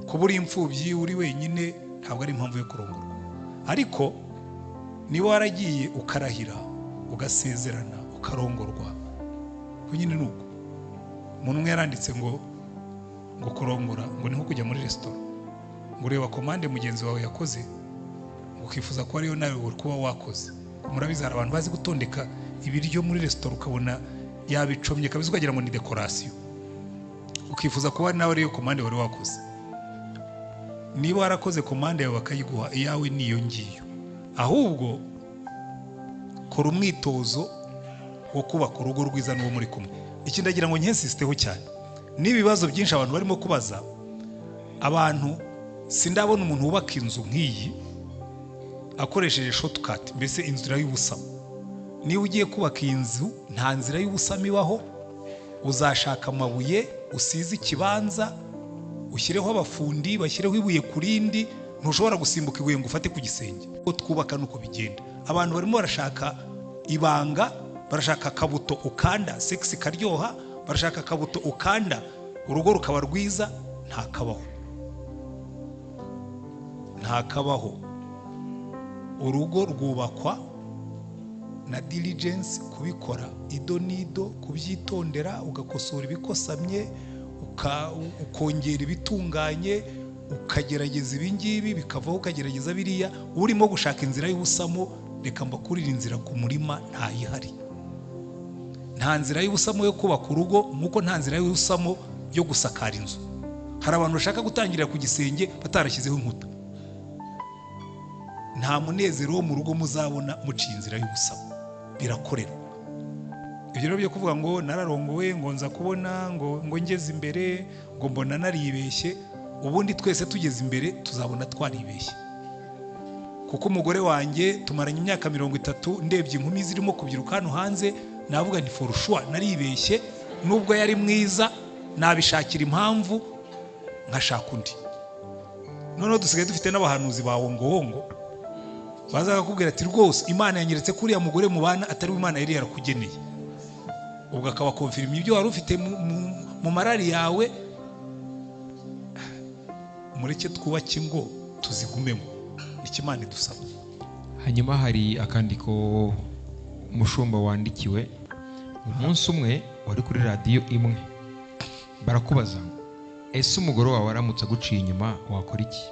Kuba uri imfubyi uri wenyine ntabwo ari impamvu yo kurongorwa. Ariko niba waragiye ukarahira ugasezerana ukarongorwa, ko nyine nuko umuntu umwe yaranditse ngo kurongora ngo ni nko kujya muri restaurant, ngo ureba komande mugenzi wawe yakoze ukifuza ko ariyo nawe uri kuba wakoze. Murabizi hari abantu bazi gutondeka ibiryo muri restaurant ukabona yabicomye kabisa ukagira ngo ni decoration, ukifuza kuba nawe ariyo komande wari wakoze. Niba warakoze komande yawe bakayiguha, iyawe niyo ngiyo. Ahubwo kora umwitozo wo kubaka urugo rwiza n'uwo muri kumwe. Iki ndagira ngo nkensisteho cyane, n'ibibazo byinshi abantu barimo kubaza abantu, sindabona umuntu wubaka inzu nk'iyi akoresheje shortcut, mbese inzira y'ubusamo. Niba ugiye kubaka iyi nzu nta nzira y'ubusamo ibaho, uzashaka amabuye, usize ikibanza, ushyireho abafundi bashyireho ibuye ku rindi, ntushobora gusimbuka ibuye ngo ufate ku gisenge. Uko twubaka nuko bigenda. Abantu barimo barashaka ibanga, barashaka akabuto ukanda sex karyoha, barashaka akabuto ukanda urugo rukaba rwiza. Ntakabaho. Urugo rwubakwa na diligence, kubikora ido nido, kubyitondera, ugakosora ibikosamye, ukongera ibitunganye, ukagerageza ibingibi bikavaho, ukagerageza biriya. Urimo gushaka inzira y'ubusamo, reka mbakurira inzira ku murima ntayihari. Nta nzira y'ubusamo yo kubaka urugo nk'uko nta nzira y'ubusamo yo gusakara inzu. Hari abantu bashaka gutangirira ku gisenge batarashyizeho inkuta. Nta munezero wo mu rugo muzabona muciye inzira y'ubusamo, birakorera. Ibyo rero byo kuvuga ngo nararongowe, ngo nza kubona, ngo ngeze imbere, ngo mbona naribeshye, ubundi twese tugeze imbere tuzabona twaribeshye. Kuko umugore wanjye tumaranye imyaka 30, ndebye inkumi zirimo kubyiruka hano hanze, navuga ni for sure naribeshye, nubwo yari mwiza nabishakira impamvu nkashaka undi. Noneho dusigaye dufite n'abahanuzi ba wongo bazaga kubwira ati rwose Imana yanyeretse kuri ya mugore mu bana atari Imana yari yarakugeneye. Ubwo akaba confirm ibyo wari ufite mu marari yawe. Mureke twubake ingo tuzigumemo, ikimana idusaba. Hanyuma hari akandiko umushumba wandikiwe umunsi umwe wari kuri radio imwe, barakubaza ese umugore wawe aramutse aguciye inyuma wakora iki?